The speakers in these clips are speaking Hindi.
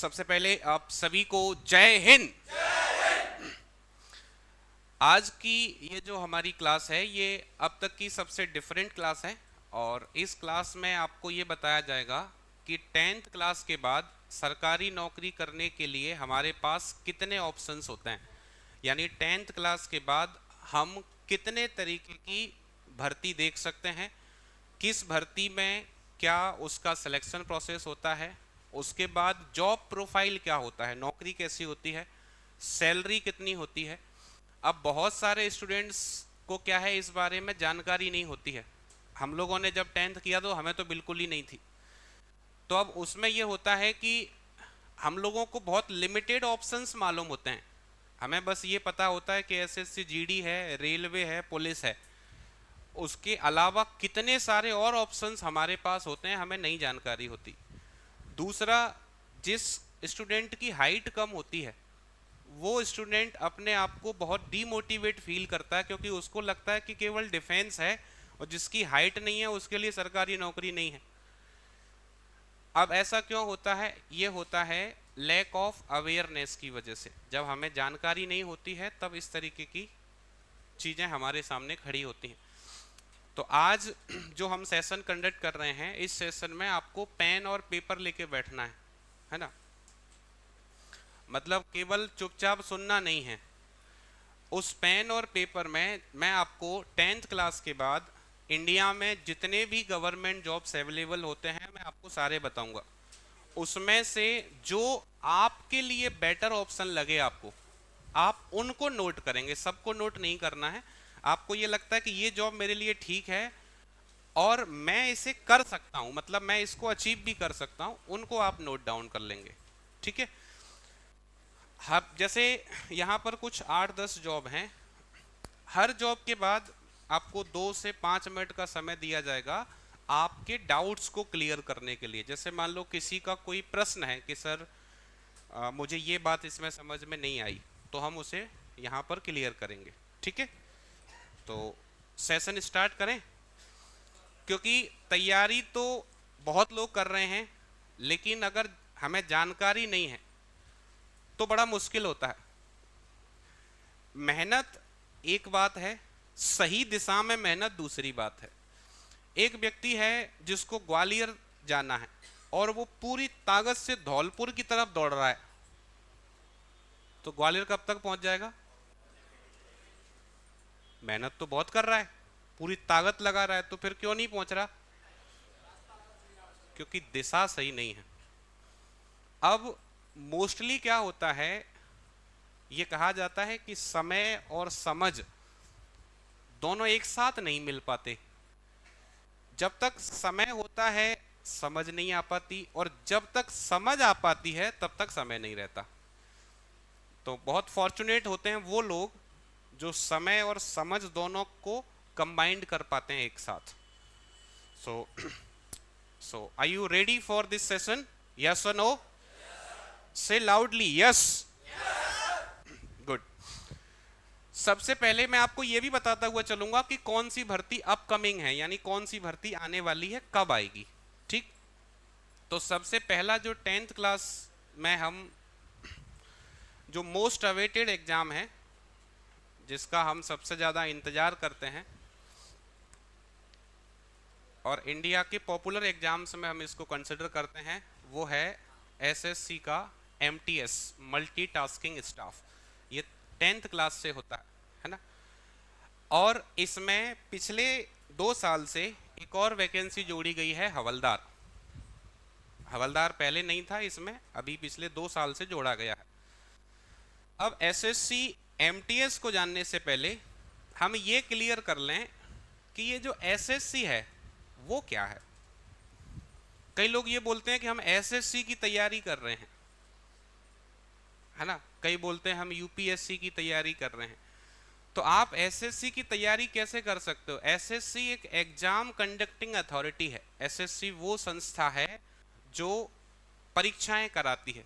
सबसे पहले आप सभी को जय हिंद। आज की ये जो हमारी क्लास है ये अब तक की सबसे डिफरेंट क्लास है और इस क्लास में आपको ये बताया जाएगा कि 10th क्लास के बाद सरकारी नौकरी करने के लिए हमारे पास कितने ऑप्शंस होते हैं। यानी 10th क्लास के बाद हम कितने तरीके की भर्ती देख सकते हैं, किस भर्ती में क्या उसका सिलेक्शन प्रोसेस होता है, उसके बाद जॉब प्रोफाइल क्या होता है, नौकरी कैसी होती है, सैलरी कितनी होती है। अब बहुत सारे स्टूडेंट्स को क्या है, इस बारे में जानकारी नहीं होती है। हम लोगों ने जब 10th किया तो हमें तो बिल्कुल ही नहीं थी। तो अब उसमें ये होता है कि हम लोगों को बहुत लिमिटेड ऑप्शंस मालूम होते हैं। हमें बस ये पता होता है कि एसएससी जीडी है, रेलवे है, पुलिस है। उसके अलावा कितने सारे और ऑप्शंस हमारे पास होते हैं हमें नहीं जानकारी होती। दूसरा, जिस स्टूडेंट की हाइट कम होती है वो स्टूडेंट अपने आप को बहुत डीमोटिवेट फील करता है, क्योंकि उसको लगता है कि केवल डिफेंस है और जिसकी हाइट नहीं है उसके लिए सरकारी नौकरी नहीं है। अब ऐसा क्यों होता है? ये होता है लैक ऑफ अवेयरनेस की वजह से। जब हमें जानकारी नहीं होती है तब इस तरीके की चीज़ें हमारे सामने खड़ी होती हैं। तो आज जो हम सेशन कंडक्ट कर रहे हैं, इस सेशन में आपको पेन और पेपर लेके बैठना है ना। मतलब केवल चुपचाप सुनना नहीं है। उस पेन और पेपर में मैं आपको 10th क्लास के बाद इंडिया में जितने भी गवर्नमेंट जॉब्स अवेलेबल होते हैं मैं आपको सारे बताऊंगा। उसमें से जो आपके लिए बेटर ऑप्शन लगे आपको, आप उनको नोट करेंगे, सबको नोट नहीं करना है। आपको ये लगता है कि ये जॉब मेरे लिए ठीक है और मैं इसे कर सकता हूं, मतलब मैं इसको अचीव भी कर सकता हूं, उनको आप नोट डाउन कर लेंगे। ठीक है। अब जैसे यहाँ पर कुछ 8-10 जॉब हैं। हर जॉब के बाद आपको 2 से 5 मिनट का समय दिया जाएगा आपके डाउट्स को क्लियर करने के लिए। जैसे मान लो किसी का कोई प्रश्न है कि सर मुझे ये बात इसमें समझ में नहीं आई, तो हम उसे यहाँ पर क्लियर करेंगे। ठीक है, तो सेशन स्टार्ट करें। क्योंकि तैयारी तो बहुत लोग कर रहे हैं, लेकिन अगर हमें जानकारी नहीं है तो बड़ा मुश्किल होता है। मेहनत एक बात है, सही दिशा में मेहनत दूसरी बात है। एक व्यक्ति है जिसको ग्वालियर जाना है और वो पूरी ताकत से धौलपुर की तरफ दौड़ रहा है, तो ग्वालियर कब तक पहुंच जाएगा? मेहनत तो बहुत कर रहा है, पूरी ताकत लगा रहा है, तो फिर क्यों नहीं पहुंच रहा? क्योंकि दिशा सही नहीं है। अब मोस्टली क्या होता है, ये कहा जाता है कि समय और समझ दोनों एक साथ नहीं मिल पाते। जब तक समय होता है समझ नहीं आ पाती, और जब तक समझ आ पाती है तब तक समय नहीं रहता। तो बहुत फॉर्चुनेट होते हैं वो लोग जो समय और समझ दोनों को कंबाइंड कर पाते हैं एक साथ। So are you ready for this session? Yes और no? Say loudly yes. Good. सबसे पहले मैं आपको यह भी बताता हुआ चलूंगा कि कौन सी भर्ती अपकमिंग है, यानी कौन सी भर्ती आने वाली है, कब आएगी। ठीक। तो सबसे पहला जो 10th क्लास में हम जो मोस्ट अवेटेड एग्जाम है, जिसका हम सबसे ज्यादा इंतजार करते हैं और इंडिया के पॉपुलर एग्जाम्स में हम इसको कंसिडर करते हैं, वो है एसएससी का एमटीएस, मल्टीटास्किंग स्टाफ। ये 10th क्लास से होता है ना। और इसमें पिछले 2 साल से एक और वैकेंसी जोड़ी गई है, हवलदार। हवलदार पहले नहीं था इसमें, अभी पिछले 2 साल से जोड़ा गया है। अब एसएससी एमटीएस को जानने से पहले हम ये क्लियर कर लें कि ये जो एसएससी है वो क्या है। कई लोग ये बोलते हैं कि हम एसएससी की तैयारी कर रहे हैं, है ना। कई बोलते हैं हम यूपीएससी की तैयारी कर रहे हैं। तो आप एसएससी की तैयारी कैसे कर सकते हो? एसएससी एक एग्जाम कंडक्टिंग अथॉरिटी है। एसएससी वो संस्था है जो परीक्षाएं कराती है।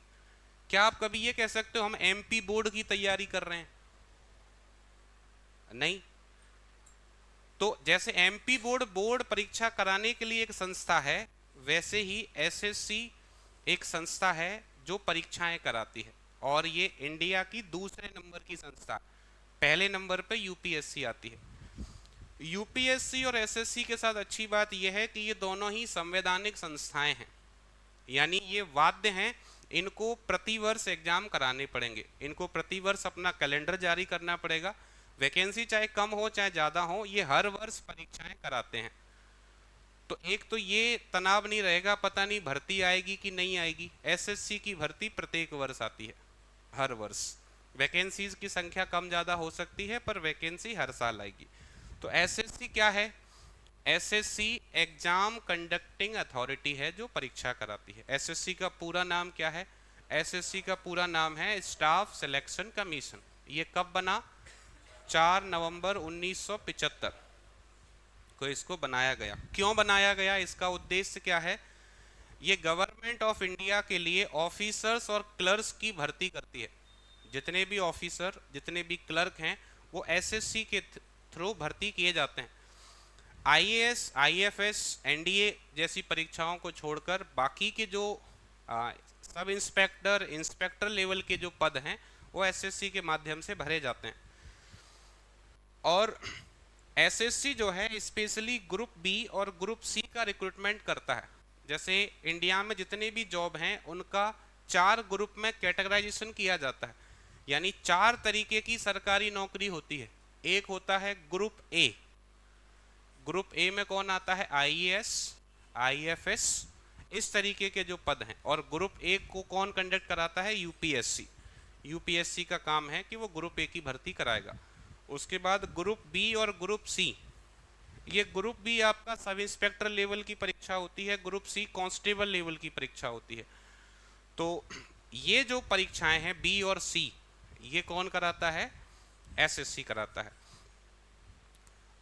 क्या आप कभी ये कह सकते हो हम एमपी बोर्ड की तैयारी कर रहे हैं? नहीं। तो जैसे एमपी बोर्ड परीक्षा कराने के लिए एक संस्था है, वैसे ही एसएससी एक संस्था है जो परीक्षाएं कराती है, और ये इंडिया की दूसरे नंबर की संस्था, पहले नंबर पे यूपीएससी आती है। यूपीएससी और एसएससी के साथ अच्छी बात यह है कि ये दोनों ही संवैधानिक संस्थाएं हैं, यानी ये वाद्य हैं, इनको प्रतिवर्ष एग्जाम कराने पड़ेंगे, इनको प्रतिवर्ष अपना कैलेंडर जारी करना पड़ेगा। वैकेंसी चाहे कम हो चाहे ज़्यादा हो, ये हर वर्ष परीक्षाएं कराते हैं। तो एक तो ये तनाव नहीं रहेगा, पता नहीं भर्ती आएगी कि नहीं आएगी। एसएससी की भर्ती प्रत्येक वर्ष आती है, हर वर्ष। वैकेंसीज की संख्या कम ज़्यादा हो सकती है, पर वैकेंसी हर साल आएगी। तो एसएससी क्या है? एसएससी एग्जाम कंडक्टिंग अथॉरिटी है, जो परीक्षा कराती है। एसएससी का पूरा नाम क्या है? एसएससी का पूरा नाम है स्टाफ सिलेक्शन कमीशन। ये कब बना? 4 नवंबर 1975 को इसको बनाया गया। क्यों बनाया गया? इसका उद्देश्य क्या है? ये गवर्नमेंट ऑफ इंडिया के लिए ऑफिसर्स और क्लर्क्स की भर्ती करती है। जितने भी ऑफिसर, जितने भी क्लर्क हैं, वो एसएससी के थ्रू भर्ती किए जाते हैं। आईएएस, आईएफएस, एनडीए जैसी परीक्षाओं को छोड़कर बाकी के जो सब इंस्पेक्टर, इंस्पेक्टर लेवल के जो पद हैं, वो एसएससी के माध्यम से भरे जाते हैं। और एसएससी जो है स्पेशली ग्रुप बी और ग्रुप सी का रिक्रूटमेंट करता है। जैसे इंडिया में जितने भी जॉब हैं, उनका 4 ग्रुप में कैटेगराइजेशन किया जाता है, यानी 4 तरीके की सरकारी नौकरी होती है। एक होता है ग्रुप ए। ग्रुप ए में कौन आता है? आईएएस, आईएफएस, इस तरीके के जो पद हैं। और ग्रुप ए को कौन कंडक्ट कराता है? यूपीएससी। यूपीएससी का काम है कि वो ग्रुप ए की भर्ती कराएगा। उसके बाद ग्रुप बी और ग्रुप सी। ये ग्रुप बी आपका सब इंस्पेक्टर लेवल की परीक्षा होती है, ग्रुप सी कांस्टेबल लेवल की परीक्षा होती है। तो ये जो परीक्षाएं हैं बी और सी, ये कौन कराता है? एसएससी कराता है।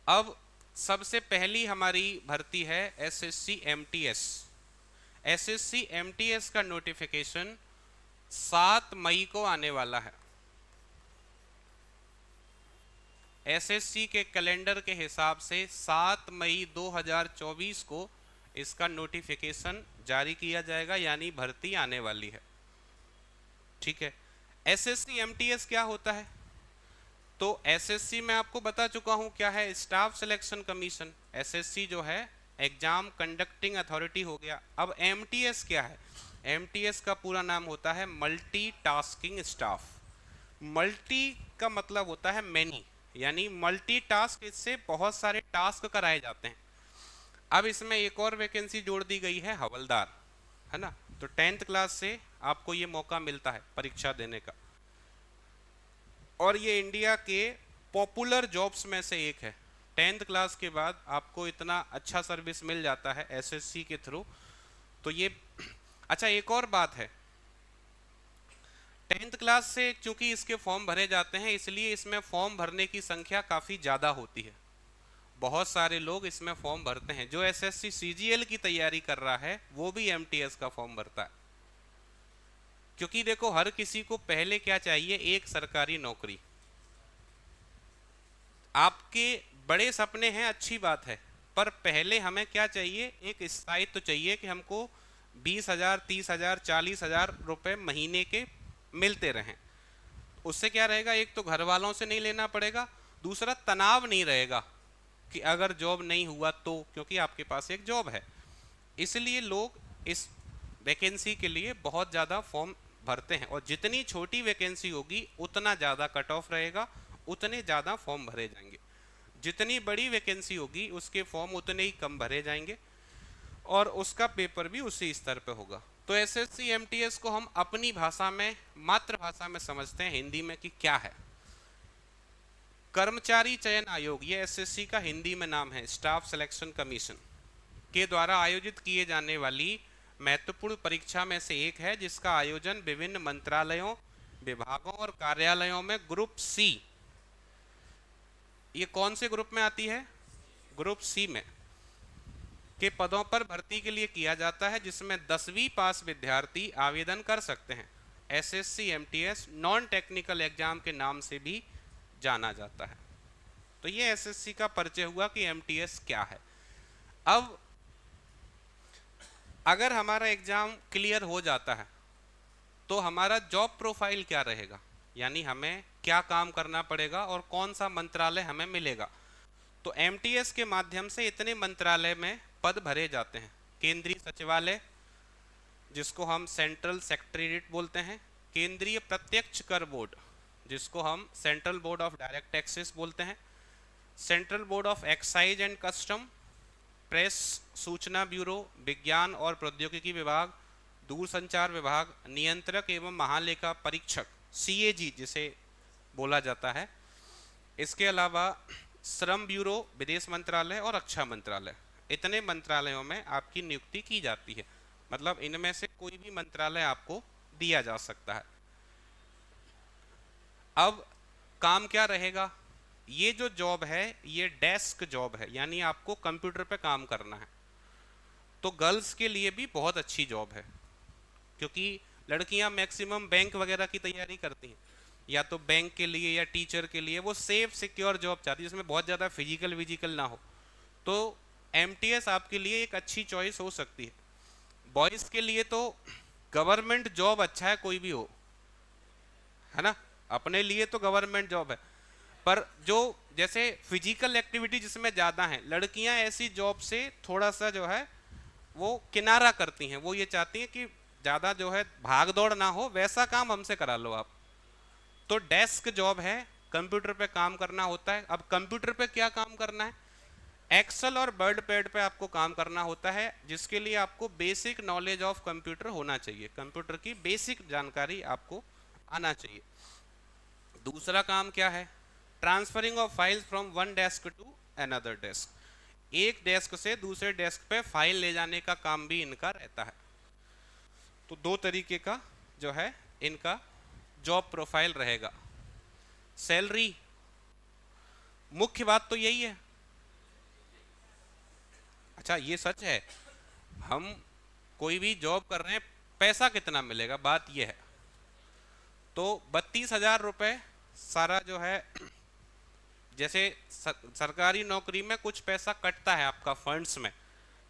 अब सबसे पहली हमारी भर्ती है एसएससी एमटीएस। एसएससी एमटीएस का नोटिफिकेशन 7 मई को आने वाला है। एसएससी के कैलेंडर के हिसाब से 7 मई 2024 को इसका नोटिफिकेशन जारी किया जाएगा, यानी भर्ती आने वाली है। ठीक है। एसएससी एमटीएस क्या होता है? तो एसएससी मैं आपको बता चुका हूं क्या है, स्टाफ सिलेक्शन कमीशन। एसएससी जो है एग्जाम कंडक्टिंग अथॉरिटी हो गया। अब एमटीएस क्या है? एमटीएस का पूरा नाम होता है मल्टी टास्किंग स्टाफ। मल्टी का मतलब होता है मैनी, यानी मल्टी टास्क, इससे बहुत सारे टास्क कराए जाते हैं। अब इसमें एक और वैकेंसी जोड़ दी गई है, हवलदार, है ना। तो 10th क्लास से आपको ये मौका मिलता है परीक्षा देने का, और ये इंडिया के पॉपुलर जॉब्स में से एक है। 10th क्लास के बाद आपको इतना अच्छा सर्विस मिल जाता है एसएससी के थ्रू, तो ये अच्छा। एक और बात है, 10th क्लास से चूंकि इसके फॉर्म भरे जाते हैं, इसलिए इसमें फॉर्म भरने की संख्या काफ़ी ज़्यादा होती है। बहुत सारे लोग इसमें फॉर्म भरते हैं। जो एसएससी सीजीएल की तैयारी कर रहा है, वो भी एमटीएस का फॉर्म भरता है। क्योंकि देखो, हर किसी को पहले क्या चाहिए? एक सरकारी नौकरी। आपके बड़े सपने हैं, अच्छी बात है, पर पहले हमें क्या चाहिए? एक स्थायित्व चाहिए कि हमको 20,000, 30,000, 40,000 रुपए महीने के मिलते रहें। उससे क्या रहेगा? एक तो घर वालों से नहीं लेना पड़ेगा, दूसरा तनाव नहीं रहेगा कि अगर जॉब नहीं हुआ तो, क्योंकि आपके पास एक जॉब है। इसलिए लोग इस वैकेंसी के लिए बहुत ज़्यादा फॉर्म भरते हैं, और जितनी छोटी वैकेंसी होगी उतना ज़्यादा कट ऑफ रहेगा, उतने ज़्यादा फॉर्म भरे जाएंगे। जितनी बड़ी वैकेंसी होगी उसके फॉर्म उतने ही कम भरे जाएंगे, और उसका पेपर भी उसी स्तर पे होगा। तो एसएससी एमटीएस को हम अपनी भाषा में, मातृभाषा में समझते हैं, हिंदी में, कि क्या है? कर्मचारी चयन आयोग, ये एसएससी का हिंदी में नाम है, स्टाफ सिलेक्शन कमीशन के द्वारा आयोजित किए जाने वाली महत्वपूर्ण परीक्षा में से एक है, जिसका आयोजन विभिन्न मंत्रालयों, विभागों और कार्यालयों में ग्रुप सी, ये कौन से ग्रुप में आती है? ग्रुप सी में, के पदों पर भर्ती के लिए किया जाता है, जिसमें 10वीं पास विद्यार्थी आवेदन कर सकते हैं। SSC MTS non technical exam के नाम से भी जाना जाता है। तो ये एसएससी का परिचय हुआ कि एमटीएस क्या है। अब अगर हमारा एग्जाम क्लियर हो जाता है तो हमारा जॉब प्रोफाइल क्या रहेगा, यानी हमें क्या काम करना पड़ेगा और कौन सा मंत्रालय हमें मिलेगा। तो एमटीएस के माध्यम से इतने मंत्रालय में पद भरे जाते हैं। केंद्रीय सचिवालय, जिसको हम सेंट्रल सेक्रेटेरिएट बोलते हैं। केंद्रीय प्रत्यक्ष कर बोर्ड, जिसको हम central board of direct taxes बोलते हैं। Central board of excise and custom, press सूचना ब्यूरो, विज्ञान और प्रौद्योगिकी विभाग, दूरसंचार विभाग, नियंत्रक एवं महालेखा परीक्षक सीएजी जिसे बोला जाता है। इसके अलावा श्रम ब्यूरो, विदेश मंत्रालय और रक्षा मंत्रालय, इतने मंत्रालयों में आपकी नियुक्ति की जाती है। मतलब इनमें से कोई भी मंत्रालय आपको दिया जा सकता है। अब काम क्या रहेगा, ये जो जॉब है ये डेस्क जॉब है, यानी आपको कंप्यूटर पे काम करना है। तो गर्ल्स के लिए भी बहुत अच्छी जॉब है, क्योंकि लड़कियां मैक्सिमम बैंक वगैरह की तैयारी करती हैं, या तो बैंक के लिए या टीचर के लिए वो सेफ सिक्योर जॉब चाहती है जिसमें बहुत ज़्यादा फिजिकल ना हो। तो एमटीएस आपके लिए एक अच्छी चॉइस हो सकती है। बॉयज़ के लिए तो गवर्नमेंट जॉब अच्छा है, कोई भी हो, है ना, अपने लिए तो गवर्नमेंट जॉब है। पर जो जैसे फिजिकल एक्टिविटी जिसमें ज़्यादा है, लड़कियां ऐसी जॉब से थोड़ा सा जो है वो किनारा करती हैं। वो ये चाहती हैं कि ज़्यादा जो है भाग दौड़ ना हो, वैसा काम हमसे करा लो आप। तो डेस्क जॉब है, कंप्यूटर पे काम करना होता है। अब कंप्यूटर पे क्या काम करना है, एक्सेल और वर्ड पैड पे आपको काम करना होता है, जिसके लिए आपको बेसिक नॉलेज ऑफ कंप्यूटर होना चाहिए। कंप्यूटर की बेसिक जानकारी आपको आना चाहिए। दूसरा काम क्या है, transferring of files from one desk to another desk. एक डेस्क से दूसरे डेस्क पे फाइल ले जाने का काम भी इनका रहता है। तो दो तरीके का जो है इनका जॉब प्रोफाइल रहेगा। सैलरी, मुख्य बात तो यही है। अच्छा, ये सच है, हम कोई भी जॉब कर रहे हैं, पैसा कितना मिलेगा, बात यह है। तो 32,000 रुपये सारा जो है, जैसे सरकारी नौकरी में कुछ पैसा कटता है आपका फंड्स में,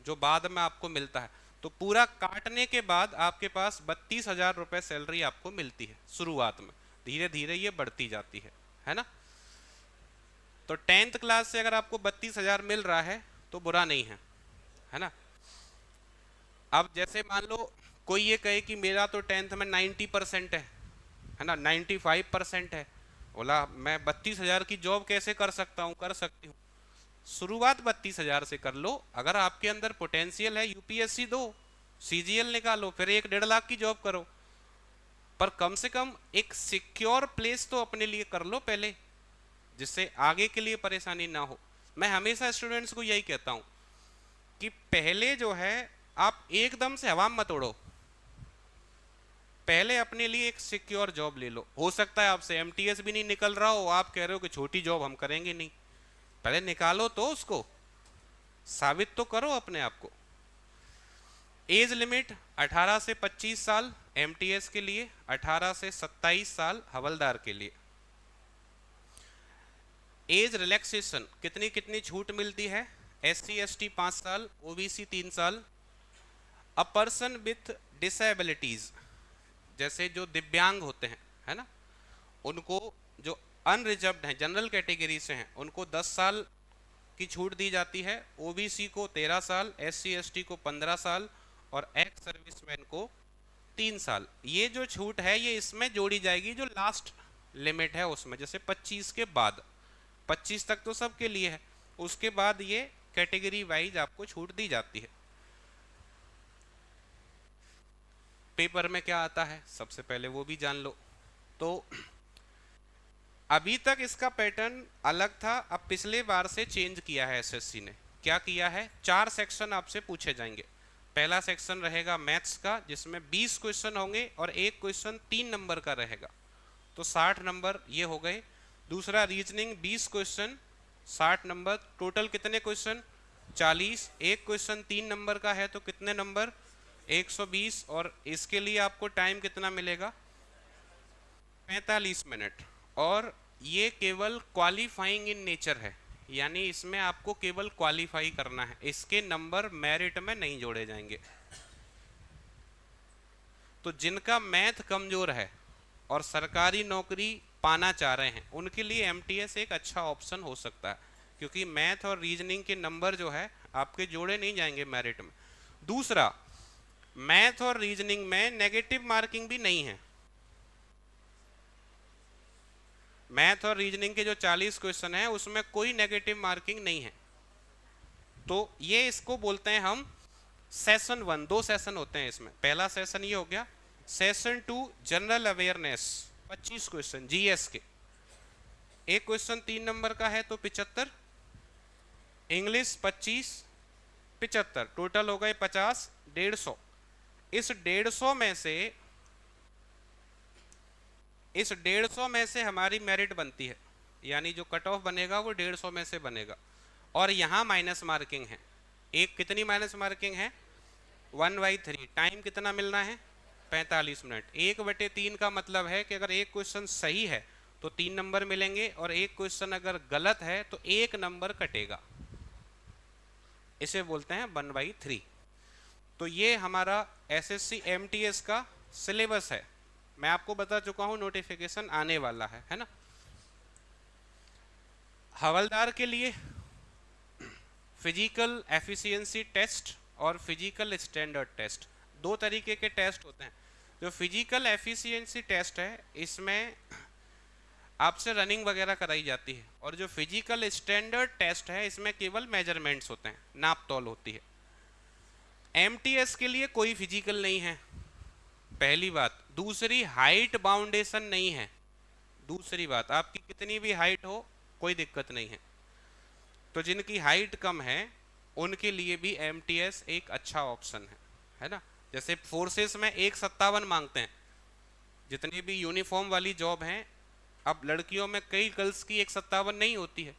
जो बाद में आपको मिलता है, तो पूरा काटने के बाद आपके पास 32,000 रुपये सैलरी आपको मिलती है शुरुआत में। धीरे धीरे ये बढ़ती जाती है ना। तो 10th क्लास से अगर आपको 32,000 मिल रहा है तो बुरा नहीं है ना। अब जैसे मान लो कोई ये कहे कि मेरा तो 10th में 90% है ना, 95% है, बोला मैं 32,000 की जॉब कैसे कर सकता हूँ, कर सकती हूँ। शुरुआत 32,000 से कर लो। अगर आपके अंदर पोटेंशियल है, यूपीएससी दो, सीजीएल निकालो, फिर 1-1.5 लाख की जॉब करो। पर कम से कम एक सिक्योर प्लेस तो अपने लिए कर लो पहले, जिससे आगे के लिए परेशानी ना हो। मैं हमेशा स्टूडेंट्स को यही कहता हूँ कि पहले जो है आप एकदम से हवा मत उड़ो, पहले अपने लिए एक सिक्योर जॉब ले लो। हो सकता है आपसे एमटीएस भी नहीं निकल रहा हो, आप कह रहे हो कि छोटी जॉब हम करेंगे नहीं, पहले निकालो तो, उसको साबित तो करो अपने आप को। एज लिमिट 18 से 25 साल एमटीएस के लिए, 18 से 27 साल हवलदार के लिए। एज रिलैक्सेशन, कितनी कितनी छूट मिलती है, एससी एसटी 5 साल, ओबीसी 3 साल। अ पर्सन विथ डिसेबिलिटीज, जैसे जो दिव्यांग होते हैं, है ना, उनको, जो अनरिजर्व्ड हैं, जनरल कैटेगरी से हैं, उनको 10 साल की छूट दी जाती है। ओबीसी को 13 साल, एससी एसटी को 15 साल और एक्स सर्विसमैन को 3 साल। ये जो छूट है ये इसमें जोड़ी जाएगी जो लास्ट लिमिट है उसमें, जैसे 25 के बाद, 25 तक तो सबके लिए है, उसके बाद ये कैटेगरी वाइज आपको छूट दी जाती है। पेपर में क्या आता है सबसे पहले वो भी जान लो। तो अभी तक इसका पैटर्न अलग था, अब पिछले बार से चेंज किया है एसएससी ने। क्या किया है, 4 सेक्शन आपसे पूछे जाएंगे। पहला सेक्शन रहेगा मैथ्स का, जिसमें 20 क्वेश्चन होंगे और एक क्वेश्चन 3 नंबर का रहेगा, तो 60 नंबर ये हो गए। दूसरा रीजनिंग 20 क्वेश्चन 60 नंबर, टोटल कितने क्वेश्चन 40। एक क्वेश्चन 3 नंबर का है तो कितने नंबर 120, और इसके लिए आपको टाइम कितना मिलेगा 45 मिनट। और ये केवल क्वालिफाइंग इन नेचर है, यानी इसमें आपको केवल क्वालिफाई करना है, इसके नंबर मेरिट में नहीं जोड़े जाएंगे। तो जिनका मैथ कमजोर है और सरकारी नौकरी पाना चाह रहे हैं उनके लिए एमटीएस एक अच्छा ऑप्शन हो सकता है, क्योंकि मैथ और रीजनिंग के नंबर जो है आपके जोड़े नहीं जाएंगे मेरिट में। दूसरा, मैथ और रीजनिंग में नेगेटिव मार्किंग भी नहीं है। मैथ और रीजनिंग के जो 40 क्वेश्चन है उसमें कोई नेगेटिव मार्किंग नहीं है। तो ये इसको बोलते हैं हम सेशन 1। 2 सेशन होते हैं इसमें। पहला सेशन ये हो गया। Session 2 general awareness, 25 question GS के। एक क्वेश्चन 3 नंबर का है तो 75, इंग्लिश 25, 75, टोटल हो गए 50, 150। इस 150 में से हमारी मेरिट बनती है, यानी जो कट ऑफ बनेगा वो 150 में से बनेगा। और यहाँ माइनस मार्किंग है। एक कितनी माइनस मार्किंग है? 1/3। टाइम कितना मिलना है? 45 मिनट। 1/3 का मतलब है कि अगर एक क्वेश्चन सही है तो 3 नंबर मिलेंगे, और एक क्वेश्चन अगर गलत है तो 1 नंबर कटेगा। इसे बोलते हैं 1/3। तो ये हमारा एसएससी एमटीएस का सिलेबस है। मैं आपको बता चुका हूं नोटिफिकेशन आने वाला है ना। हवलदार के लिए फिजिकल एफिशिएंसी टेस्ट और फिजिकल स्टैंडर्ड टेस्ट, 2 तरीके के टेस्ट होते हैं। जो फिजिकल एफिशिएंसी टेस्ट है इसमें आपसे रनिंग वगैरह कराई जाती है, और जो फिजिकल स्टैंडर्ड टेस्ट है इसमें केवल मेजरमेंट्स होते हैं, नाप तौल होती है। एमटीएस के लिए कोई फिजिकल नहीं है, पहली बात। दूसरी, हाइट बाउंडेशन नहीं है। दूसरी बात, आपकी कितनी भी हाइट हो कोई दिक्कत नहीं है। तो जिनकी हाइट कम है उनके लिए भी एमटीएस एक अच्छा ऑप्शन है ना। जैसे फोर्सेस में 157 मांगते हैं, जितनी भी यूनिफॉर्म वाली जॉब हैं। अब लड़कियों में कई गर्ल्स की 157 नहीं होती है,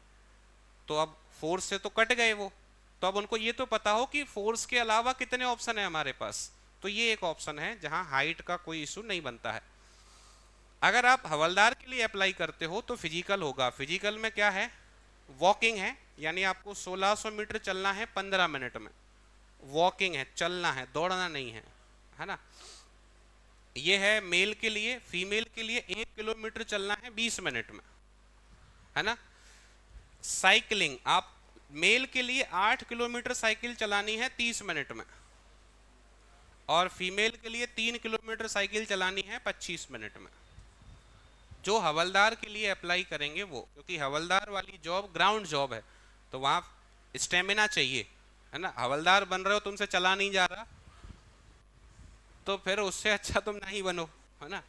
तो अब फोर्स से तो कट गए वो। तो अब उनको ये तो पता हो कि फोर्स के अलावा कितने ऑप्शन है हमारे पास। तो ये एक ऑप्शन है जहां हाइट का कोई इशू नहीं बनता है। अगर आप हवलदार के लिए अप्लाई करते हो तो फिजिकल होगा। फिजिकल में क्या है? वॉकिंग है, यानी आपको 1600 मीटर चलना है 15 मिनट में। वॉकिंग है, चलना है, दौड़ना नहीं है ना। ये है मेल के लिए। फीमेल के लिए 1 किलोमीटर चलना है 20 मिनट में, है ना। साइकिलिंग, आप मेल के लिए 8 किलोमीटर साइकिल चलानी है 30 मिनट में, और फीमेल के लिए 3 किलोमीटर साइकिल चलानी है 25 मिनट में। जो हवलदार के लिए अप्लाई करेंगे वो, क्योंकि हवलदार वाली जॉब ग्राउंड जॉब है, तो वहां स्टेमिना चाहिए, है ना। हवलदार बन रहे हो, तुमसे चला नहीं जा रहा, तो फिर उससे अच्छा तुम नहीं बनो, है ना।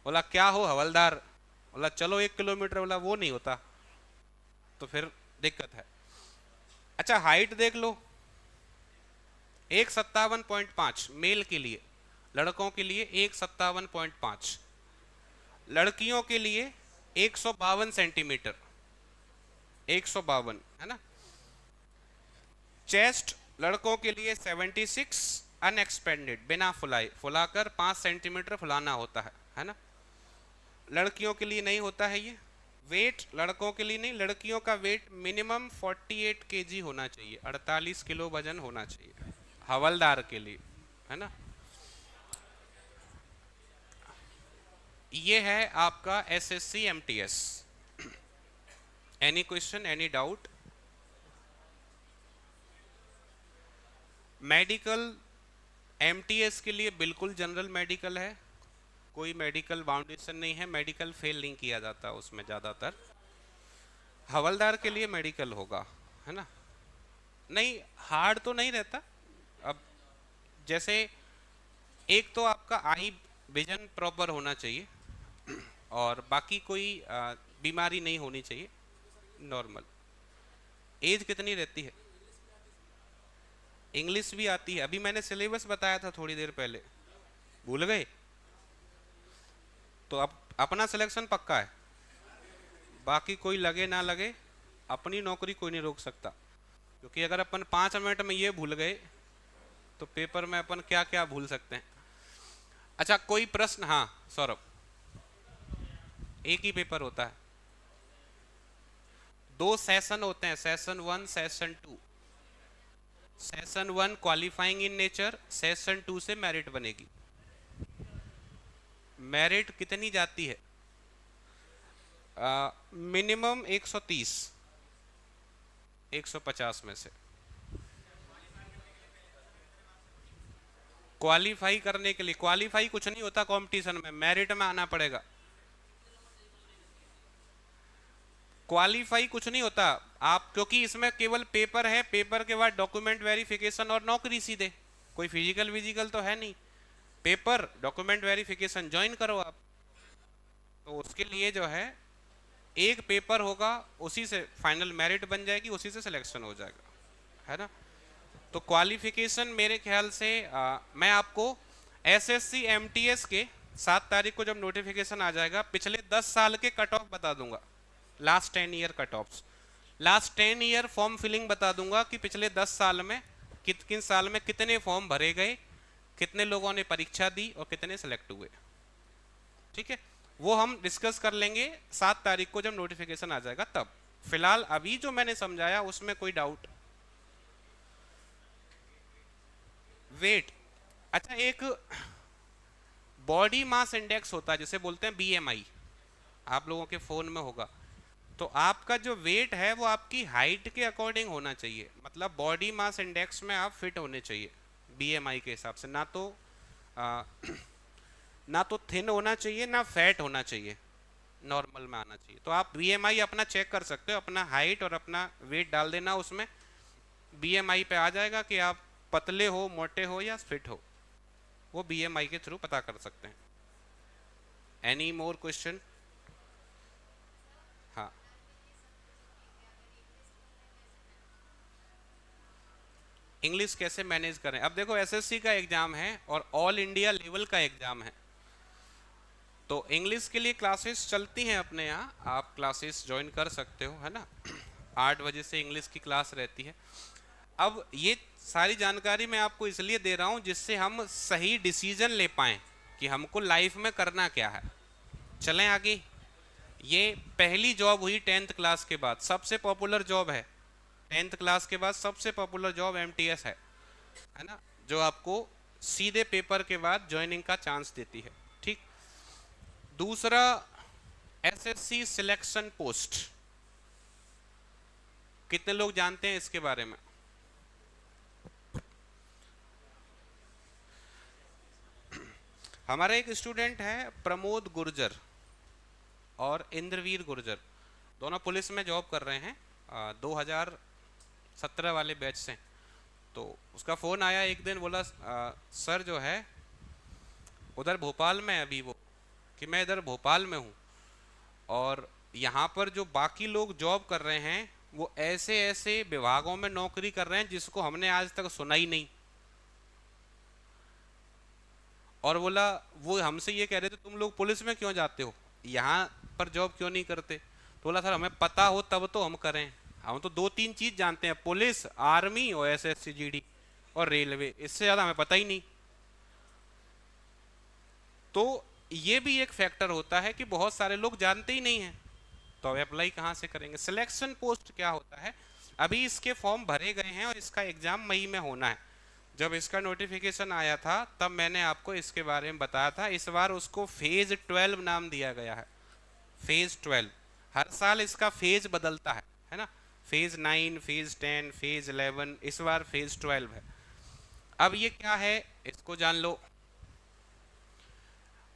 बोला क्या हो हवलदार, बोला चलो 1 किलोमीटर, बोला वो नहीं होता, तो फिर दिक्कत है। अच्छा, हाइट देख लो, 157.5 मेल के लिए। लड़कों के लिए 157.5, लड़कियों के लिए 152 सेंटीमीटर, 152, है ना। चेस्ट लड़कों के लिए 76 अनएक्सपेंडेड, बिना फुलाए, फुलाकर 5 सेंटीमीटर फुलाना होता है ना। लड़कियों के लिए नहीं होता है ये। वेट लड़कों के लिए नहीं, लड़कियों का वेट मिनिमम 48 केजी होना चाहिए, 48 किलो वजन होना चाहिए हवलदार के लिए, है ना। ये है आपका SSC MTS. Any question, any doubt? Medical MTS के लिए बिल्कुल जनरल मेडिकल है, कोई मेडिकल बाउंडेशन नहीं है, मेडिकल फेल नहीं किया जाता उसमें ज़्यादातर। हवलदार के लिए मेडिकल होगा, है ना। नहीं, हार्ड तो नहीं रहता। अब जैसे एक तो आपका आई विजन प्रॉपर होना चाहिए, और बाकी कोई बीमारी नहीं होनी चाहिए, नॉर्मल। एज कितनी रहती है? इंग्लिश भी आती है? अभी मैंने सिलेबस बताया था थोड़ी देर पहले, भूल गए? तो अब अपना सिलेक्शन पक्का है, बाकी कोई लगे ना लगे, अपनी नौकरी कोई नहीं रोक सकता। क्योंकि अगर अपन 5 मिनट में ये भूल गए तो पेपर में अपन क्या क्या भूल सकते हैं। अच्छा, कोई प्रश्न? हाँ सौरभ, एक ही पेपर होता है, 2 सेशन होते हैं, session 1, session 2। Session 1 qualifying in nature, session 2 से मेरिट बनेगी। मेरिट कितनी जाती है? मिनिमम 130, 150 में से। क्वालिफाई करने के लिए, क्वालिफाई कुछ नहीं होता कंपटीशन में, मेरिट में आना पड़ेगा। क्वालिफाई कुछ नहीं होता आप, क्योंकि इसमें केवल पेपर है, पेपर के बाद डॉक्यूमेंट वेरिफिकेशन और नौकरी सीधे, कोई फिजिकल विजिकल तो है नहीं। पेपर, डॉक्यूमेंट वेरिफिकेशन, ज्वाइन करो आप। तो उसके लिए जो है एक पेपर होगा, उसी से फाइनल मेरिट बन जाएगी, उसी से सिलेक्शन हो जाएगा, है ना। तो क्वालिफिकेशन मेरे ख्याल से मैं आपको एसएससी एमटीएस के 7 तारीख को जब नोटिफिकेशन आ जाएगा, पिछले 10 साल के कट ऑफ बता दूंगा, last 10 year cut offs, last 10 year form filling बता दूंगा कि पिछले 10 साल में किन साल में कितने फॉर्म भरे गए, कितने लोगों ने परीक्षा दी और कितने सेलेक्ट हुए। ठीक है, वो हम डिस्कस कर लेंगे 7 तारीख को जब नोटिफिकेशन आ जाएगा तब। फिलहाल अभी जो मैंने समझाया उसमें कोई डाउट? वेट, अच्छा, एक बॉडी मास इंडेक्स होता है जिसे बोलते हैं बीएमआई, आप लोगों के फोन में होगा। तो आपका जो वेट है वो आपकी हाइट के अकॉर्डिंग होना चाहिए, मतलब बॉडी मास इंडेक्स में आप फिट होने चाहिए बीएमआई के हिसाब से, ना तो थिन होना चाहिए ना फैट होना चाहिए, नॉर्मल में आना चाहिए। तो आप बीएमआई अपना चेक कर सकते हो, अपना हाइट और अपना वेट डाल देना उसमें, बीएमआई पे आ जाएगा कि आप पतले हो, मोटे हो या फिट हो, वो बीएमआई के थ्रू पता कर सकते हैं। Any more question? हाँ, इंग्लिश कैसे मैनेज करें? अब देखो, एसएससी का एग्जाम है और ऑल इंडिया लेवल का एग्जाम है, तो इंग्लिश के लिए क्लासेस चलती हैं अपने यहाँ, आप क्लासेस ज्वाइन कर सकते हो, है ना। 8 बजे से इंग्लिश की क्लास रहती है। अब ये सारी जानकारी मैं आपको इसलिए दे रहा हूँ जिससे हम सही डिसीजन ले पाएं कि हमको लाइफ में करना क्या है। चलें आगे। ये पहली जॉब हुई 10th क्लास के बाद, सबसे पॉपुलर जॉब है 10th क्लास के बाद, सबसे पॉपुलर जॉब एमटीएस है ना, जो आपको सीधे पेपर के बाद ज्वाइनिंग का चांस देती है। ठीक, दूसरा एसएससी सिलेक्शन पोस्ट, कितने लोग जानते हैं इसके बारे में? हमारा एक स्टूडेंट है प्रमोद गुर्जर और इंद्रवीर गुर्जर, दोनों पुलिस में जॉब कर रहे हैं, 2017 वाले बैच से। तो उसका फ़ोन आया एक दिन, बोला सर जो है उधर भोपाल में अभी वो, कि मैं इधर भोपाल में हूँ और यहाँ पर जो बाकी लोग जॉब कर रहे हैं वो ऐसे ऐसे विभागों में नौकरी कर रहे हैं जिसको हमने आज तक सुना ही नहीं। और बोला, वो हमसे ये कह रहे थे तुम लोग पुलिस में क्यों जाते हो, यहाँ पर जॉब क्यों नहीं करते? तो बोला सर हमें पता हो तब तो हम करें, हम तो 2-3 चीज जानते हैं, पुलिस, आर्मी और एसएससी जीडी और रेलवे, इससे ज्यादा हमें पता ही नहीं। तो ये भी एक फैक्टर होता है कि बहुत सारे लोग जानते ही नहीं हैं, तो अब अप्लाई कहाँ से करेंगे? सिलेक्शन पोस्ट क्या होता है? अभी इसके फॉर्म भरे गए हैं और इसका एग्जाम मई में होना है। जब इसका नोटिफिकेशन आया था तब मैंने आपको इसके बारे में बताया था, इस बार उसको फेज 12 नाम दिया गया है, फेज 12। हर साल इसका फेज बदलता है ना, फेज 9, फेज 10, फेज 11, इस बार फेज 12 है। अब ये क्या है इसको जान लो।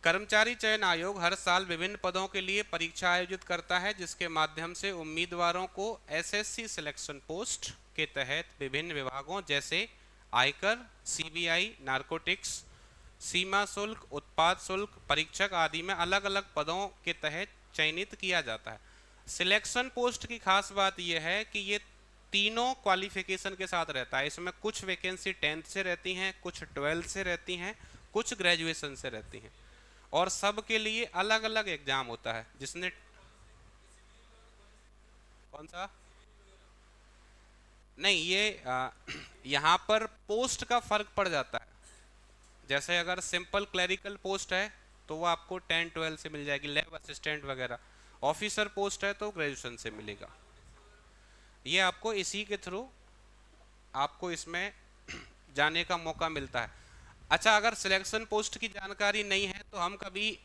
कर्मचारी चयन आयोग हर साल विभिन्न पदों के लिए परीक्षा आयोजित करता है जिसके माध्यम से उम्मीदवारों को एसएससी सिलेक्शन पोस्ट के तहत विभिन्न विभागों जैसे आयकर, सीबीआई, नारकोटिक्स, सीमा शुल्क, उत्पाद शुल्क, परीक्षक आदि में अलग अलग पदों के तहत चयनित किया जाता है। सिलेक्शन पोस्ट की खास बात यह है कि ये तीनों क्वालिफिकेशन के साथ रहता है। इसमें कुछ वैकेंसी 10th से रहती हैं, कुछ 12th से रहती हैं, कुछ ग्रेजुएशन से रहती हैं, और सब के लिए अलग अलग एग्जाम होता है। जिसने कौन सा? नहीं, ये यहाँ पर पोस्ट का फर्क पड़ जाता है। जैसे अगर सिंपल क्लरिकल पोस्ट है तो वो आपको 10-12 से मिल जाएगी, लैब असिस्टेंट वगैरह। ऑफिसर पोस्ट है तो ग्रेजुएशन से मिलेगा। ये आपको इसी के थ्रू आपको इसमें जाने का मौका मिलता है। अच्छा, अगर सिलेक्शन पोस्ट की जानकारी नहीं है तो हम कभी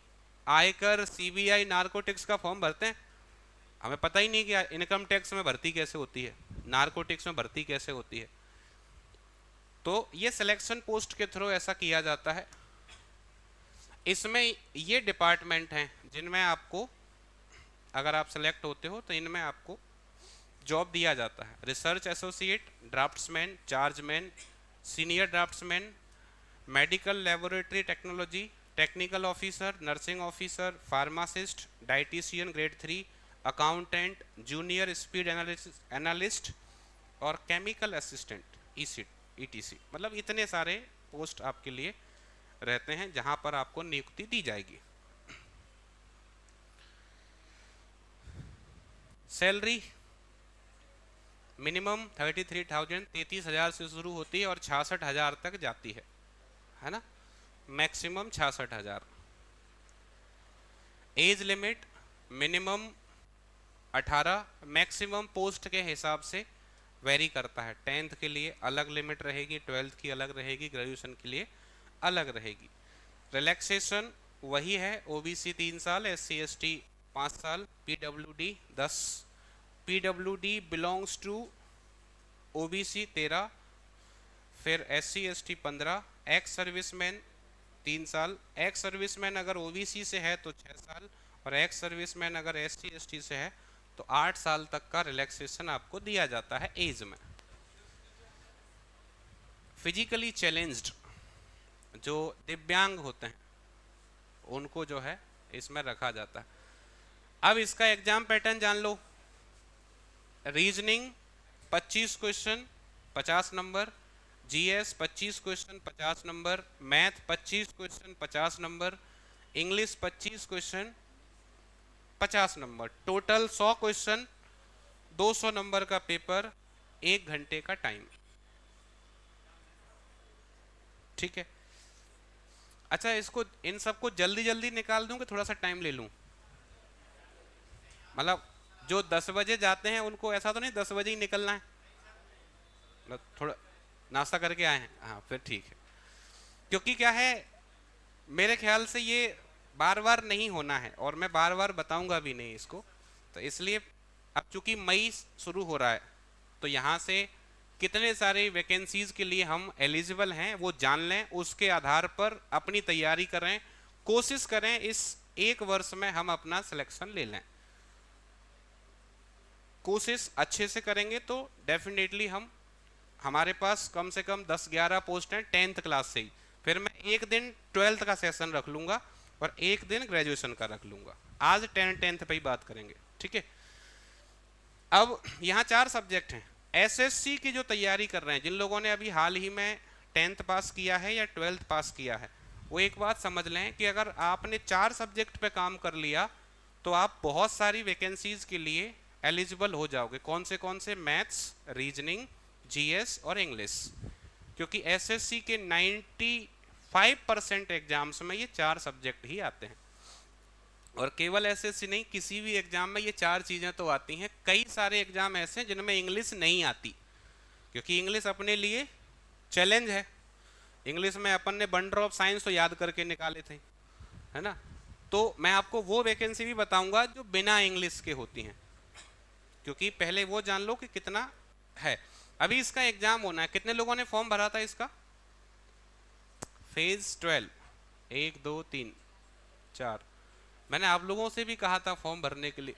आयकर, सीबीआई, नारकोटिक्स का फॉर्म भरते हैं, हमें पता ही नहीं कि इनकम टैक्स में भर्ती कैसे होती है, नारकोटिक्स में भर्ती कैसे होती है। तो ये सिलेक्शन पोस्ट के थ्रू ऐसा किया जाता है। इसमें ये डिपार्टमेंट हैं जिनमें आपको, अगर आप सेलेक्ट होते हो तो इनमें आपको जॉब दिया जाता है। Research associate, draughtsman, chargeman, senior draughtsman, medical laboratory technology, technical officer, nursing officer, pharmacist, dietitian grade 3, accountant, junior speed analyst और केमिकल असिस्टेंट, ईटीसी। मतलब इतने सारे पोस्ट आपके लिए रहते हैं जहां पर आपको नियुक्ति दी जाएगी। सैलरी मिनिमम 33,000, 33,000 से शुरू होती है और 66,000 तक जाती है ना, maximum 66,000। Age limit minimum 18, maximum post के हिसाब से वेरी करता है। 10th के लिए अलग लिमिट रहेगी, 12th की अलग रहेगी, ग्रेजुएशन के लिए अलग रहेगी। रिलैक्सेशन वही है, ओबीसी 3 साल, एससी एसटी 5 साल, PWD 10, PWD belongs to OBC 13, फिर एससी एसटी 15, एक्स सर्विसमैन 3 साल, एक्स सर्विसमैन अगर ओबीसी से है तो 6 साल और एक्स सर्विसमैन अगर एससी एसटी से है तो 8 साल तक का रिलैक्सेशन आपको दिया जाता है एज में। फिजिकली चैलेंज्ड जो दिव्यांग होते हैं उनको जो है इसमें रखा जाता है। अब इसका एग्जाम पैटर्न जान लो। Reasoning 25 question 50 number, GS 25 question 50 number, math 25 question 50 number, English 25 question 50 number, total 100 question, 200 number का पेपर, 1 घंटे का टाइम। ठीक है। अच्छा, इसको इन सबको जल्दी जल्दी निकाल दूं कि थोड़ा सा टाइम ले लूं? मतलब जो 10 बजे जाते हैं उनको ऐसा तो नहीं 10 बजे ही निकलना है, मतलब थोड़ा नाश्ता करके आए हैं, हाँ फिर ठीक है। क्योंकि क्या है, मेरे ख्याल से ये बार बार नहीं होना है और मैं बार बार बताऊंगा भी नहीं इसको, तो इसलिए अब चूंकि मई शुरू हो रहा है तो यहाँ से कितने सारे वैकेंसीज के लिए हम एलिजिबल हैं वो जान लें, उसके आधार पर अपनी तैयारी करें, कोशिश करें इस 1 वर्ष में हम अपना सिलेक्शन ले लें। कोशिश अच्छे से करेंगे तो डेफिनेटली हमारे पास कम से कम 10-11 पोस्ट हैं 10th क्लास से ही, फिर मैं एक दिन 12th का सेशन रख लूंगा और एक दिन ग्रेजुएशन का रख लूंगा। आज 10th पे ही बात करेंगे, ठीक है। अब यहाँ 4 सब्जेक्ट हैं। एसएससी की जो तैयारी कर रहे हैं, जिन लोगों ने अभी हाल ही में 10th पास किया है या 12th पास किया है, वो एक बात समझ लें कि अगर आपने 4 सब्जेक्ट पे काम कर लिया तो आप बहुत सारी वैकेंसीज के लिए एलिजिबल हो जाओगे। कौन से? मैथ्स, रीजनिंग, जीएस और इंग्लिश। क्योंकि एसएससी के 95% एग्जाम्स में ये 4 सब्जेक्ट ही आते हैं। और केवल एसएससी नहीं, किसी भी एग्जाम में ये 4 चीज़ें तो आती हैं। कई सारे एग्जाम ऐसे हैं जिनमें इंग्लिश नहीं आती, क्योंकि इंग्लिश अपने लिए चैलेंज है। इंग्लिश में अपन ने बंडर ऑफ साइंस तो याद करके निकाले थे, है ना। तो मैं आपको वो वैकेंसी भी बताऊंगा जो बिना इंग्लिश के होती हैं, क्योंकि पहले वो जान लो कि कितना है। अभी इसका एग्जाम होना है। कितने लोगों ने फॉर्म भरा था इसका? फेज 12, 1 2 3 4। मैंने आप लोगों से भी कहा था फॉर्म भरने के लिए।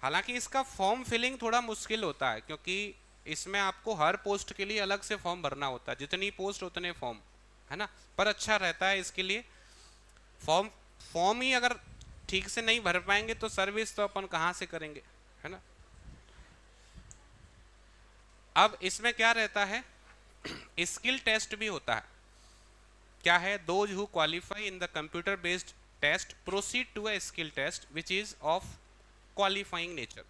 हालांकि इसका फॉर्म फिलिंग थोड़ा मुश्किल होता है, क्योंकि इसमें आपको हर पोस्ट के लिए अलग से फॉर्म भरना होता है। जितनी पोस्ट उतने फॉर्म, है ना। पर अच्छा रहता है इसके लिए। फॉर्म ही अगर ठीक से नहीं भर पाएंगे तो सर्विस तो अपन कहाँ से करेंगे, है ना। अब इसमें क्या रहता है, स्किल टेस्ट भी होता है। क्या है? Those who qualify in the computer based test proceed to a skill test which is of qualifying nature.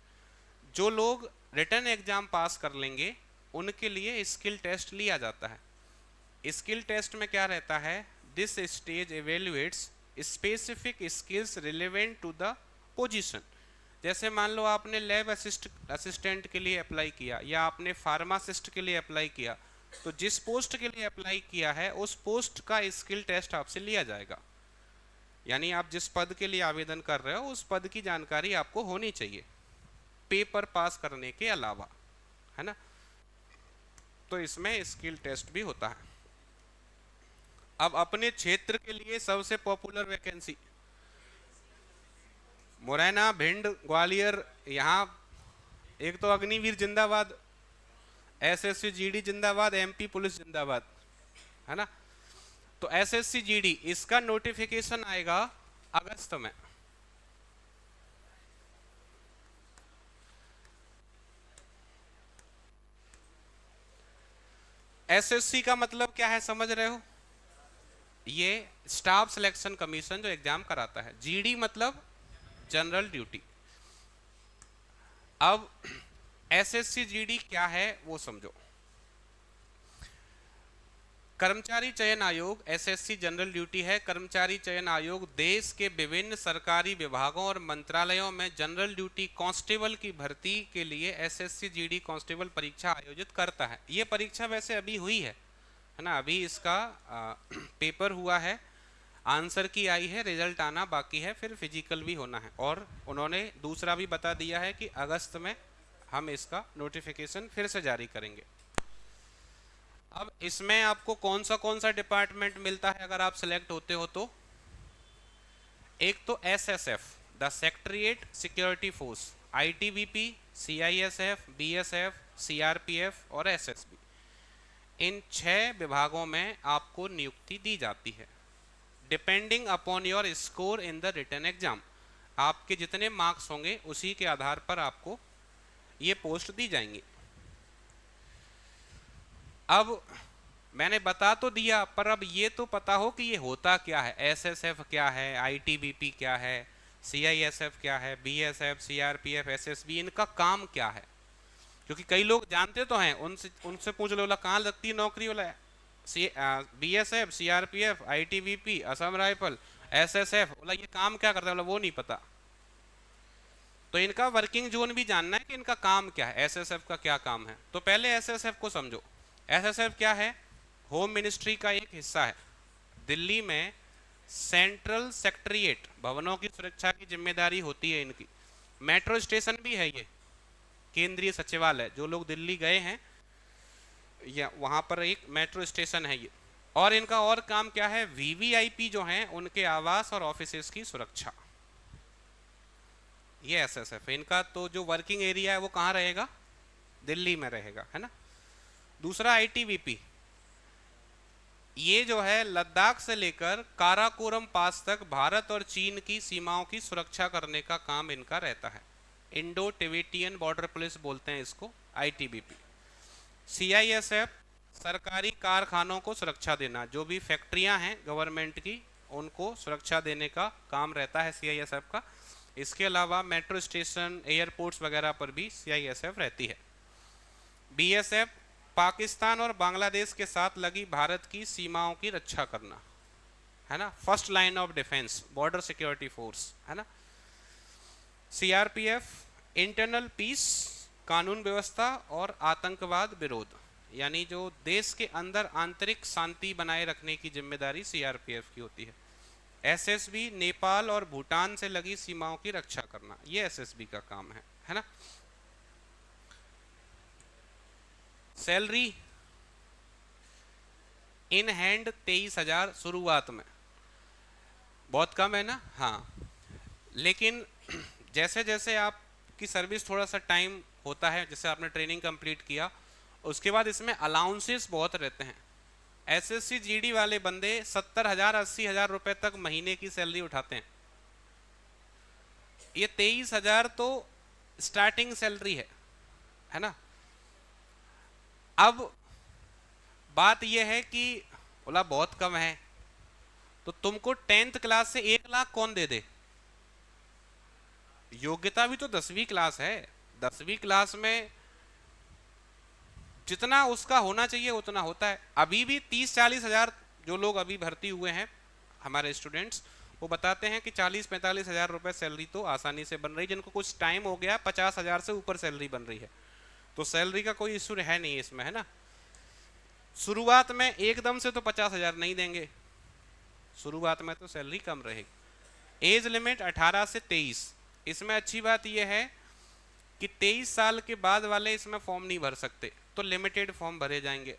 जो लोग रिटन एग्जाम पास कर लेंगे उनके लिए स्किल टेस्ट लिया जाता है। स्किल टेस्ट में क्या रहता है, this stage evaluates specific skills relevant to the position. जैसे मान लो आपने लैब असिस्टेंट के लिए अप्लाई किया या आपने फार्मासिस्ट के लिए अप्लाई किया, तो जिस पोस्ट के लिए अप्लाई किया है उस पोस्ट का स्किल टेस्ट आपसे लिया जाएगा। यानी आप जिस पद के लिए आवेदन कर रहे हो उस पद की जानकारी आपको होनी चाहिए पेपर पास करने के अलावा, है ना। तो इसमें स्किल टेस्ट भी होता है। अब अपने क्षेत्र के लिए सबसे पॉपुलर वैकेंसी मुरैना, भिंड, ग्वालियर, यहाँ एक तो अग्निवीर जिंदाबाद, एसएससी जीडी जिंदाबाद, एमपी पुलिस जिंदाबाद, है ना। तो एसएससी जीडी इसका नोटिफिकेशन आएगा अगस्त में। एसएससी का मतलब क्या है समझ रहे हो? ये स्टाफ सिलेक्शन कमीशन जो एग्जाम कराता है। जीडी मतलब जनरल ड्यूटी। अब एसएससी जीडी क्या है वो समझो। कर्मचारी चयन आयोग एसएससी जनरल ड्यूटी है। कर्मचारी चयन आयोग देश के विभिन्न सरकारी विभागों और मंत्रालयों में जनरल ड्यूटी कांस्टेबल की भर्ती के लिए एसएससी जीडी कांस्टेबल परीक्षा आयोजित करता है। ये परीक्षा वैसे अभी हुई है ना, अभी इसका पेपर हुआ है, आंसर की आई है, रिजल्ट आना बाकी है, फिर फिजिकल भी होना है। और उन्होंने दूसरा भी बता दिया है कि अगस्त में हम इसका नोटिफिकेशन फिर से जारी करेंगे। अब इसमें आपको कौन सा डिपार्टमेंट मिलता है अगर आप सिलेक्ट होते हो तो? एक तो SSF, the secretariat security force, ITBP, CISF, BSF, CRPF और एसएसबी। इन 6 विभागों में आपको नियुक्ति दी जाती है depending upon your score in the written exam. आपके जितने मार्क्स होंगे उसी के आधार पर आपको ये पोस्ट दी जाएंगी। अब मैंने बता तो दिया, पर अब ये तो पता हो कि ये होता क्या है। एसएसएफ क्या है, आईटीबीपी क्या है, सीआईएसएफ क्या है, बीएसएफ, सीआरपीएफ, एसएसबी, इनका काम क्या है? क्योंकि कई लोग जानते तो हैं, उनसे पूछ लो कहाँ लगती है नौकरी वाला है, BSF, CRPF, ITBP, Assam rifle, SSF, बोला ये काम क्या करता है, बोला वो नहीं पता। तो इनका वर्किंग जोन भी जानना है कि इनका काम क्या है, एसएसएफ का क्या काम है। तो पहले एसएसएफ को समझो। एसएसएफ क्या है? होम मिनिस्ट्री का एक हिस्सा है। दिल्ली में सेंट्रल सेक्रेटरीट भवनों की सुरक्षा की जिम्मेदारी होती है इनकी। मेट्रो स्टेशन भी है ये, केंद्रीय सचिवालय। जो लोग दिल्ली गए हैं या वहां पर एक मेट्रो स्टेशन है ये। और इनका और काम क्या है? वीवीआईपी जो हैं उनके आवास और ऑफिसेज की सुरक्षा, ये एसएसएफ। इनका तो जो वर्किंग एरिया है वो कहाँ रहेगा? दिल्ली में रहेगा, है ना। दूसरा आईटीबीपी, ये जो है लद्दाख से लेकर काराकोरम पास तक भारत और चीन की सीमाओं की सुरक्षा करने का काम इनका रहता है। इंडो टिबेटियन बॉर्डर पुलिस बोलते हैं इसको, आईटीबीपी। सीआईएसएफ, सरकारी कारखानों को सुरक्षा देना, जो भी फैक्ट्रियां हैं गवर्नमेंट की उनको सुरक्षा देने का काम रहता है सीआईएसएफ का। इसके अलावा मेट्रो स्टेशन, एयरपोर्ट्स वगैरह पर भी सीआईएसएफ रहती है। बीएसएफ, पाकिस्तान और बांग्लादेश के साथ लगी भारत की सीमाओं की रक्षा करना, है ना, first line of defence, border security force, है ना। सीआरपीएफ, इंटरनल पीस, कानून व्यवस्था और आतंकवाद विरोध, यानी जो देश के अंदर आंतरिक शांति बनाए रखने की जिम्मेदारी सीआरपीएफ की होती है। एसएसबी, नेपाल और भूटान से लगी सीमाओं की रक्षा करना, ये एसएसबी का काम है ना। सैलरी इन हैंड 23,000 शुरुआत में, बहुत कम है ना। हाँ, लेकिन जैसे जैसे आपकी सर्विस थोड़ा सा टाइम होता है, जैसे आपने ट्रेनिंग कंप्लीट किया, उसके बाद इसमें अलाउंसेस बहुत रहते हैं। एसएससी जीडी वाले बंदे 70,000 80,000 रुपए तक महीने की सैलरी उठाते हैं। ये 23,000 तो स्टार्टिंग सैलरी है ना। अब बात यह है कि बोला बहुत कम है, तो तुमको 10th क्लास से 1 लाख कौन दे दे? योग्यता भी तो 10वीं क्लास है। 10वीं क्लास में जितना उसका होना चाहिए उतना होता है। अभी भी 30-40 हजार जो लोग अभी भर्ती हुए हैं हमारे स्टूडेंट्स, वो बताते हैं कि 40-45 हजार रुपए सैलरी तो आसानी से बन रही। जिनको कुछ टाइम हो गया 50 हजार से ऊपर सैलरी बन रही है। तो सैलरी का कोई इशू है नहीं इसमें, है ना। शुरुआत में एकदम से तो 50,000 नहीं देंगे, शुरुआत में तो सैलरी कम रहेगी। एज लिमिट 18 से 23। इसमें अच्छी बात यह है कि 23 साल के बाद वाले इसमें फॉर्म नहीं भर सकते, तो लिमिटेड फॉर्म भरे जाएंगे।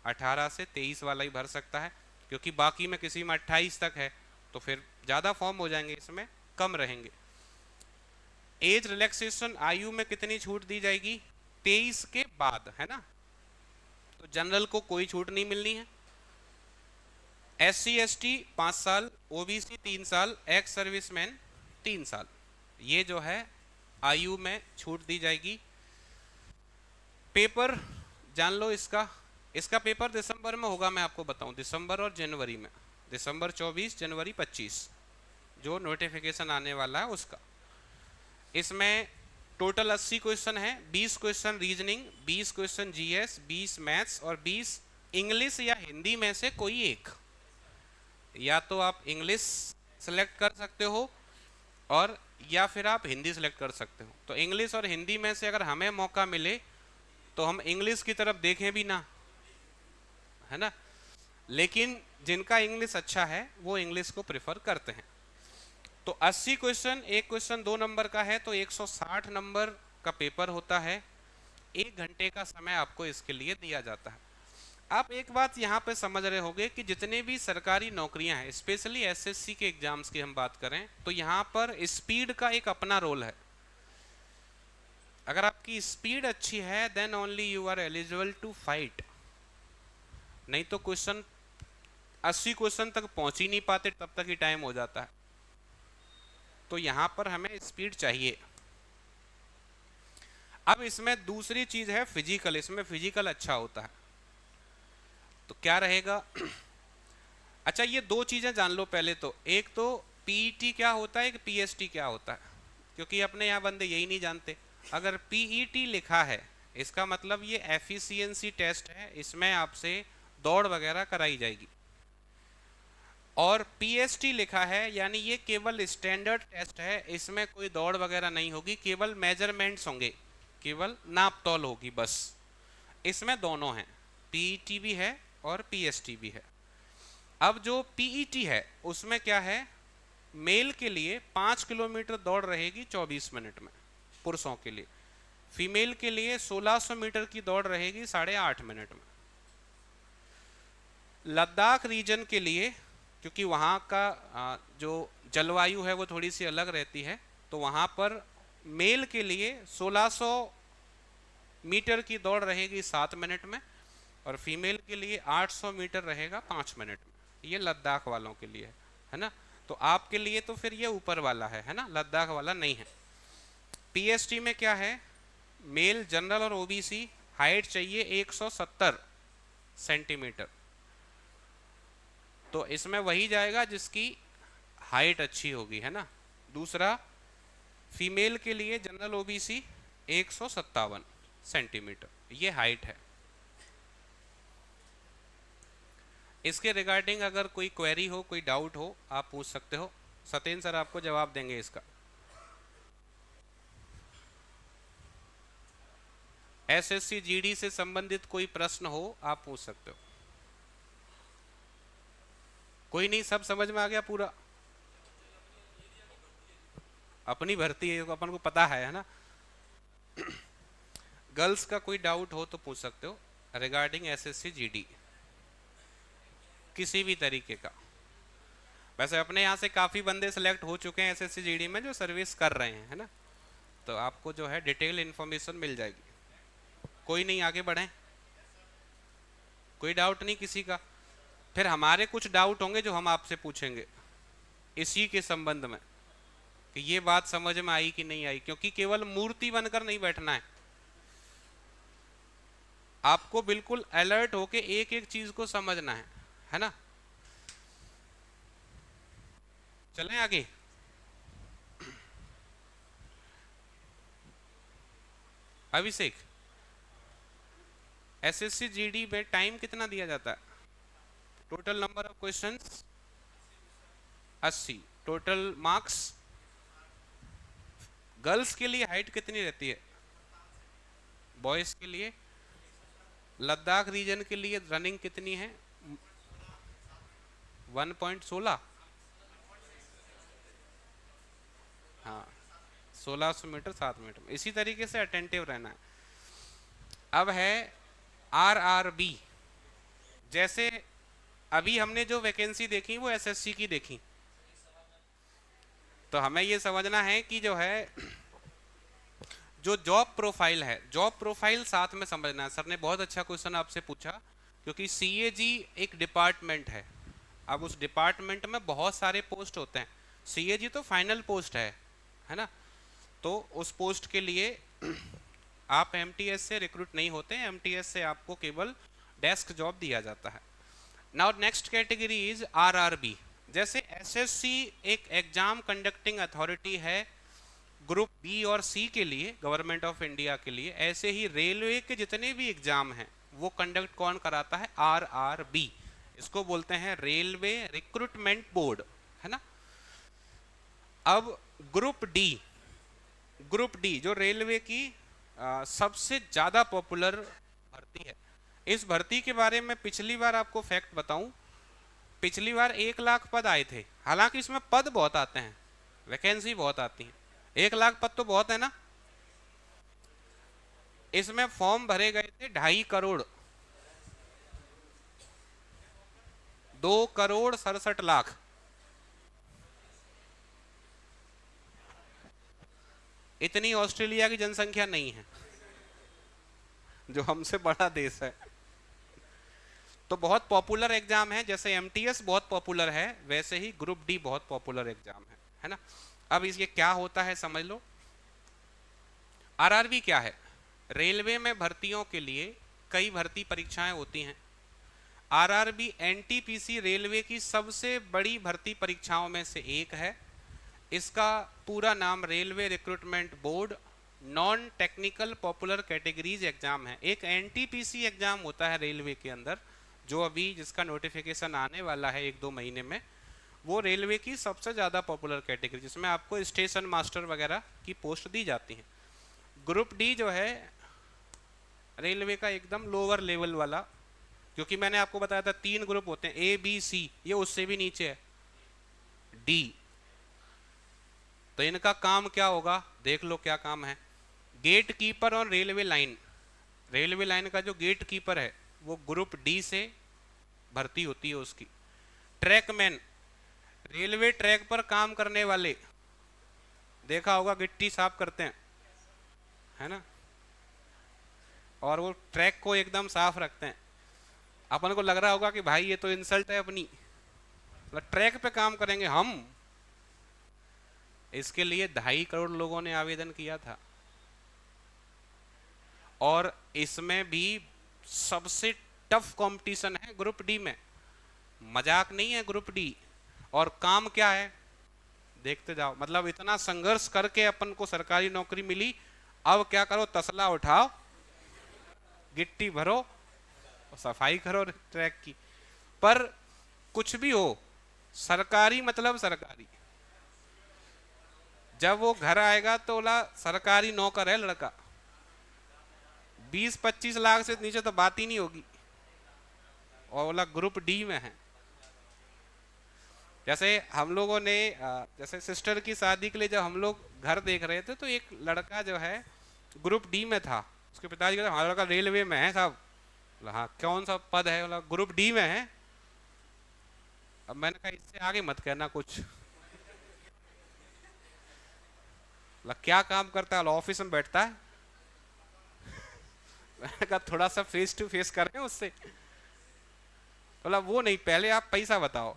18 से 23 वाला ही भर सकता है, क्योंकि बाकी में किसी में 28 तक है, तो फिर ज़्यादा फॉर्म हो जाएंगे, इसमें कम रहेंगे। एज रिलैक्सेशन, आयु में कितनी छूट दी जाएगी? 23 के बाद, है ना। तो जनरल को कोई छूट नहीं मिलनी है। SC/ST 5 साल, OBC 3 साल, एक्स सर्विसमैन 3 साल, ये जो है आयु में छूट दी जाएगी। पेपर जान लो इसका पेपर दिसंबर में होगा, मैं आपको बताऊं, दिसंबर और जनवरी में, दिसंबर 24, जनवरी 25, जो नोटिफिकेशन आने वाला है उसका। इसमें टोटल 80 क्वेश्चन है, 20 question reasoning, 20 question GS, 20 maths और 20 इंग्लिश या हिंदी में से कोई एक। या तो आप इंग्लिश सेलेक्ट कर सकते हो और या फिर आप हिंदी सेलेक्ट कर सकते हो। तो इंग्लिश और हिंदी में से अगर हमें मौका मिले तो हम इंग्लिश की तरफ देखें भी ना, है ना, लेकिन जिनका इंग्लिश अच्छा है वो इंग्लिश को प्रेफर करते हैं। तो 80 क्वेश्चन, एक क्वेश्चन 2 नंबर का है, तो 160 नंबर का पेपर होता है। 1 घंटे का समय आपको इसके लिए दिया जाता है। आप एक बात यहाँ पे समझ रहे होंगे कि जितने भी सरकारी नौकरियां हैं, स्पेशली SSC के एग्जाम्स की हम बात करें, तो यहाँ पर स्पीड का एक अपना रोल है। अगर आपकी स्पीड अच्छी है then only you are eligible to fight, नहीं तो क्वेश्चन 80 क्वेश्चन तक पहुंच ही नहीं पाते, तब तक ही टाइम हो जाता है। तो यहां पर हमें स्पीड चाहिए। अब इसमें दूसरी चीज है फिजिकल, इसमें फिजिकल अच्छा होता है। तो क्या रहेगा? अच्छा, ये 2 चीजें जान लो पहले तो। एक तो PET क्या होता है, एक PST क्या होता है, क्योंकि अपने यहाँ बंदे यही नहीं जानते। अगर PET लिखा है इसका मतलब ये एफिशिएंसी टेस्ट है, इसमें आपसे दौड़ वगैरह कराई जाएगी। और PST लिखा है यानी ये केवल स्टैंडर्ड टेस्ट है, इसमें कोई दौड़ वगैरह नहीं होगी, केवल मेजरमेंट्स होंगे, केवल नाप तौल होगी बस। इसमें दोनों हैं, PET भी है और PST भी है। अब जो PET है उसमें क्या है, मेल के लिए 5 किलोमीटर दौड़ रहेगी 24 मिनट में पुरुषों के लिए, फीमेल के लिए 1600 मीटर की दौड़ रहेगी 8.5 मिनट में। लद्दाख रीजन के लिए, क्योंकि वहाँ का जो जलवायु है वो थोड़ी सी अलग रहती है, तो वहाँ पर मेल के लिए 1600 मीटर की दौड़ रहेगी 7 मिनट में और फीमेल के लिए 800 मीटर रहेगा 5 मिनट में। ये लद्दाख वालों के लिए है ना। तो आपके लिए तो फिर ये ऊपर वाला है ना, लद्दाख वाला नहीं है। PST में क्या है, मेल जनरल और OBC हाइट चाहिए 170 सेंटीमीटर, तो इसमें वही जाएगा जिसकी हाइट अच्छी होगी, है ना। दूसरा, फीमेल के लिए जनरल OBC 157 सेंटीमीटर, ये हाइट है। इसके रिगार्डिंग अगर कोई क्वेरी हो, कोई डाउट हो, आप पूछ सकते हो, सत्येंद्र सर आपको जवाब देंगे इसका। SSC GD से संबंधित कोई प्रश्न हो आप पूछ सकते हो। कोई नहीं, सब समझ में आ गया पूरा? अपनी भर्ती है, अपन को पता है ना। गर्ल्स का कोई डाउट हो तो पूछ सकते हो रिगार्डिंग SSC GD किसी भी तरीके का। वैसे अपने यहाँ से काफ़ी बंदे सेलेक्ट हो चुके हैं SSC GD में जो सर्विस कर रहे हैं, है ना, तो आपको जो है डिटेल इन्फॉर्मेशन मिल जाएगी। कोई नहीं, आगे बढ़ें, कोई डाउट नहीं किसी का। फिर हमारे कुछ डाउट होंगे जो हम आपसे पूछेंगे इसी के संबंध में कि ये बात समझ में आई कि नहीं आई, क्योंकि केवल मूर्ति बनकर नहीं बैठना है, आपको बिल्कुल अलर्ट होके एक एक चीज को समझना है ना। चलें आगे। अभिषेक, SSC GD में टाइम कितना दिया जाता है? Total number of questions 80, total marks. Girls के लिए हाइट कितनी रहती है? बॉयज के लिए लद्दाख रीजन के लिए रनिंग कितनी है? 1.16। हाँ, 1600 मीटर 7 मिनट में। इसी तरीके से अटेंटिव रहना है। अब है RRB। जैसे अभी हमने जो वैकेंसी देखी वो SSC की देखी, तो हमें ये समझना है कि जो है जो जॉब प्रोफाइल है, जॉब प्रोफाइल साथ में समझना है। सर ने बहुत अच्छा क्वेश्चन आपसे पूछा, क्योंकि CAG एक डिपार्टमेंट है। अब उस डिपार्टमेंट में बहुत सारे पोस्ट होते हैं। CAG तो फाइनल पोस्ट है ना। तो उस पोस्ट के लिए आप MTS से रिक्रूट नहीं होते हैं, MTS से आपको केवल डेस्क जॉब दिया जाता है। Now next category is RRB। जैसे SSC एक एग्जाम कंडक्टिंग अथॉरिटी है ग्रुप बी और सी के लिए, गवर्नमेंट ऑफ इंडिया के लिए, ऐसे ही रेलवे के जितने भी एग्जाम हैं वो कंडक्ट कौन कराता है? RRB। इसको बोलते हैं रेलवे रिक्रूटमेंट बोर्ड, है ना। अब ग्रुप डी जो रेलवे की सबसे ज्यादा पॉपुलर भर्ती है। इस भर्ती के बारे में पिछली बार आपको फैक्ट बताऊं, पिछली बार 1 लाख पद आए थे। हालांकि इसमें पद बहुत आते हैं, वैकेंसी बहुत आती है, 1 लाख पद तो बहुत है ना। इसमें फॉर्म भरे गए थे 2.5 करोड़, 2,67,00,000। इतनी ऑस्ट्रेलिया की जनसंख्या नहीं है, जो हमसे बड़ा देश है। तो बहुत पॉपुलर एग्जाम है। जैसे MTS बहुत पॉपुलर है, वैसे ही ग्रुप डी बहुत पॉपुलर एग्जाम है ना। अब इसके क्या होता है समझ लो। RRB क्या है? रेलवे में भर्तियों के लिए कई भर्ती परीक्षाएं होती हैं। RRB NTPC रेलवे की सबसे बड़ी भर्ती परीक्षाओं में से एक है। इसका पूरा नाम railway recruitment board non technical popular categories exam है। एक NTPC एग्जाम होता है रेलवे के अंदर, जो अभी जिसका नोटिफिकेशन आने वाला है 1-2 महीने में। वो रेलवे की सबसे ज़्यादा पॉपुलर कैटेगरी, जिसमें आपको स्टेशन मास्टर वगैरह की पोस्ट दी जाती है। ग्रुप डी जो है रेलवे का एकदम लोअर लेवल वाला, क्योंकि मैंने आपको बताया था 3 ग्रुप होते हैं, ABC, ये उससे भी नीचे है D। तो इनका काम क्या होगा देख लो, क्या काम है। गेट कीपर और रेलवे लाइन, रेलवे लाइन का जो गेट कीपर है वो ग्रुप डी से भर्ती होती है उसकी। ट्रैकमैन, रेलवे ट्रैक पर काम करने वाले, देखा होगा गिट्टी साफ करते हैं, है ना, और वो ट्रैक को एकदम साफ रखते हैं। अपन को लग रहा होगा कि भाई ये तो इंसल्ट है अपनी, मतलब ट्रैक पे काम करेंगे हम। इसके लिए 2.5 करोड़ लोगों ने आवेदन किया था, और इसमें भी सबसे टफ कंपटीशन है ग्रुप डी में, मजाक नहीं है ग्रुप डी। और काम क्या है देखते जाओ, मतलब इतना संघर्ष करके अपन को सरकारी नौकरी मिली। अब क्या करो, तसला उठाओ, गिट्टी भरो, सफाई करो ट्रैक की। पर कुछ भी हो, सरकारी मतलब सरकारी। जब वो घर आएगा तो बोला सरकारी नौकर है लड़का, 20-25 लाख से नीचे तो बात ही नहीं होगी, और बोला ग्रुप डी में है। जैसे हम लोगों ने जैसे सिस्टर की शादी के लिए जब हम लोग घर देख रहे थे, तो एक लड़का जो है ग्रुप डी में था। उसके पिताजी कहते हमारा लड़का रेलवे में है साहब। हाँ, कौन सा पद है? बोला ग्रुप डी में है। अब मैंने कहा इससे आगे मत कहना कुछ। बोला क्या काम करता है? ऑफिस में बैठता है। मैंने कहा थोड़ा सा फेस टू फेस करें उससे। बोला वो नहीं, पहले आप पैसा बताओ,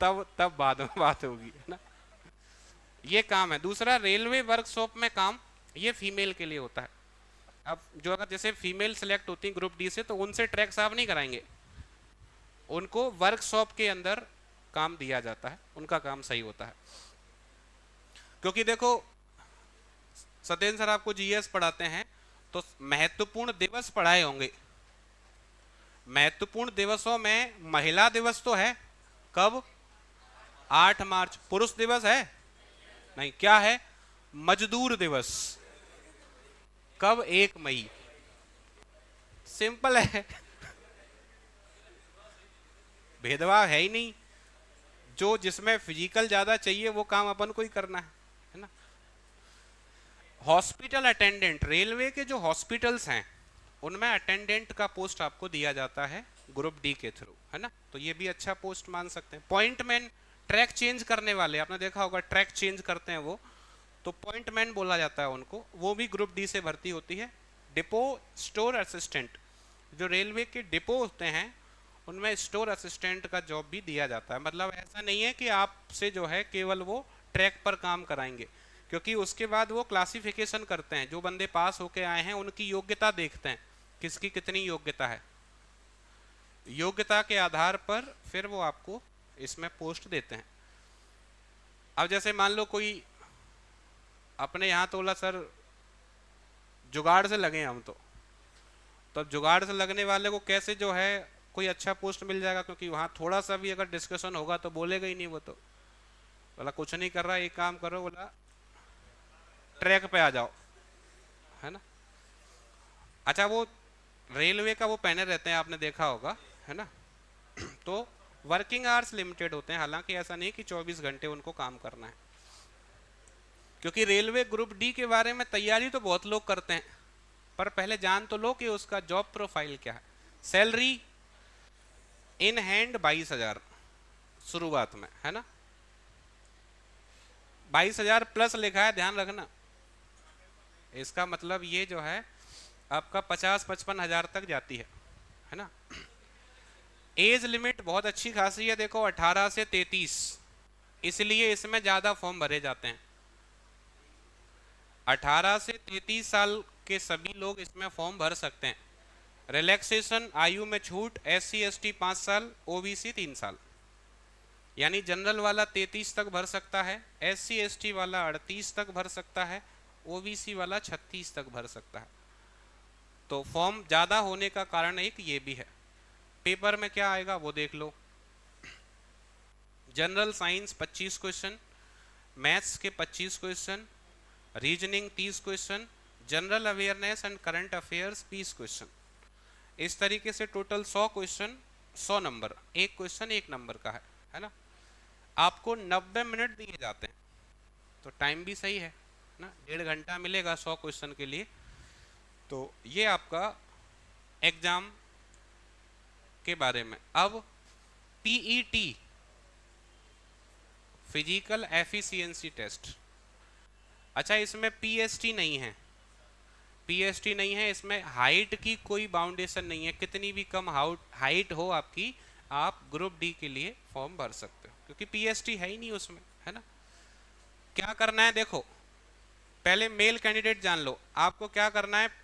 तब बाद में बात होगी, है ना। ये काम है। दूसरा, रेलवे वर्कशॉप में काम, ये फीमेल के लिए होता है। अब जो अगर जैसे फीमेल सेलेक्ट होती है ग्रुप डी से, तो उनसे ट्रैक साफ नहीं कराएंगे, उनको वर्कशॉप के अंदर काम दिया जाता है, उनका काम सही होता है। क्योंकि देखो सत्येंद्र सर आपको GS पढ़ाते हैं, तो महत्वपूर्ण दिवस पढ़ाए होंगे। महत्वपूर्ण दिवसों में महिला दिवस तो है, कब? 8 मार्च। पुरुष दिवस है? नहीं। क्या है? मजदूर दिवस, कब? 1 मई। सिंपल है, भेदभाव है ही नहीं। जो जिसमें फिजिकल ज्यादा चाहिए वो काम अपन को ही करना है ना। हॉस्पिटल अटेंडेंट, रेलवे के जो हॉस्पिटल्स हैं उनमें अटेंडेंट का पोस्ट आपको दिया जाता है ग्रुप डी के थ्रू, है ना। तो ये भी अच्छा पोस्ट मान सकते हैं। पॉइंटमैन, ट्रैक चेंज करने वाले, आपने देखा होगा ट्रैक चेंज करते हैं वो, तो पॉइंटमैन बोला जाता है उनको, वो भी ग्रुप डी से भर्ती होती है। डिपो स्टोर असिस्टेंट, जो रेलवे के डिपो होते हैं उनमें स्टोर असिस्टेंट का जॉब भी दिया जाता है। मतलब ऐसा नहीं है कि आपसे जो है केवल वो ट्रैक पर काम कराएंगे, क्योंकि उसके बाद वो क्लासिफिकेशन करते हैं, जो बंदे पास होके आए हैं उनकी योग्यता देखते हैं, किसकी कितनी योग्यता है, योग्यता के आधार पर फिर वो आपको इसमें पोस्ट देते हैं। अब जैसे मान लो कोई अपने यहाँ तो बोला सर जुगाड़ से लगे हम तो अब जुगाड़ से लगने वाले को कैसे जो है कोई अच्छा पोस्ट मिल जाएगा, क्योंकि वहाँ थोड़ा सा भी अगर डिस्कशन होगा तो बोलेगा ही नहीं वो, तो बोला कुछ नहीं कर रहा, एक काम करो, बोला ट्रैक पे आ जाओ, है ना। अच्छा वो रेलवे का वो पहने रहते हैं, आपने देखा होगा, है ना। तो वर्किंग आवर्स लिमिटेड होते हैं, हालांकि ऐसा नहीं कि 24 घंटे उनको काम करना है, क्योंकि रेलवे ग्रुप डी के बारे में तैयारी तो बहुत लोग करते हैं, पर पहले जान तो लो कि उसका जॉब प्रोफाइल क्या है। सैलरी इन हैंड 22,000 शुरुआत में, है ना। 22,000 प्लस लिखा है, ध्यान रखना। इसका मतलब ये जो है आपका 50-55 हजार तक जाती है ना। एज लिमिट बहुत अच्छी खासी है, देखो 18 से 33, इसलिए इसमें ज्यादा फॉर्म भरे जाते हैं। 18 से 33 साल के सभी लोग इसमें फॉर्म भर सकते हैं। रिलैक्सेशन, आयु में छूट, SC/ST 5 साल, OBC 3 साल, यानी जनरल वाला 33 तक भर सकता है, SC/ST वाला 38 तक भर सकता है, OBC वाला 36 तक भर सकता है। तो फॉर्म ज़्यादा होने का कारण एक ये भी है। पेपर में क्या आएगा वो देख लो। जनरल साइंस 25 क्वेश्चन, मैथ्स के 25 question, reasoning 30 question, general awareness and current affairs 20 question. इस तरीके से टोटल 100 क्वेश्चन, 100 नंबर, एक क्वेश्चन 1 नंबर का है ना। आपको 90 मिनट दिए जाते हैं, तो टाइम भी सही है ना, 1.5 घंटा मिलेगा 100 क्वेश्चन के लिए। तो ये आपका एग्जाम के बारे में। अब PET, फिजिकल एफिशिएंसी टेस्ट। अच्छा इसमें PST नहीं है, PST नहीं है, इसमें हाइट की कोई बाउंडेशन नहीं है, कितनी भी कम हाइट हो आपकी, आप ग्रुप डी के लिए फॉर्म भर सकते हो, क्योंकि PST है ही नहीं उसमें, है ना। क्या करना है देखो, पहले मेल कैंडिडेट जान लो, आपको क्या करना है।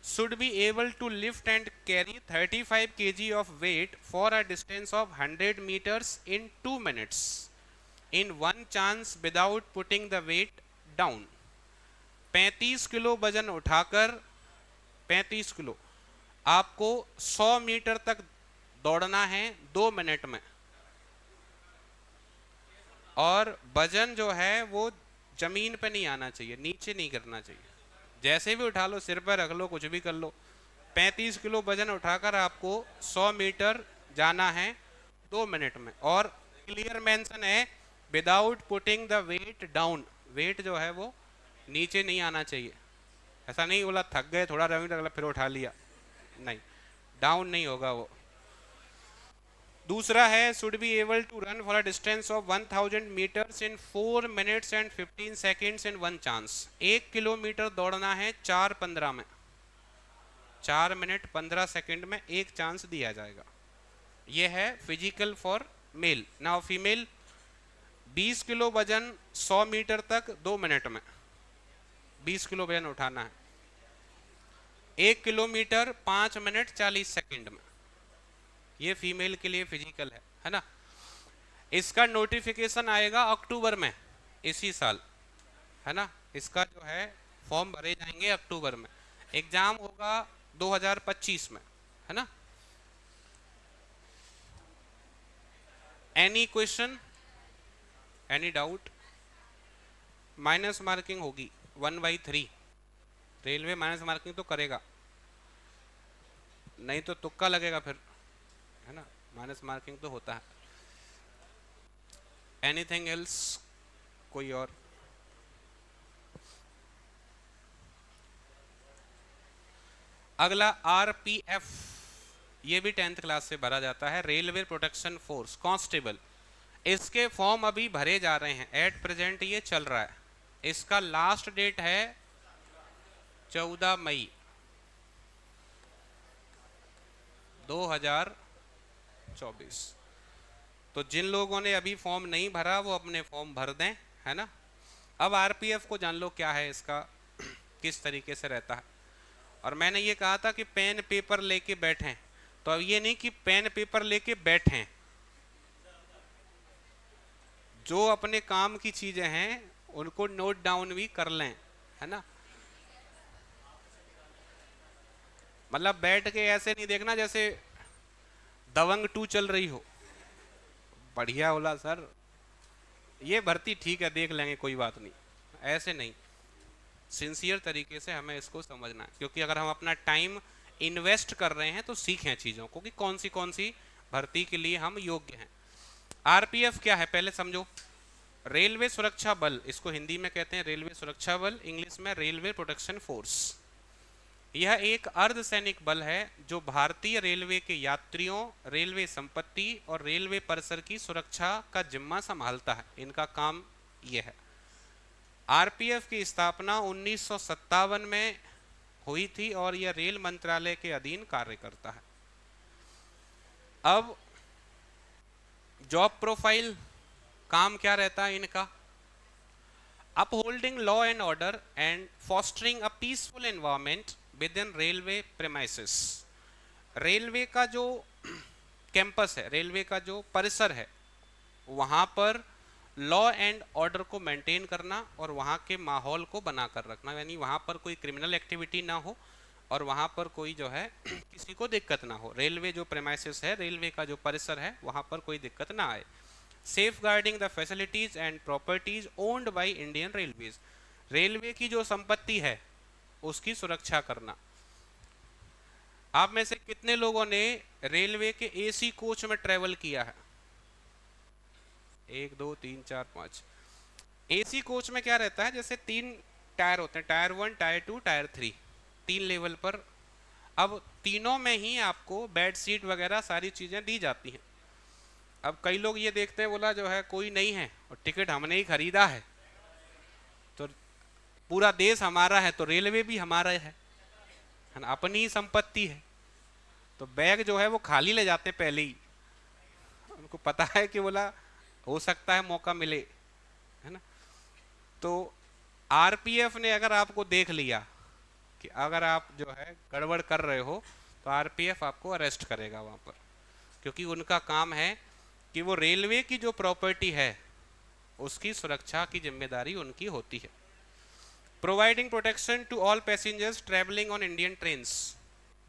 should be able to lift and carry 35 kg of weight for a distance of 100 meters in 2 minutes in one chance without putting the weight down। 35 kilo वजन उठाकर, 35 किलो आपको 100 मीटर तक दौड़ना है 2 मिनट में, और वजन जो है वो जमीन पे नहीं आना चाहिए, नीचे नहीं करना चाहिए, जैसे भी उठा लो, सिर पर रख लो, कुछ भी कर लो। 35 किलो वजन उठाकर आपको 100 मीटर जाना है 2 मिनट में, और क्लियर मेंशन है without putting the weight down, weight जो है वो नीचे नहीं आना चाहिए। ऐसा नहीं बोला थक गए थोड़ा रविंद्र फिर उठा लिया, नहीं, डाउन नहीं होगा वो। दूसरा है should be able to run for a distance of 1000 metres in 4 minutes and 15 seconds in one chance. 1 kilometre दौड़ना है 4:15 में, 4 मिनट 15 सेकेंड में एक चांस दिया जाएगा। यह है physical for male. Now female 20 kilo वजन 100 मीटर तक 2 मिनट में, 20 किलो वजन उठाना है, 1 किलोमीटर 5 मिनट 40 सेकेंड में, ये फीमेल के लिए फिजिकल है ना। इसका नोटिफिकेशन आएगा अक्टूबर में इसी साल, है ना। इसका जो है फॉर्म भरे जाएंगे अक्टूबर में, एग्जाम होगा 2025 में, है ना। Any question, any doubt. Minus marking होगी 1/3, रेलवे माइनस मार्किंग तो करेगा। नहीं तो तुक्का लगेगा फिर, है ना, माइनस मार्किंग तो होता है। एनीथिंग एल्स, कोई और? अगला आरपीएफ, ये भी 10th क्लास से भरा जाता है, रेलवे प्रोटेक्शन फोर्स कांस्टेबल। इसके फॉर्म अभी भरे जा रहे हैं, एट प्रेजेंट ये चल रहा है। इसका लास्ट डेट है 14 मई 2024। तो जिन लोगों ने अभी फॉर्म नहीं भरा वो अपने फॉर्म भर दें, है ना। अब आरपीएफ को जान लो क्या है इसका, किस तरीके से रहता है। और मैंने ये कहा था कि पेन पेपर लेके बैठें, तो अब ये नहीं कि पेन पेपर लेके बैठें, जो अपने काम की चीजें हैं उनको नोट डाउन भी कर लें, है ना। मतलब बैठ के ऐसे नहीं देखना जैसे दबंग 2 चल रही हो, बढ़िया बोला सर ये भर्ती ठीक है देख लेंगे कोई बात नहीं, ऐसे नहीं। सिंसियर तरीके से हमें इसको समझना है, क्योंकि अगर हम अपना टाइम इन्वेस्ट कर रहे हैं तो सीखें चीज़ों को कि कौन सी भर्ती के लिए हम योग्य हैं। आरपीएफ क्या है पहले समझो। रेलवे सुरक्षा बल, इसको हिंदी में कहते हैं रेलवे सुरक्षा बल, इंग्लिश में रेलवे प्रोटेक्शन फोर्स। यह एक अर्धसैनिक बल है जो भारतीय रेलवे के यात्रियों, रेलवे संपत्ति और रेलवे परिसर की सुरक्षा का जिम्मा संभालता है। इनका काम यह है। आरपीएफ की स्थापना 1957 में हुई थी और यह रेल मंत्रालय के अधीन कार्य करता है। अब जॉब प्रोफाइल, काम क्या रहता है इनका? Upholding law and order and fostering a peaceful environment with in railway premises. Railway का जो कैंपस है, रेलवे का जो परिसर है, वहां पर लॉ एंड ऑर्डर को मेंटेन करना और वहां के माहौल को बनाकर रखना, यानी वहां पर कोई क्रिमिनल एक्टिविटी ना हो और वहां पर कोई जो है किसी को दिक्कत ना हो। रेलवे जो प्रेमाइसेस है, रेलवे का जो परिसर है, वहां पर कोई दिक्कत ना आए। Safeguarding the facilities and properties owned by Indian railways. Railway की जो संपत्ति है उसकी सुरक्षा करना। आप में से कितने लोगों ने रेलवे के एसी कोच में ट्रेवल किया है? 1 2 3 4 5। एसी कोच में क्या रहता है, जैसे 3 टायर होते हैं, टायर 1, टायर 2, टायर 3, 3 लेवल पर। अब तीनों में ही आपको बेड सीट वगैरह सारी चीजें दी जाती हैं। अब कई लोग ये देखते हैं, बोला जो है कोई नहीं है और टिकट हमने ही खरीदा है, तो पूरा देश हमारा है तो रेलवे भी हमारा है ना, अपनी ही संपत्ति है, तो बैग जो है वो खाली ले जाते पहले ही। उनको पता है कि बोला हो सकता है मौका मिले, है ना। तो आरपीएफ ने अगर आपको देख लिया कि अगर आप जो है गड़बड़ कर रहे हो तो आरपीएफ आपको अरेस्ट करेगा वहां पर, क्योंकि उनका काम है कि वो रेलवे की जो प्रॉपर्टी है उसकी सुरक्षा की जिम्मेदारी उनकी होती है। Providing protection to all passengers travelling on Indian trains.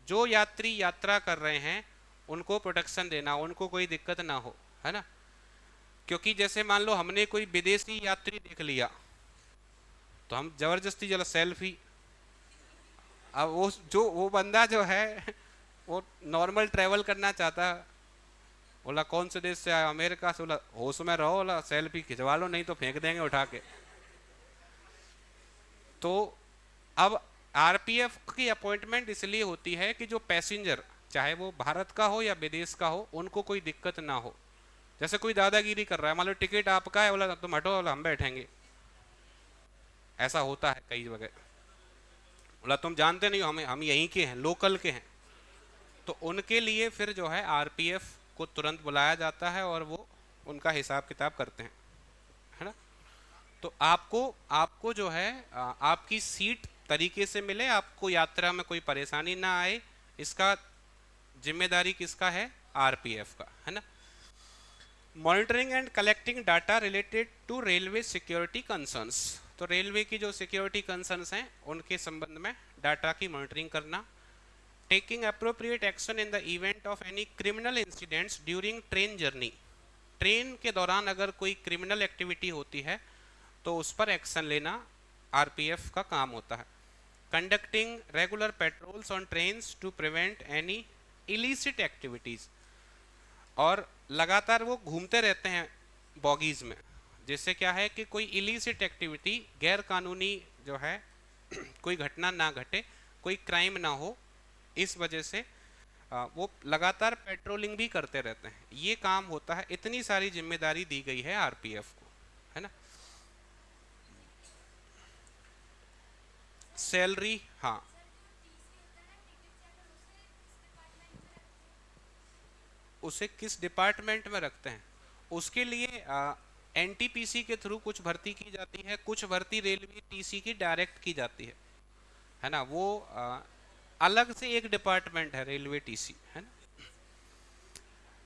जो यात्री यात्रा कर रहे हैं उनको प्रोटेक्शन देना, उनको कोई दिक्कत ना हो, है ना। क्योंकि जैसे मान लो हमने कोई विदेशी यात्री देख लिया तो हम जबरदस्ती चलो सेल्फी। अब वो बंदा जो है वो नॉर्मल ट्रेवल करना चाहता है, बोला कौन से देश से आया, अमेरिका से, बोला होश में रहो, बोला सेल्फी खिंचवा लो नहीं तो फेंक देंगे उठा के। तो अब आरपीएफ की अपॉइंटमेंट इसलिए होती है कि जो पैसेंजर, चाहे वो भारत का हो या विदेश का हो, उनको कोई दिक्कत ना हो। जैसे कोई दादागिरी कर रहा है, मान लो टिकट आपका है, बोला तुम हटो, बोला हम बैठेंगे, ऐसा होता है कई जगह। बोला तुम जानते नहीं हो, हम यहीं के हैं, लोकल के हैं, तो उनके लिए फिर जो है आरपीएफ को तुरंत बुलाया जाता है और वो उनका हिसाब किताब करते हैं, है ना। तो आपको जो है आपकी सीट तरीके से मिले, आपको यात्रा में कोई परेशानी ना आए, इसका जिम्मेदारी किसका है? आरपीएफ का, है ना। Monitoring and collecting data related to railway security concerns. तो रेलवे की जो सिक्योरिटी कंसर्न्स हैं उनके संबंध में डाटा की मॉनिटरिंग करना। Taking appropriate action in the event of any criminal incidents during train journey. Train के दौरान अगर कोई क्रिमिनल एक्टिविटी होती है तो उस पर एक्शन लेना आरपीएफ का काम होता है। Conducting regular patrols on trains to prevent any illicit activities, और लगातार वो घूमते रहते हैं बॉगीज में, जिससे क्या है कि कोई इलिसिट एक्टिविटी, गैर कानूनी जो है कोई घटना ना घटे, कोई क्राइम ना हो, इस वजह से वो लगातार पेट्रोलिंग भी करते रहते हैं। ये काम होता है, इतनी सारी जिम्मेदारी दी गई है आरपीएफ को, है ना। सैलरी, हाँ, उसे किस डिपार्टमेंट में रखते हैं, उसके लिए एनटीपीसी के थ्रू कुछ भर्ती की जाती है, कुछ भर्ती रेलवे टीसी की डायरेक्ट की जाती है ना। वो अलग से एक डिपार्टमेंट है रेलवे टीसी, है ना।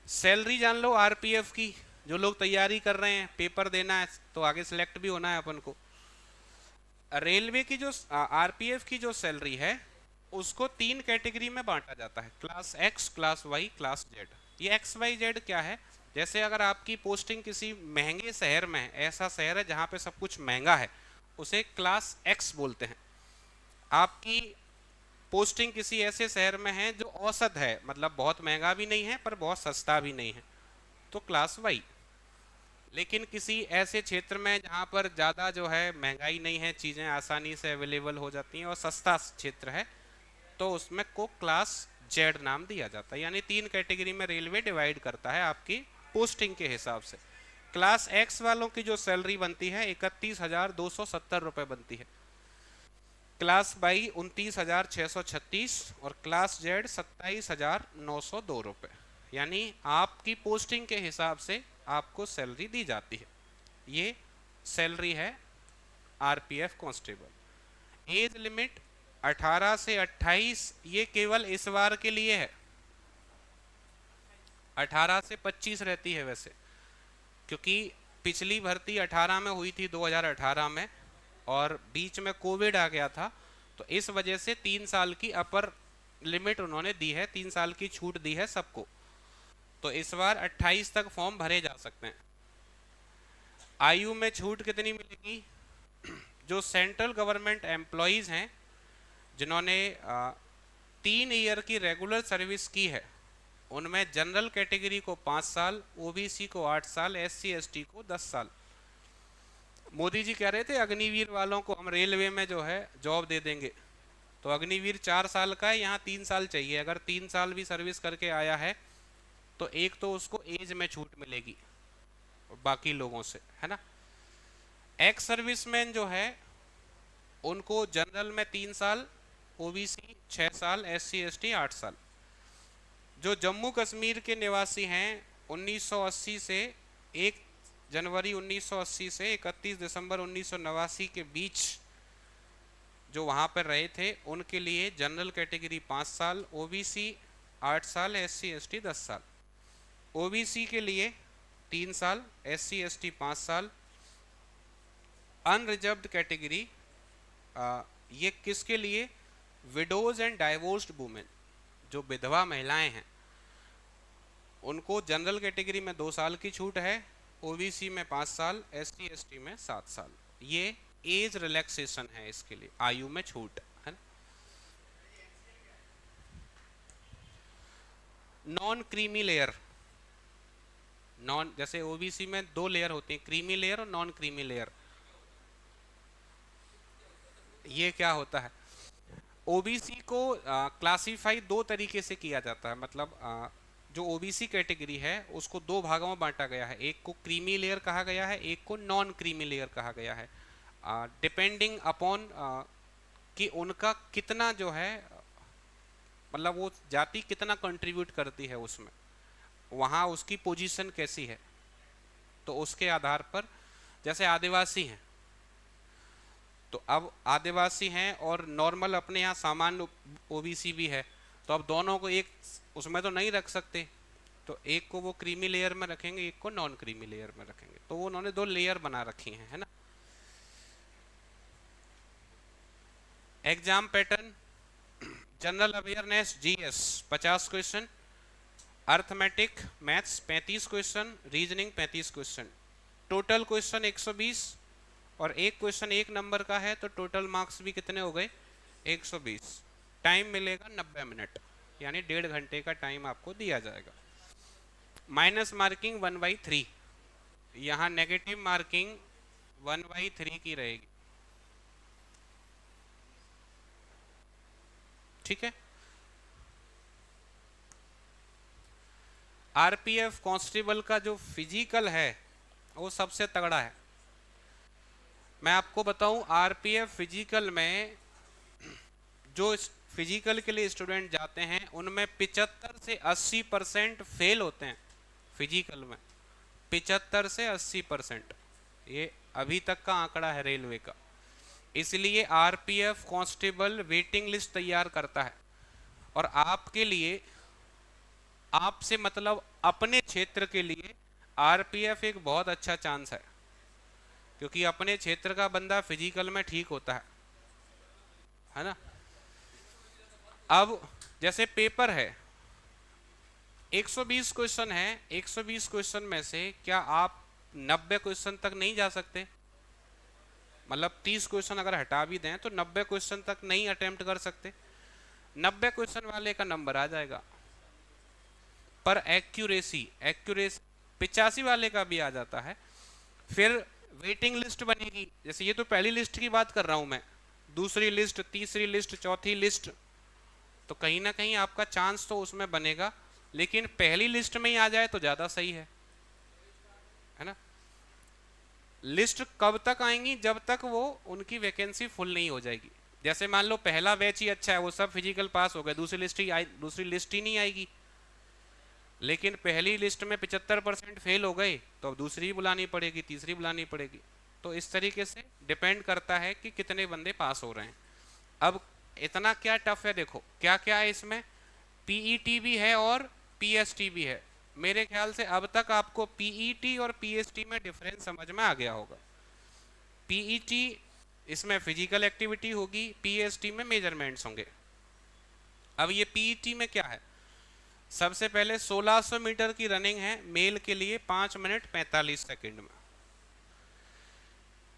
सैलरी जान लो आरपीएफ की, जो लोग तैयारी कर रहे हैं, पेपर देना है तो आगे सिलेक्ट भी होना है अपन को। रेलवे की जो आरपीएफ की जो सैलरी है, उसको 3 कैटेगरी में बांटा जाता है, class X, class Y, class Z. ये एक्स वाई जेड क्या है, जैसे अगर आपकी पोस्टिंग किसी महंगे शहर में है, ऐसा शहर है जहाँ पे सब कुछ महंगा है, उसे क्लास एक्स बोलते हैं। आपकी पोस्टिंग किसी ऐसे शहर में है जो औसत है, मतलब बहुत महंगा भी नहीं है पर बहुत सस्ता भी नहीं है, तो क्लास वाई। लेकिन किसी ऐसे क्षेत्र में जहाँ पर ज़्यादा जो है महंगाई नहीं है, चीज़ें आसानी से अवेलेबल हो जाती हैं और सस्ता क्षेत्र है, तो उसमें को क्लास जेड नाम दिया जाता है। यानी 3 कैटेगरी में रेलवे डिवाइड करता है आपकी पोस्टिंग के हिसाब से। क्लास एक्स वालों की जो सैलरी बनती है 31,270 रुपये बनती है, क्लास बाई 29,636 और क्लास जेड 27,902 रुपये। यानी आपकी पोस्टिंग के हिसाब से आपको सैलरी दी जाती है। ये सैलरी है आरपीएफ कांस्टेबल। एज लिमिट 18 से 28, ये केवल इस बार के लिए है। 18 से 25 रहती है वैसे, क्योंकि पिछली भर्ती 18 में हुई थी 2018 में, और बीच में कोविड आ गया था, तो इस वजह से 3 साल की अपर लिमिट उन्होंने दी है, 3 साल की छूट दी है सबको। तो इस बार 28 तक फॉर्म भरे जा सकते हैं। आयु में छूट कितनी मिलेगी, जो सेंट्रल गवर्नमेंट एम्प्लॉयज हैं जिन्होंने 3 ईयर की रेगुलर सर्विस की है, उनमें जनरल कैटेगरी को 5 साल, ओबीसी को 8 साल, एससी एसटी को 10 साल। मोदी जी कह रहे थे अग्निवीर वालों को हम रेलवे में जो है जॉब दे देंगे, तो अग्निवीर 4 साल का है, यहाँ 3 साल चाहिए। अगर 3 साल भी सर्विस करके आया है तो एक तो उसको एज में छूट मिलेगी बाकी लोगों से, है ना। एक्स सर्विसमैन जो है उनको जनरल में 3 साल, ओबीसी 6 साल, एससी एसटी 8 साल। जो जम्मू कश्मीर के निवासी हैं 1980 से 1 जनवरी 1980 से 31 दिसंबर 1989 के बीच जो वहाँ पर रहे थे, उनके लिए जनरल कैटेगरी 5 साल, ओबीसी 8 साल, एससी एसटी 10 साल। ओबीसी के लिए 3 साल, एससी एसटी 5 साल। अनरिजर्व्ड कैटेगरी, ये किसके लिए, विडोज एंड डाइवोर्स्ड वुमेन, जो विधवा महिलाएं हैं, उनको जनरल कैटेगरी में 2 साल की छूट है, ओबीसी में 5 साल, एससी एसटी में 7 साल। ये एज रिलैक्सेशन है इसके लिए, आयु में छूट है। नॉन क्रीमी लेयर, नॉन, जैसे ओबीसी में 2 लेयर होती हैं, क्रीमी लेयर और नॉन क्रीमी लेयर। ये क्या होता है, ओबीसी को क्लासीफाई 2 तरीके से किया जाता है, मतलब जो ओबीसी कैटेगरी है उसको 2 भागों में बांटा गया है, एक को क्रीमी लेयर कहा गया है, एक को नॉन क्रीमी लेयर कहा गया है, डिपेंडिंग अपॉन कि उनका कितना जो है, मतलब वो जाति कितना कंट्रीब्यूट करती है उसमें, वहाँ उसकी पोजीशन कैसी है, तो उसके आधार पर। जैसे आदिवासी हैं, तो अब आदिवासी हैं और नॉर्मल अपने यहाँ सामान्य ओबीसी भी है, तो अब दोनों को एक उसमें तो नहीं रख सकते, तो एक को वो क्रीमी लेयर में रखेंगे, एक को नॉन क्रीमी लेयर में रखेंगे, तो वो उन्होंने 2 लेयर बना रखी हैं, है ना। Exam pattern, general awareness GS 50 question, arithmetic maths 35 question, reasoning 35 question, total question 120, और एक क्वेश्चन 1 नंबर का है, तो टोटल मार्क्स भी कितने हो गए, 120। टाइम मिलेगा 90 मिनट। यानी 1.5 घंटे का टाइम आपको दिया जाएगा। माइनस मार्किंग 1/3, यहाँ नेगेटिव मार्किंग 1/3 की रहेगी। ठीक है। आरपीएफ कांस्टेबल का जो फिजिकल है वो सबसे तगड़ा है। मैं आपको बताऊं, आरपीएफ फिजिकल में जो फिजिकल के लिए स्टूडेंट जाते हैं उनमें 75 से 80% फेल होते हैं फिजिकल में। 75 से 80%, ये अभी तक का आंकड़ा है रेलवे का। इसलिए आरपीएफ कांस्टेबल वेटिंग लिस्ट तैयार करता है, और आपके लिए, आपसे मतलब अपने क्षेत्र के लिए आरपीएफ एक बहुत अच्छा चांस है, क्योंकि अपने क्षेत्र का बंदा फिजिकल में ठीक होता है ना। अब जैसे पेपर है, 120 क्वेश्चन है, 120 क्वेश्चन में से क्या आप 90 क्वेश्चन तक नहीं जा सकते? मतलब 30 क्वेश्चन अगर हटा भी दें तो 90 क्वेश्चन तक नहीं अटेम्प्ट कर सकते। 90 क्वेश्चन वाले का नंबर आ जाएगा, पर एक्यूरेसी 85 वाले का भी आ जाता है। फिर वेटिंग लिस्ट बनेगी, जैसे ये तो पहली लिस्ट की बात कर रहा हूं मैं, दूसरी लिस्ट, तीसरी लिस्ट, चौथी लिस्ट, तो कहीं ना कहीं आपका चांस तो उसमें बनेगा, लेकिन पहली लिस्ट में ही आ जाए तो ज्यादा सही है ना। लिस्ट कब तक आएंगी? जब तक वो उनकी वैकेंसी फुल नहीं हो जाएगी। जैसे मान लो पहला बैच ही अच्छा है, वो सब फिजिकल पास हो गए, दूसरी लिस्ट ही नहीं आएगी। लेकिन पहली लिस्ट में 75% फेल हो गए तो अब दूसरी बुलानी पड़ेगी, तीसरी बुलानी पड़ेगी। तो इस तरीके से डिपेंड करता है कि कितने बंदे पास हो रहे हैं। अब इतना क्या टफ है, देखो क्या क्या है इसमें। पीईटी भी है और पीएसटी भी है। मेरे ख्याल से अब तक आपको पीईटी और पीएसटी में डिफरेंस समझ में आ गया होगा। पीईटी इसमें फिजिकल एक्टिविटी होगी, पीएसटी में मेजरमेंट्स होंगे। अब ये पीईटी में क्या है, सबसे पहले 1600 मीटर की रनिंग है मेल के लिए 5 मिनट 45 सेकंड में।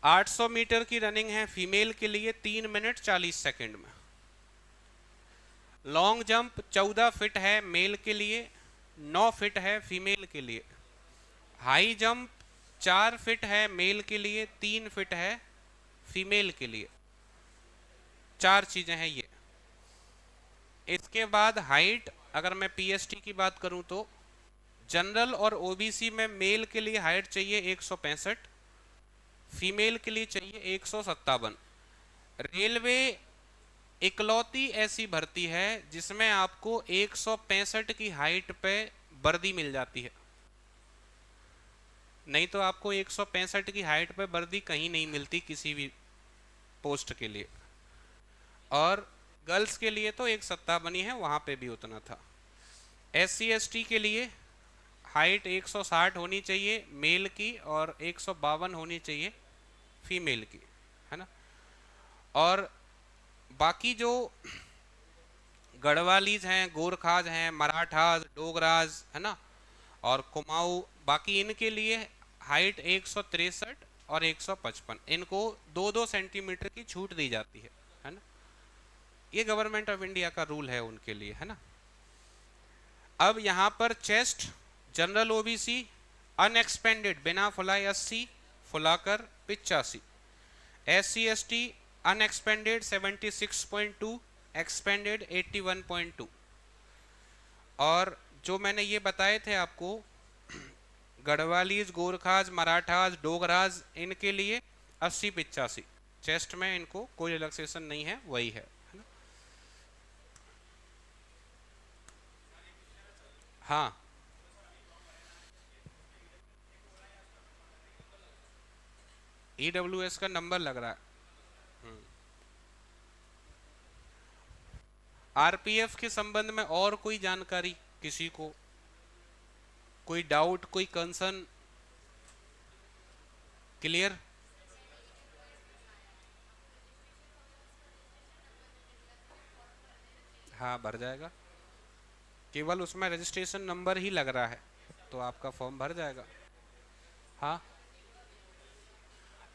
800 मीटर की रनिंग है फीमेल के लिए 3 मिनट 40 सेकंड में। लॉन्ग जंप 14 फीट है मेल के लिए, 9 फीट है फीमेल के लिए। हाई जंप 4 फीट है मेल के लिए, 3 फीट है फीमेल के लिए। 4 चीजें हैं ये। इसके बाद हाइट, अगर मैं पीएसटी की बात करूं तो जनरल और ओबीसी में मेल के लिए हाइट चाहिए 165, फीमेल के लिए चाहिए 157। रेलवे इकलौती ऐसी भर्ती है जिसमें आपको 165 की हाइट पे वर्दी मिल जाती है, नहीं तो आपको 165 की हाइट पे वर्दी कहीं नहीं मिलती किसी भी पोस्ट के लिए। और गर्ल्स के लिए तो एक सत्ता बनी है, वहां पे भी उतना था। एससी एसटी के लिए हाइट 160 होनी चाहिए मेल की और 152 होनी चाहिए फीमेल की, है ना। और बाकी जो गढ़वालीज हैं, गोरखाज हैं, मराठाज, डोगराज, है ना, और कुमाऊं, बाकी इनके लिए हाइट 163 और 155, इनको 2-2 सेंटीमीटर की छूट दी जाती है ना। ये गवर्नमेंट ऑफ इंडिया का रूल है उनके लिए, है ना। अब यहाँ पर चेस्ट, जनरल ओबीसी अनएक्सपेंडेड बिना फुलाए 80, फुलाकर 85। SC ST unexpanded 76.2, expanded 81.2। और जो मैंने ये बताए थे आपको, गढ़वालीज, गोरखाज, मराठाज, डोगराज, इनके लिए 80-85। चेस्ट में इनको कोई रिलैक्सेशन नहीं है, वही है ना? हाँ, ईडब्ल्यूएस का नंबर लग रहा है। आरपीएफ के संबंध में और कोई जानकारी किसी को, कोई डाउट, कोई कंसर्न? क्लियर? हाँ, भर जाएगा, केवल उसमें रजिस्ट्रेशन नंबर ही लग रहा है तो आपका फॉर्म भर जाएगा। हाँ,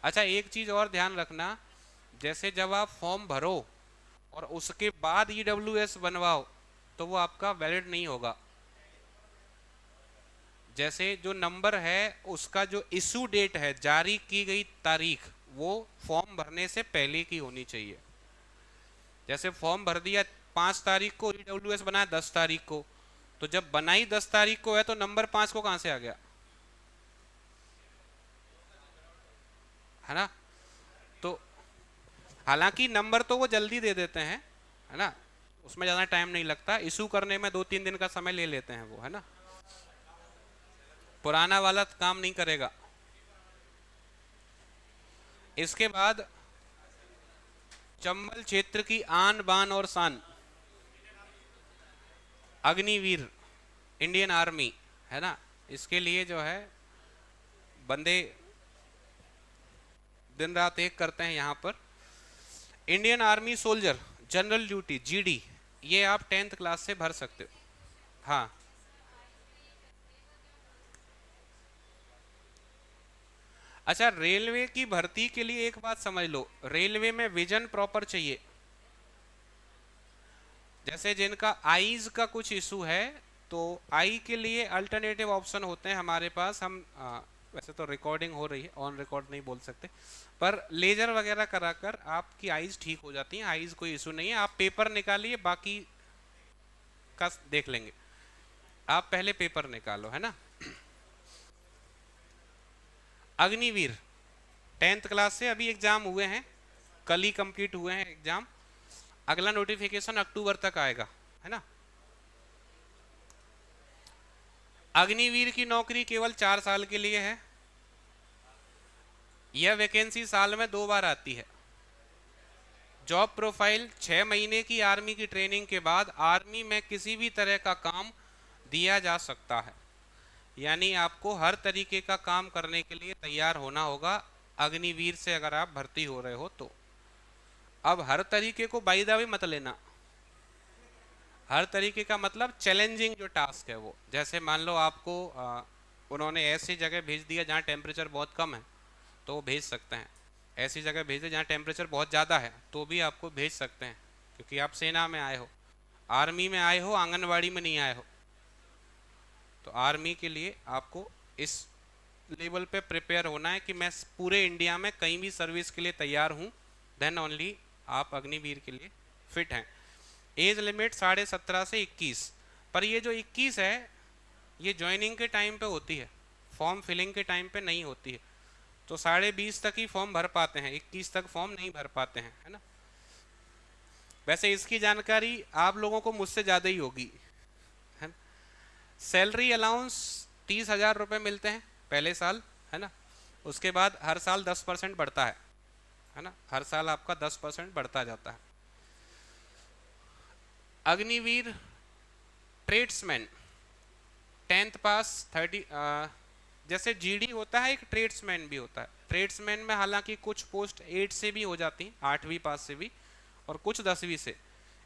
अच्छा एक चीज और ध्यान रखना, जैसे जब आप फॉर्म भरो और उसके बाद ईडब्ल्यूएस बनवाओ, तो वो आपका वैलिड नहीं होगा। जैसे जो नंबर है उसका जो इशू डेट है, जारी की गई तारीख, वो फॉर्म भरने से पहले की होनी चाहिए। जैसे फॉर्म भर दिया 5 तारीख को, ईडब्ल्यूएस बनाया 10 तारीख को, तो जब बनाई 10 तारीख को है तो नंबर 5 को कहां से आ गया, है ना। तो हालांकि नंबर तो वो जल्दी दे देते हैं, है ना, उसमें ज़्यादा टाइम नहीं लगता, इशू करने में 2-3 दिन का समय ले लेते हैं वो, है ना। पुराना वाला काम नहीं करेगा। इसके बाद चंबल क्षेत्र की आन बान और शान, अग्निवीर, इंडियन आर्मी, है ना। इसके लिए जो है बंदे दिन रात एक करते हैं यहाँ पर। Indian army soldier general duty, GD, ये आप 10th क्लास से भर सकते हो। हाँ, अच्छा, रेलवे की भर्ती के लिए एक बात समझ लो, रेलवे में विजन प्रॉपर चाहिए। जैसे जिनका आईज का कुछ इशू है, तो आई के लिए अल्टरनेटिव ऑप्शन होते हैं हमारे पास। हम वैसे तो रिकॉर्डिंग हो रही है, ऑन रिकॉर्ड नहीं बोल सकते, पर लेजर वगैरह कराकर आपकी आईज ठीक हो जाती हैं, आईज कोई इशू नहीं है। आप पेपर निकालिए, बाकी का देख लेंगे। आप पहले पेपर निकालो, है ना। अग्निवीर 10th क्लास से अभी एग्जाम हुए हैं, कल ही कंप्लीट हुए हैं एग्जाम। अगला नोटिफिकेशन अक्टूबर तक आएगा, है ना। अग्निवीर की नौकरी केवल 4 साल के लिए है। यह वैकेंसी साल में 2 बार आती है। जॉब प्रोफाइल 6 महीने की आर्मी की ट्रेनिंग के बाद आर्मी में किसी भी तरह का काम दिया जा सकता है, यानी आपको हर तरीके का काम करने के लिए तैयार होना होगा अग्निवीर से, अगर आप भर्ती हो रहे हो तो। अब हर तरीके को बाय द वे मत लेना, हर तरीके का मतलब चैलेंजिंग जो टास्क है वो, जैसे मान लो आपको उन्होंने ऐसी जगह भेज दिया जहाँ टेम्परेचर बहुत कम है तो वो भेज सकते हैं, ऐसी जगह भेज दिया जहाँ टेम्परेचर बहुत ज़्यादा है तो भी आपको भेज सकते हैं, क्योंकि आप सेना में आए हो, आर्मी में आए हो, आंगनवाड़ी में नहीं आए हो। तो आर्मी के लिए आपको इस लेवल पे प्रिपेयर होना है कि मैं पूरे इंडिया में कहीं भी सर्विस के लिए तैयार हूँ, देन ओनली आप अग्निवीर के लिए फिट हैं। एज लिमिट 17.5 से 21, पर ये जो 21 है ये ज्वाइनिंग के टाइम पे होती है, फॉर्म फिलिंग के टाइम पे नहीं होती है। तो 20.5 तक ही फॉर्म भर पाते हैं, 21 तक फॉर्म नहीं भर पाते हैं, है ना। वैसे इसकी जानकारी आप लोगों को मुझसे ज़्यादा ही होगी, है ना। सैलरी अलाउंस 30,000 रुपये मिलते हैं पहले साल, है ना। उसके बाद हर साल 10% बढ़ता है ना, हर साल आपका 10% बढ़ता जाता है। अग्निवीर ट्रेड्समैन 10th पास 30, जैसे जीडी होता है एक ट्रेड्समैन भी होता है। ट्रेड्समैन में हालांकि कुछ पोस्ट 8 से भी हो जाती हैं, 8वीं पास से भी, और कुछ 10वीं से।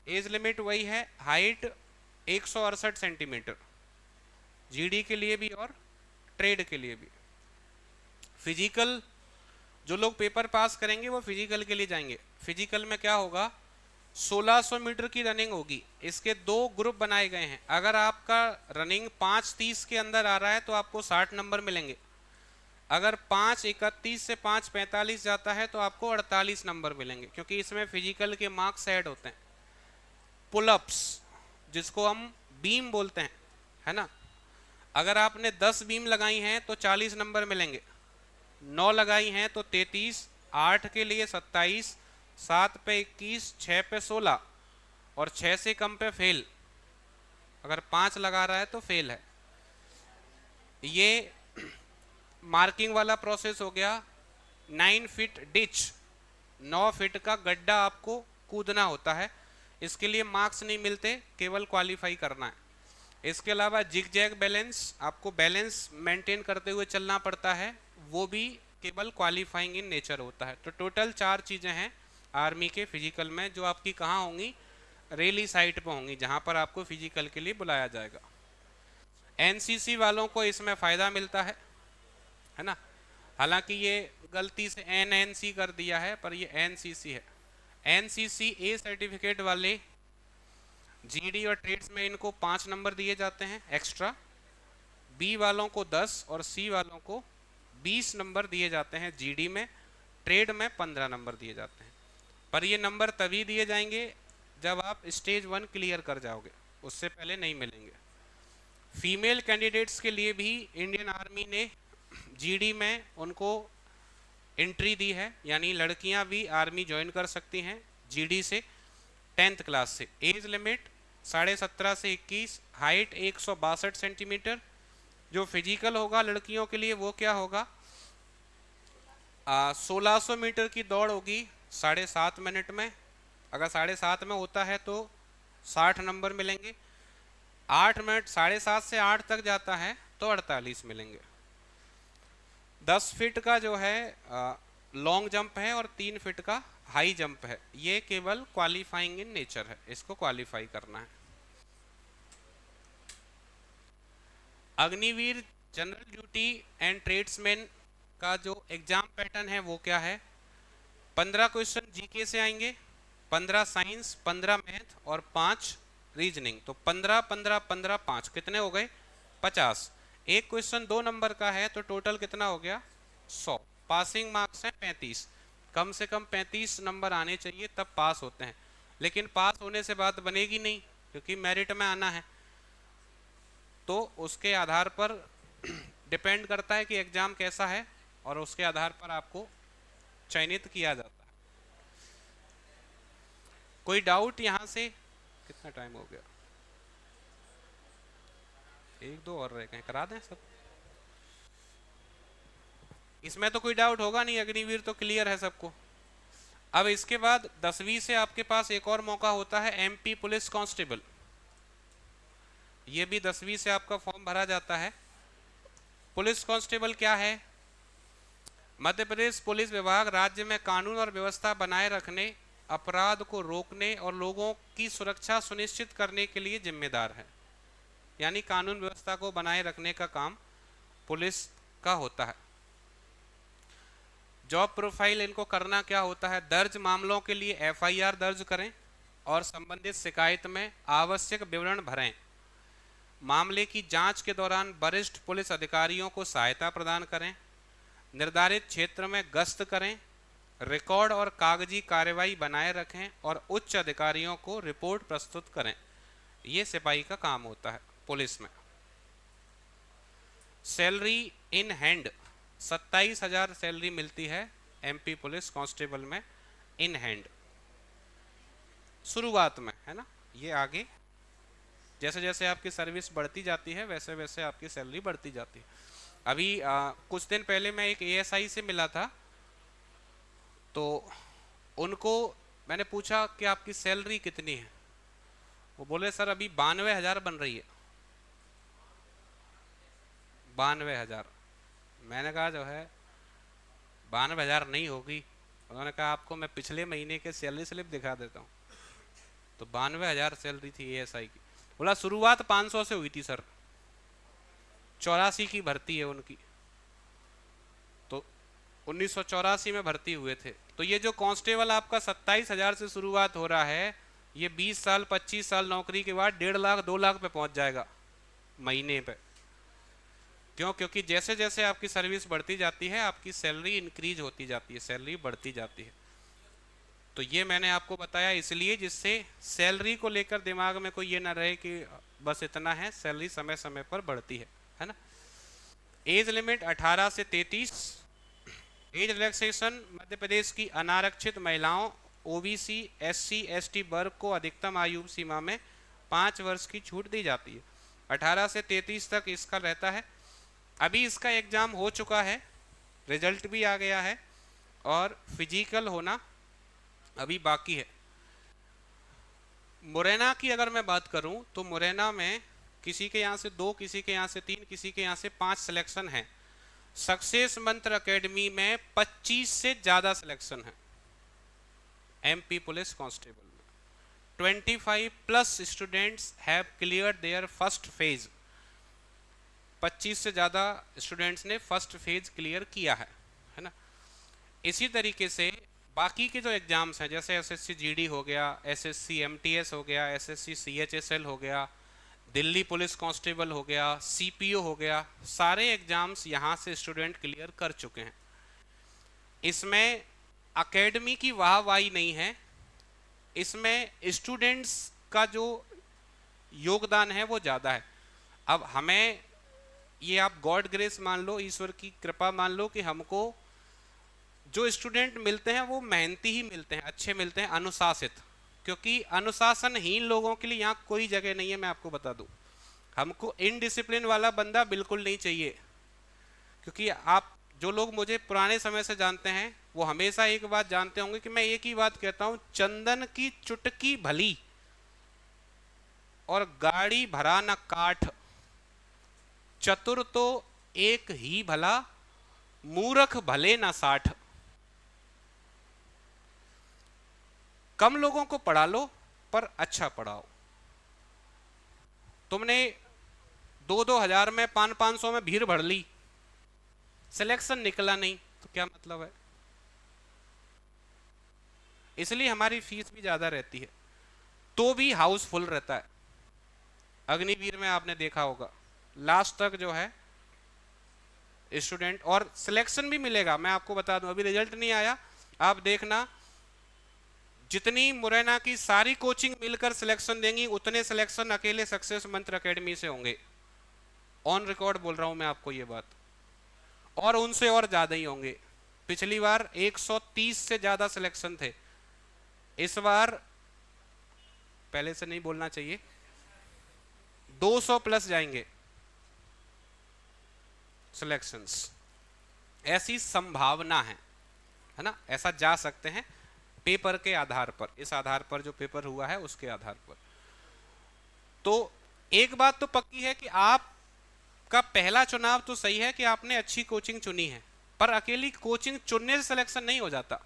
एज लिमिट वही है, हाइट 168 सेंटीमीटर, जीडी के लिए भी और ट्रेड के लिए भी। फिजिकल, जो लोग पेपर पास करेंगे वो फिजिकल के लिए जाएंगे। फिजिकल में क्या होगा, 1600 मीटर की रनिंग होगी। इसके 2 ग्रुप बनाए गए हैं, अगर आपका रनिंग 5:30 के अंदर आ रहा है तो आपको 60 नंबर मिलेंगे, अगर 5:31 से 5:45 जाता है तो आपको 48 नंबर मिलेंगे, क्योंकि इसमें फिजिकल के मार्क्स ऐड होते हैं। पुलअप्स, जिसको हम बीम बोलते हैं, है ना, अगर आपने 10 बीम लगाई हैं तो 40 नंबर मिलेंगे, 9 लगाई हैं तो 33, 8 के लिए 27, 7 पे 21, 6 पे 16, और 6 से कम पे फेल, अगर 5 लगा रहा है तो फेल है। ये मार्किंग वाला प्रोसेस हो गया। 9 फीट डिच, 9 फीट का गड्ढा आपको कूदना होता है, इसके लिए मार्क्स नहीं मिलते, केवल क्वालिफाई करना है। इसके अलावा जिग जैग बैलेंस, आपको बैलेंस मेंटेन करते हुए चलना पड़ता है, वो भी केवल क्वालिफाइंग इन नेचर होता है। तो टोटल 4 चीज़ें हैं आर्मी के फिजिकल में, जो आपकी कहाँ होंगी, रेली साइट पर होंगी, जहाँ पर आपको फिजिकल के लिए बुलाया जाएगा। एनसीसी वालों को इसमें फ़ायदा मिलता है ना, हालांकि ये गलती से एनएनसी कर दिया है, पर ये एनसीसी है। एनसीसी ए सर्टिफिकेट वाले जीडी और ट्रेड्स में इनको 5 नंबर दिए जाते हैं एक्स्ट्रा, बी वालों को 10 और सी वालों को 20 नंबर दिए जाते हैं जीडी में, ट्रेड में 15 नंबर दिए जाते हैं। पर ये नंबर तभी दिए जाएंगे जब आप स्टेज 1 क्लियर कर जाओगे, उससे पहले नहीं मिलेंगे। फीमेल कैंडिडेट्स के लिए भी इंडियन आर्मी ने जीडी में उनको एंट्री दी है, यानी लड़कियां भी आर्मी ज्वाइन कर सकती हैं जीडी से 10th क्लास से। एज लिमिट 17.5 से 21, हाइट 162 सेंटीमीटर। जो फिजिकल होगा लड़कियों के लिए वो क्या होगा, 1600 मीटर की दौड़ होगी 7.5 मिनट में। अगर 7.5 में होता है तो 60 नंबर मिलेंगे। 8 मिनट 7.5 से 8 तक जाता है तो 48 मिलेंगे। 10 फीट का जो है लॉन्ग जंप है और 3 फीट का हाई जंप है। ये केवल क्वालिफाइंग इन नेचर है, इसको क्वालिफाई करना है। Agniveer general duty and tradesman का जो एग्जाम पैटर्न है वो क्या है, 15 क्वेश्चन जीके से आएंगे, 15 साइंस, 15 मैथ और 5 रीजनिंग। तो 15 15 15 5 कितने हो गए, 50। एक क्वेश्चन 2 नंबर का है तो टोटल कितना हो गया, 100। पासिंग मार्क्स हैं 35, कम से कम 35 नंबर आने चाहिए तब पास होते हैं। लेकिन पास होने से बात बनेगी नहीं, क्योंकि मेरिट में आना है। तो उसके आधार पर डिपेंड करता है कि एग्जाम कैसा है और उसके आधार पर आपको चयनित किया जाता है। कोई डाउट यहाँ से, कितना टाइम हो गया, 1-2 और रह गए, करा दें सब। इसमें तो कोई डाउट होगा नहीं, अग्निवीर तो क्लियर है सबको। अब इसके बाद 10वीं से आपके पास एक और मौका होता है एमपी पुलिस कांस्टेबल। ये भी 10वीं से आपका फॉर्म भरा जाता है। पुलिस कांस्टेबल क्या है, मध्य प्रदेश पुलिस विभाग राज्य में कानून और व्यवस्था बनाए रखने, अपराध को रोकने और लोगों की सुरक्षा सुनिश्चित करने के लिए जिम्मेदार है। यानी कानून व्यवस्था को बनाए रखने का काम पुलिस का होता है। जॉब प्रोफाइल इनको करना क्या होता है, दर्ज मामलों के लिए एफआईआर दर्ज करें और संबंधित शिकायत में आवश्यक विवरण भरें। मामले की जांच के दौरान वरिष्ठ पुलिस अधिकारियों को सहायता प्रदान करें। निर्धारित क्षेत्र में गश्त करें, रिकॉर्ड और कागजी कार्रवाई बनाए रखें और उच्च अधिकारियों को रिपोर्ट प्रस्तुत करें। ये सिपाही का काम होता है पुलिस में। सैलरी इन हैंड 27,000 सैलरी मिलती है एमपी पुलिस कांस्टेबल में इन हैंड, शुरुआत में, है ना। ये आगे जैसे जैसे आपकी सर्विस बढ़ती जाती है वैसे वैसे आपकी सैलरी बढ़ती जाती है। अभी कुछ दिन पहले मैं एक एएसआई से मिला था, तो उनको मैंने पूछा कि आपकी सैलरी कितनी है। वो बोले सर अभी 92,000 बन रही है। 92,000। मैंने कहा जो है 92,000 नहीं होगी। उन्होंने कहा आपको मैं पिछले महीने के सैलरी स्लिप दिखा देता हूँ। तो 92,000 सैलरी थी एएसआई की। बोला शुरुआत 500 से हुई थी सर, 84 की भर्ती है उनकी, तो 1984 में भर्ती हुए थे। तो ये जो कांस्टेबल आपका 27,000 से शुरुआत हो रहा है, ये 20 साल 25 साल नौकरी के बाद 1.5 लाख 2 लाख पे पहुंच जाएगा महीने पे। क्यों? क्योंकि जैसे जैसे आपकी सर्विस बढ़ती जाती है आपकी सैलरी इंक्रीज होती जाती है, सैलरी बढ़ती जाती है। तो ये मैंने आपको बताया इसलिए जिससे सैलरी को लेकर दिमाग में कोई ये ना रहे कि बस इतना है, सैलरी समय समय पर बढ़ती है ना। एज लिमिट 18 से 33। एज रिलैक्सेशन मध्य प्रदेश की अनारक्षित महिलाओं, ओबीसी, एससी, एसटी वर्ग को अधिकतम आयु सीमा में 5 वर्ष की छूट दी जाती है। 18 से 33 तक इसका रहता है। अभी इसका एग्जाम हो चुका है, रिजल्ट भी आ गया है और फिजिकल होना अभी बाकी है। मुरैना की अगर मैं बात करूं तो मुरैना में किसी के यहाँ से 2, किसी के यहाँ से 3, किसी के यहाँ से 5 सिलेक्शन है। सक्सेस मंत्र एकेडमी में 25 से ज़्यादा सिलेक्शन है एमपी पुलिस कांस्टेबल में। 25+ students have cleared their first phase. 25 से ज़्यादा स्टूडेंट्स ने फर्स्ट फेज क्लियर किया है ना। इसी तरीके से बाकी के जो एग्जाम्स हैं जैसे एसएससी जीडी हो गया, एसएससी एमटीएस हो गया, एसएससी सीएचएसएल हो गया, दिल्ली पुलिस कांस्टेबल हो गया, सीपीओ हो गया, सारे एग्जाम्स यहाँ से स्टूडेंट क्लियर कर चुके हैं। इसमें एकेडमी की वाहवाही नहीं है, इसमें स्टूडेंट्स का जो योगदान है वो ज़्यादा है। अब हमें ये आप गॉड ग्रेस मान लो, ईश्वर की कृपा मान लो कि हमको जो स्टूडेंट मिलते हैं वो मेहनती ही मिलते हैं, अच्छे मिलते हैं, अनुशासित। क्योंकि अनुशासनहीन लोगों के लिए यहाँ कोई जगह नहीं है, मैं आपको बता दूं। हमको इनडिसिप्लिन वाला बंदा बिल्कुल नहीं चाहिए। क्योंकि आप जो लोग मुझे पुराने समय से जानते हैं वो हमेशा एक बात जानते होंगे कि मैं एक ही बात कहता हूं, चंदन की चुटकी भली और गाड़ी भरा न काठ, चतुर तो एक ही भला, मूर्ख भले न 60। कम लोगों को पढ़ा लो पर अच्छा पढ़ाओ। तुमने 2-2 हजार में 500-500 में भीड़ भर ली, सिलेक्शन निकला नहीं तो क्या मतलब है? इसलिए हमारी फीस भी ज्यादा रहती है, तो भी हाउसफुल रहता है। अग्निवीर में आपने देखा होगा लास्ट तक जो है स्टूडेंट, और सिलेक्शन भी मिलेगा। मैं आपको बता दूं, अभी रिजल्ट नहीं आया, आप देखना जितनी मुरैना की सारी कोचिंग मिलकर सिलेक्शन देंगी उतने सिलेक्शन अकेले सक्सेस मंत्र एकेडमी से होंगे। ऑन रिकॉर्ड बोल रहा हूं मैं आपको ये बात, और उनसे और ज्यादा ही होंगे। पिछली बार 130 से ज्यादा सिलेक्शन थे, इस बार पहले से नहीं बोलना चाहिए, 200 प्लस जाएंगे सिलेक्शंस। ऐसी संभावना है ना, ऐसा जा सकते हैं पेपर के आधार पर, इस आधार पर जो पेपर हुआ है उसके आधार पर। तो एक बात तो पक्की है कि आपका पहला चुनाव तो सही है कि आपने अच्छी कोचिंग चुनी है, पर अकेली कोचिंग चुनने से सिलेक्शन नहीं हो जाता।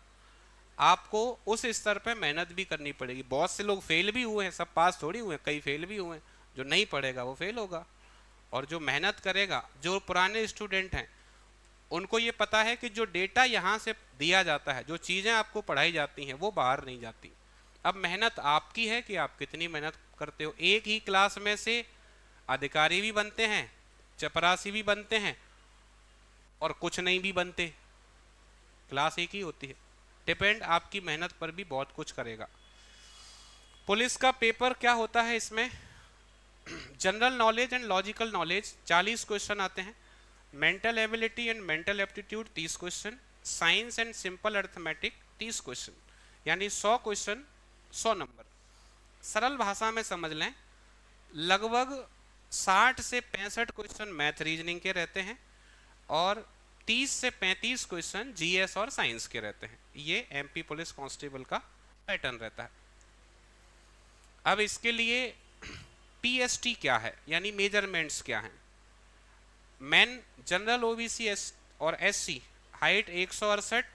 आपको उस स्तर पे मेहनत भी करनी पड़ेगी। बहुत से लोग फेल भी हुए हैं, सब पास थोड़ी हुए, कई फेल भी हुए हैं। जो नहीं पढ़ेगा वो फेल होगा, और जो मेहनत करेगा, जो पुराने स्टूडेंट हैं उनको ये पता है कि जो डेटा यहाँ से दिया जाता है, जो चीज़ें आपको पढ़ाई जाती हैं वो बाहर नहीं जाती। अब मेहनत आपकी है कि आप कितनी मेहनत करते हो। एक ही क्लास में से अधिकारी भी बनते हैं, चपरासी भी बनते हैं, और कुछ नहीं भी बनते। क्लास एक ही होती है। डिपेंड आपकी मेहनत पर भी बहुत कुछ करेगा। पुलिस का पेपर क्या होता है, इसमें general knowledge and logical knowledge 40 question आते हैं, mental ability and mental aptitude 30 question, science and simple arithmetic 30 question, यानी 100 क्वेश्चन 100 नंबर। सरल भाषा में समझ लें, लगभग 60 से 65 क्वेश्चन मैथ रीजनिंग के रहते हैं, और 30 से 35 क्वेश्चन जीएस और साइंस के रहते हैं। ये एमपी पुलिस कांस्टेबल का पैटर्न रहता है। अब इसके लिए पीएसटी क्या है, यानी मेजरमेंट्स क्या हैं। मैन जनरल ओबीसी और SC height 168,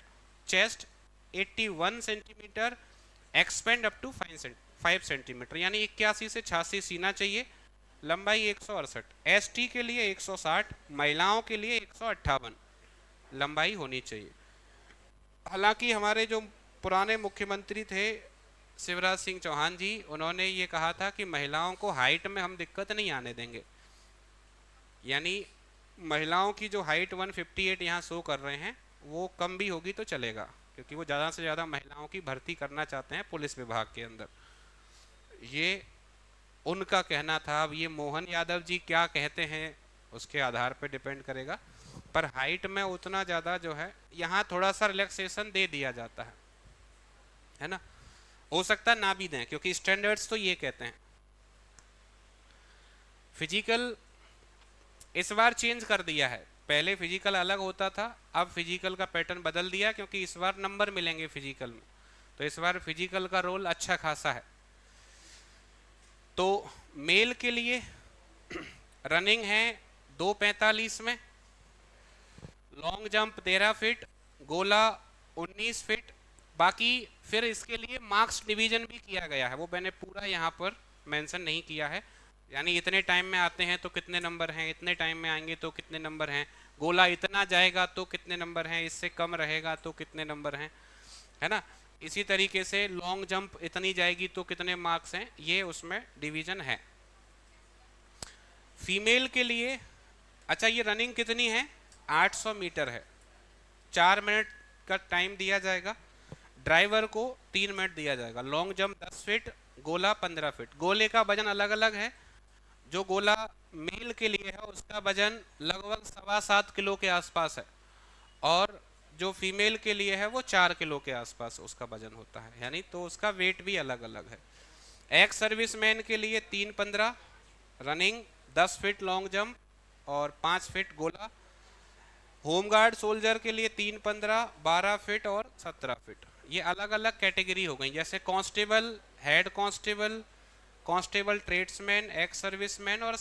chest 81 centimetre, expand up to 5 centimetre, यानी 81 से 86 सीना चाहिए, लंबाई 168। एसटी के लिए 160, महिलाओं के लिए 158 लंबाई होनी चाहिए। हालांकि हमारे जो पुराने मुख्यमंत्री थे शिवराज सिंह चौहान जी, उन्होंने ये कहा था कि महिलाओं को हाइट में हम दिक्कत नहीं आने देंगे, यानी महिलाओं की जो हाइट 158 यहाँ शो कर रहे हैं वो कम भी होगी तो चलेगा, क्योंकि वो ज़्यादा से ज़्यादा महिलाओं की भर्ती करना चाहते हैं पुलिस विभाग के अंदर। ये उनका कहना था। अब ये मोहन यादव जी क्या कहते हैं उसके आधार पर डिपेंड करेगा, पर हाइट में उतना ज़्यादा जो है यहाँ थोड़ा सा रिलैक्सेशन दे दिया जाता है ना। हो सकता ना भी दें, क्योंकि स्टैंडर्ड्स तो ये कहते हैं। फिजिकल इस बार चेंज कर दिया है, पहले फिजिकल अलग होता था, अब फिजिकल का पैटर्न बदल दिया, क्योंकि इस बार नंबर मिलेंगे फिजिकल में, तो इस बार फिजिकल का रोल अच्छा खासा है। तो मेल के लिए रनिंग है 2:45 में, लॉन्ग जंप 13 फीट, गोला 19 फीट। बाकी फिर इसके लिए मार्क्स डिवीजन भी किया गया है, वो मैंने पूरा यहाँ पर मेंशन नहीं किया है, यानी इतने टाइम में आते हैं तो कितने नंबर हैं, इतने टाइम में आएंगे तो कितने नंबर हैं, गोला इतना जाएगा तो कितने नंबर हैं, इससे कम रहेगा तो कितने नंबर हैं। है ना। इसी तरीके से लॉन्ग जंप इतनी जाएगी तो कितने मार्क्स हैं, ये उसमें डिवीजन है। फीमेल के लिए अच्छा ये रनिंग कितनी है, 800 मीटर है, 4 मिनट का टाइम दिया जाएगा, ड्राइवर को 3 मिनट दिया जाएगा। लॉन्ग जंप 10 फीट, गोला 15 फीट। गोले का वजन अलग अलग है, जो गोला मेल के लिए है उसका वजन लगभग 7.25 किलो के आसपास है, और जो फीमेल के लिए है वो 4 किलो के आसपास उसका वजन होता है, यानी तो उसका वेट भी अलग अलग है। एक्स सर्विसमैन के लिए 3-15 रनिंग, 10 फीट लॉन्ग जंप और 5 फीट गोला। होमगार्ड सोल्जर के लिए 3-15, 12 फीट और 17 फीट। ये अलग अलग कैटेगरी हो गई, जैसे constable, head constable, constable tradesman, ex serviceman और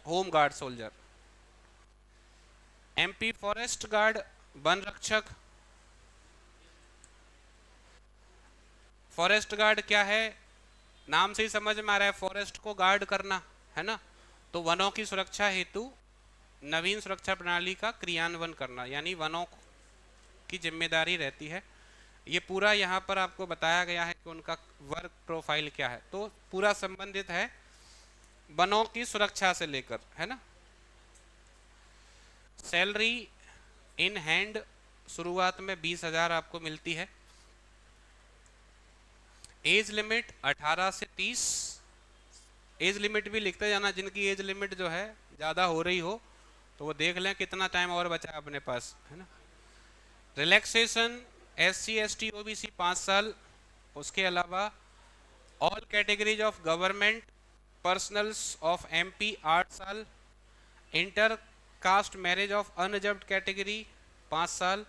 home guard soldier. MP forest guard, वन रक्षक। फॉरेस्ट गार्ड क्या है, नाम से ही समझ में आ रहा है, फॉरेस्ट को गार्ड करना, है ना। तो वनों की सुरक्षा हेतु नवीन सुरक्षा प्रणाली का क्रियान्वयन करना, यानी वनों की जिम्मेदारी रहती है। ये पूरा यहाँ पर आपको बताया गया है कि उनका वर्क प्रोफाइल क्या है, तो पूरा संबंधित है वनों की सुरक्षा से लेकर, है ना। सैलरी इन हैंड शुरुआत में 20,000 आपको मिलती है। एज लिमिट 18 से 30। एज लिमिट भी लिखते जाना, जिनकी एज लिमिट जो है ज़्यादा हो रही हो तो वो देख लें कितना टाइम और बचा है अपने पास, है ना। रिलैक्सेशन SC ST OBC 5 साल। उसके अलावा all categories of government personnels of MP 8 साल। Inter caste marriage of unreserved category 5 साल।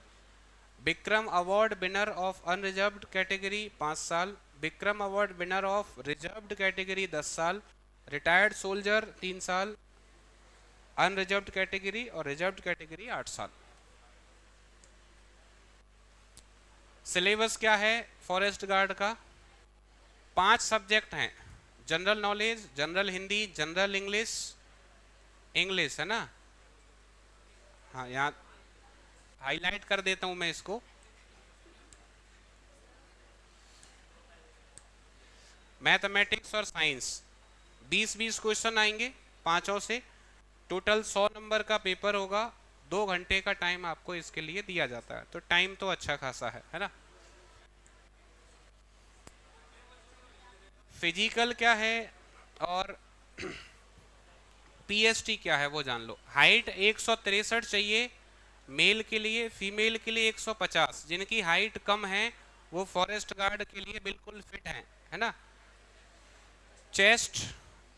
Vikram award winner of unreserved category 5 साल। Vikram award winner of reserved category 10 साल। रिटायर्ड सोल्जर 3 साल। अनरिजर्व्ड कैटेगरी और रिजर्व्ड कैटेगरी 8 साल। सिलेबस क्या है फॉरेस्ट गार्ड का, 5 सब्जेक्ट हैं, general knowledge, general Hindi, general English, English, है ना। हाँ यहाँ हाईलाइट कर देता हूं मैं इसको। मैथमेटिक्स और साइंस 20-20 क्वेश्चन आएंगे पांचों से, टोटल 100 नंबर का पेपर होगा। 2 घंटे का टाइम आपको इसके लिए दिया जाता है, तो टाइम तो अच्छा खासा है ना। फिजिकल क्या है और PST क्या है वो जान लो। हाइट 163 चाहिए मेल के लिए, फीमेल के लिए 150। जिनकी हाइट कम है वो फॉरेस्ट गार्ड के लिए बिल्कुल फिट है ना। चेस्ट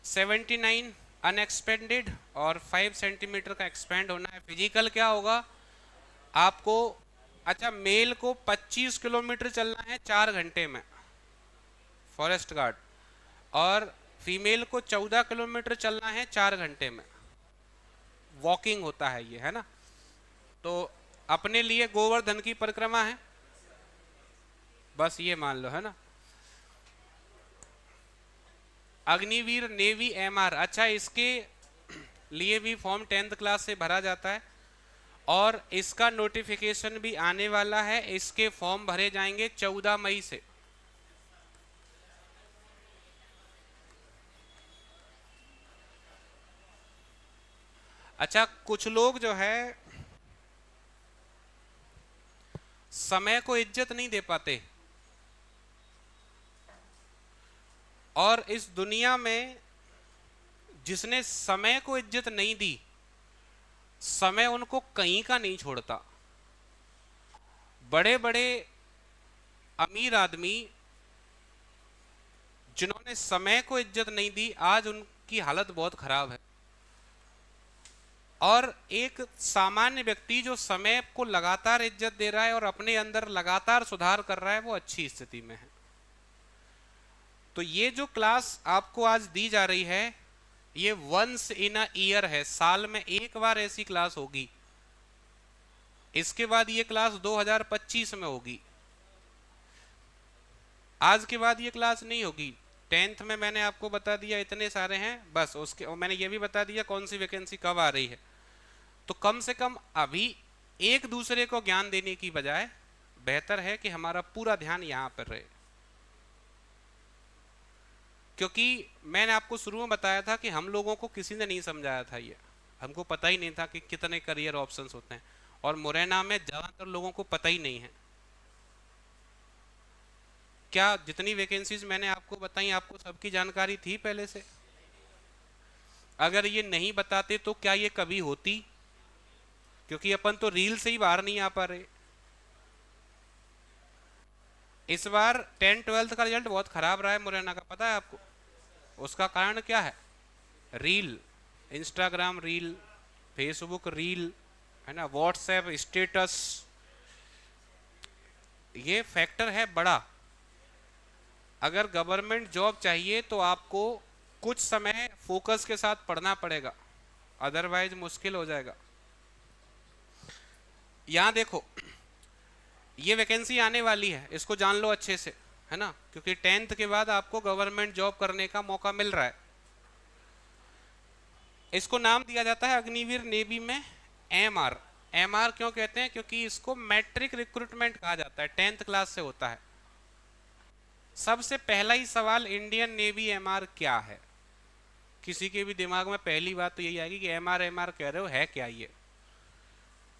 79 अनएक्सपेंडेड और 5 सेंटीमीटर का एक्सपेंड होना है। फिजिकल क्या होगा आपको, अच्छा मेल को 25 किलोमीटर चलना है 4 घंटे में फॉरेस्ट गार्ड, और फीमेल को 14 किलोमीटर चलना है 4 घंटे में। वॉकिंग होता है ये, है ना। तो अपने लिए गोवर्धन की परिक्रमा है, बस ये मान लो, है ना। अग्निवीर नेवी MR, अच्छा इसके लिए भी फॉर्म 10th क्लास से भरा जाता है और इसका नोटिफिकेशन भी आने वाला है। इसके फॉर्म भरे जाएंगे 14 मई से। अच्छा कुछ लोग जो है समय को इज्जत नहीं दे पाते, और इस दुनिया में जिसने समय को इज्जत नहीं दी, समय उनको कहीं का नहीं छोड़ता। बड़े बड़े अमीर आदमी जिन्होंने समय को इज्जत नहीं दी, आज उनकी हालत बहुत खराब है। और एक सामान्य व्यक्ति जो समय को लगातार इज्जत दे रहा है और अपने अंदर लगातार सुधार कर रहा है, वो अच्छी स्थिति में है। तो ये जो क्लास आपको आज दी जा रही है, ये वंस इन अ ईयर है, साल में एक बार ऐसी क्लास होगी। इसके बाद ये क्लास 2025 में होगी, आज के बाद ये क्लास नहीं होगी। 10th में मैंने आपको बता दिया इतने सारे हैं बस, उसके और मैंने ये भी बता दिया कौन सी वैकेंसी कब आ रही है। तो कम से कम अभी एक दूसरे को ज्ञान देने की बजाय बेहतर है कि हमारा पूरा ध्यान यहाँ पर रहे, क्योंकि मैंने आपको शुरू में बताया था कि हम लोगों को किसी ने नहीं समझाया था, ये हमको पता ही नहीं था कि कितने करियर ऑप्शंस होते हैं, और मुरैना में ज़्यादातर लोगों को पता ही नहीं है। क्या जितनी वैकेंसीज मैंने आपको बताई आपको सबकी जानकारी थी पहले से? अगर ये नहीं बताते तो क्या ये कभी होती? क्योंकि अपन तो रील से ही बाहर नहीं आ पा रहे। इस बार 10-12 का रिजल्ट बहुत खराब रहा है मुरैना का, पता है आपको? उसका कारण क्या है? Reel, Instagram reel, Facebook reel, है ना, व्हाट्सएप स्टेटस, ये फैक्टर है बड़ा। अगर गवर्नमेंट जॉब चाहिए तो आपको कुछ समय फोकस के साथ पढ़ना पड़ेगा, अदरवाइज मुश्किल हो जाएगा। यहाँ देखो, ये वैकेंसी आने वाली है, इसको जान लो अच्छे से, है ना, क्योंकि 10th के बाद आपको गवर्नमेंट जॉब करने का मौका मिल रहा है। इसको नाम दिया जाता है अग्निवीर नेवी में एमआर। एमआर क्यों कहते हैं? क्योंकि इसको मैट्रिक रिक्रूटमेंट कहा जाता है, 10th क्लास से होता है। सबसे पहला ही सवाल, इंडियन नेवी एमआर क्या है? किसी के भी दिमाग में पहली बात तो यही आएगी कि एमआर एमआर कह रहे हो, है क्या ये?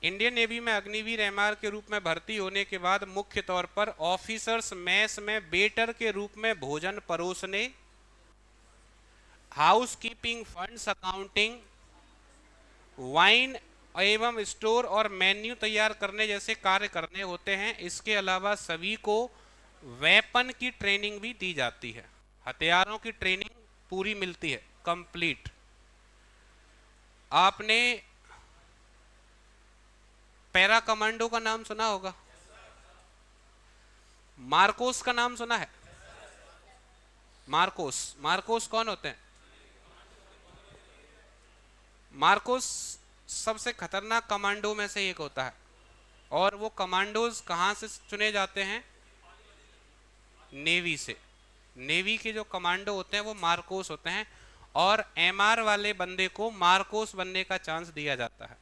इंडियन नेवी में अग्निवीर एमआर के रूप में भर्ती होने के बाद मुख्य तौर पर ऑफिसर्स मेस में वेटर के रूप में भोजन परोसने, house keeping, funds accounting, wine एवं स्टोर और मेन्यू तैयार करने जैसे कार्य करने होते हैं। इसके अलावा सभी को वेपन की ट्रेनिंग भी दी जाती है, हथियारों की ट्रेनिंग पूरी मिलती है, कंप्लीट। आपने पैरा कमांडो का नाम सुना होगा, मार्कोस का नाम सुना है? मार्कोस, मार्कोस कौन होते हैं? मार्कोस सबसे खतरनाक कमांडो में से एक होता है, और वो कमांडोज कहाँ से चुने जाते हैं? नेवी से। नेवी के जो कमांडो होते हैं वो मार्कोस होते हैं, और एमआर वाले बंदे को मार्कोस बनने का चांस दिया जाता है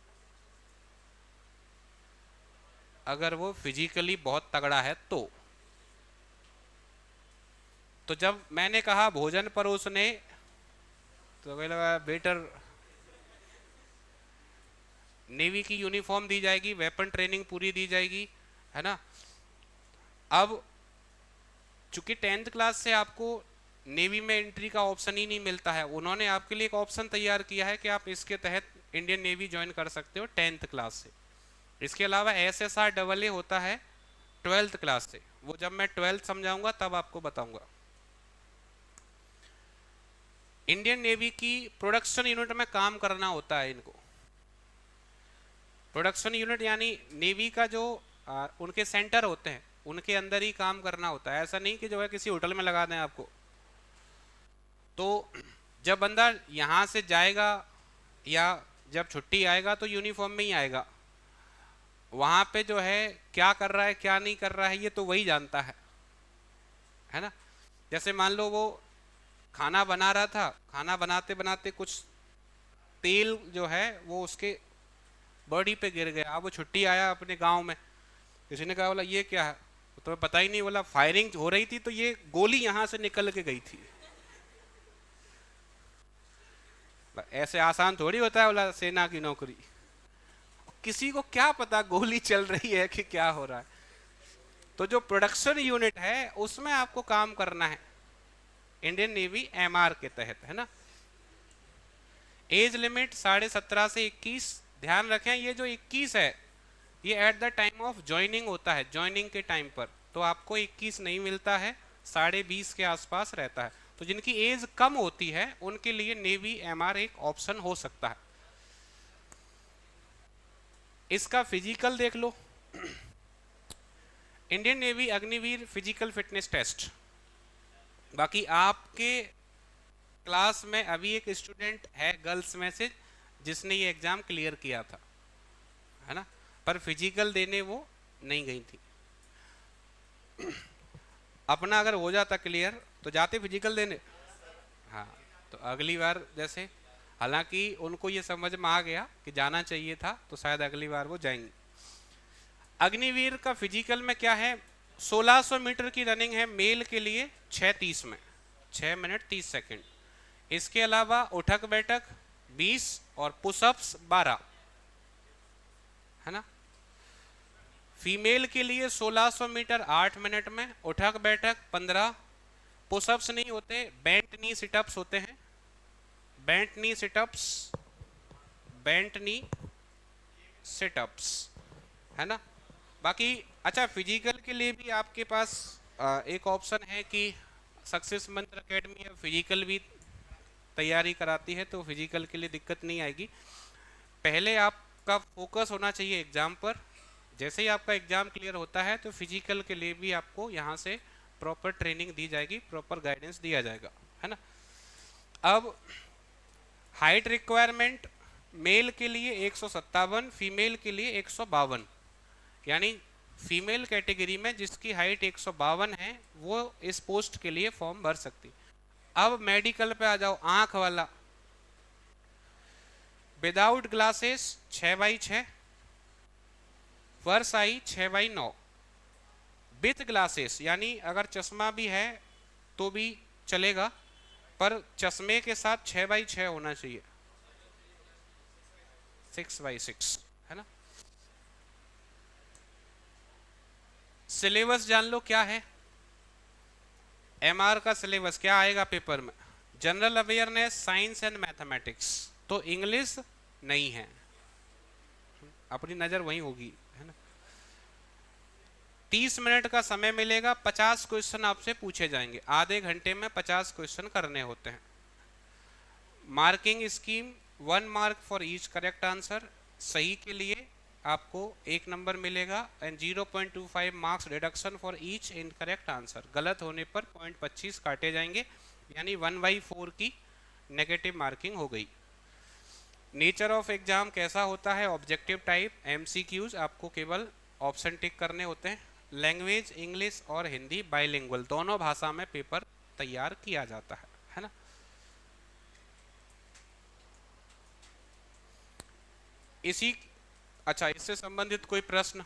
अगर वो फिजिकली बहुत तगड़ा है तो जब मैंने कहा भोजन परोसने, तो मुझे लगा बेटर, नेवी की यूनिफॉर्म दी जाएगी, वेपन ट्रेनिंग पूरी दी जाएगी, है ना। अब चूंकि 10th क्लास से आपको नेवी में एंट्री का ऑप्शन ही नहीं मिलता है, उन्होंने आपके लिए एक ऑप्शन तैयार किया है कि आप इसके तहत इंडियन नेवी ज्वाइन कर सकते हो 10th क्लास से। इसके अलावा SSR AA होता है 12th क्लास से, वो जब मैं 12th समझाऊंगा तब आपको बताऊंगा। इंडियन नेवी की प्रोडक्शन यूनिट में काम करना होता है इनको। प्रोडक्शन यूनिट यानी नेवी का जो उनके सेंटर होते हैं उनके अंदर ही काम करना होता है, ऐसा नहीं कि जो है किसी होटल में लगा दें आपको। तो जब बंदा यहाँ से जाएगा या जब छुट्टी आएगा तो यूनिफॉर्म में ही आएगा, वहाँ पे जो है क्या कर रहा है क्या नहीं कर रहा है ये तो वही जानता है ना। जैसे मान लो वो खाना बना रहा था, खाना बनाते बनाते कुछ तेल जो है वो उसके बॉडी पे गिर गया, अब वो छुट्टी आया अपने गांव में, किसी ने कहा बोला ये क्या है, तो पता ही नहीं, बोला फायरिंग हो रही थी तो ये गोली यहां से निकल के गई थी। ऐसे आसान थोड़ी होता है बोला सेना की नौकरी, किसी को क्या पता गोली चल रही है कि क्या हो रहा है। तो जो प्रोडक्शन यूनिट है उसमें आपको काम करना है इंडियन नेवी एमआर के तहत, है ना। एज लिमिट 17.5 से 21। ध्यान रखें ये जो 21 है ये at the time of joining होता है, ज्वाइनिंग के टाइम पर तो आपको 21 नहीं मिलता है, 20.5 के आसपास रहता है। तो जिनकी एज कम होती है उनके लिए नेवी एमआर एक ऑप्शन हो सकता है। इसका फिजिकल देख लो, Indian navy Agniveer physical fitness test. बाकी आपके क्लास में अभी एक स्टूडेंट है गर्ल्स में से जिसने ये एग्जाम क्लियर किया था, है ना, पर फिजिकल देने वो नहीं गई थी। अपना अगर हो जाता क्लियर तो जाते फिजिकल देने। हाँ, तो अगली बार जैसे, हालांकि उनको ये समझ में आ गया कि जाना चाहिए था तो शायद अगली बार वो जाएंगे। अग्निवीर का फिजिकल में क्या है, 1600 मीटर की रनिंग है मेल के लिए 6:30 में, 6 मिनट 30 सेकंड। इसके अलावा उठक बैठक 20 और पुशअप्स 12, है ना। फीमेल के लिए 1600 मीटर 8 मिनट में, उठक बैठक 15, पुशअप्स नहीं होते, बेंट नी सिटअप्स होते हैं, बेंट नी सिटअप्स, बेंट नी सिटअप्स, है ना। बाकी अच्छा, फिजिकल के लिए भी आपके पास एक ऑप्शन है कि सक्सेस मंत्र एकेडमी फिजिकल भी तैयारी कराती है, तो फिजिकल के लिए दिक्कत नहीं आएगी। पहले आपका फोकस होना चाहिए एग्जाम पर, जैसे ही आपका एग्जाम क्लियर होता है तो फिजिकल के लिए भी आपको यहाँ से प्रॉपर ट्रेनिंग दी जाएगी, प्रॉपर गाइडेंस दिया जाएगा, है ना। अब हाइट रिक्वायरमेंट मेल के लिए 157, फीमेल के लिए 152, यानी फीमेल कैटेगरी में जिसकी हाइट 152 है वो इस पोस्ट के लिए फॉर्म भर सकती। अब मेडिकल पे आ जाओ, आंख वाला, without glasses 6/6, worse eye 6/9, with glasses यानी अगर चश्मा भी है तो भी चलेगा, पर चश्मे के साथ 6/6 होना चाहिए, 6/6, है ना। सिलेबस जान लो क्या है, एमआर का सिलेबस क्या आएगा पेपर में, general awareness, science and mathematics, तो इंग्लिश नहीं है, अपनी नजर वहीं होगी, है ना। 30 मिनट का समय मिलेगा, 50 क्वेश्चन आपसे पूछे जाएंगे, आधे घंटे में 50 क्वेश्चन करने होते हैं। Marking scheme 1 mark for each correct answer, सही के लिए आपको 1 नंबर मिलेगा, and 0.25 marks deduction for each incorrect answer, गलत होने पर 0.25 काटे जाएंगे, यानी 1/4 की नेगेटिव मार्किंग हो गई। नेचर ऑफ एग्जाम कैसा होता है, ऑब्जेक्टिव टाइप, एमसीक्यूज, आपको केवल ऑप्शन टिक करने होते हैं। लैंग्वेज इंग्लिश और हिंदी, बाइलिंगुअल, दोनों भाषा में पेपर तैयार किया जाता है ना। इसी अच्छा, इससे संबंधित कोई प्रश्न?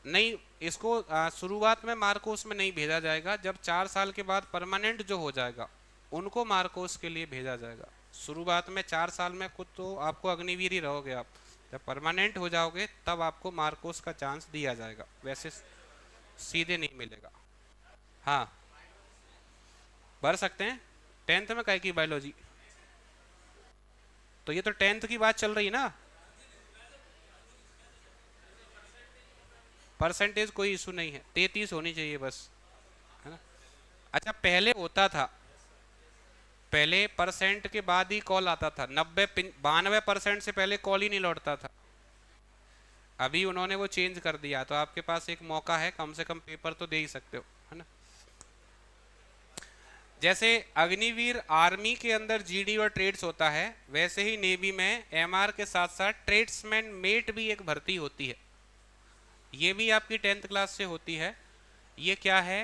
नहीं, इसको शुरुआत में मार्कोस में नहीं भेजा जाएगा, जब 4 साल के बाद परमानेंट जो हो जाएगा उनको मार्कोस के लिए भेजा जाएगा। शुरुआत में 4 साल में खुद तो आपको अग्निवीर ही रहोगे आप, जब परमानेंट हो जाओगे तब आपको मार्कोस का चांस दिया जाएगा, वैसे सीधे नहीं मिलेगा। हाँ, भर सकते हैं। 10th में काय की बायोलॉजी, तो ये तो 10th की बात चल रही है ना, परसेंटेज कोई इशू नहीं है, 33 होनी चाहिए बस, है ना। अच्छा, पहले होता था, पहले परसेंट के बाद ही कॉल आता था, 92% से पहले कॉल ही नहीं लौटता था। अभी उन्होंने वो चेंज कर दिया, तो आपके पास एक मौका है, कम से कम पेपर तो दे ही सकते हो, है ना। जैसे अग्निवीर आर्मी के अंदर जीडी और ट्रेड्स होता है, वैसे ही नेवी में एमआर के साथ साथ ट्रेड्समैन मेट भी एक भर्ती होती है, ये भी आपकी 10th क्लास से होती है। ये क्या है,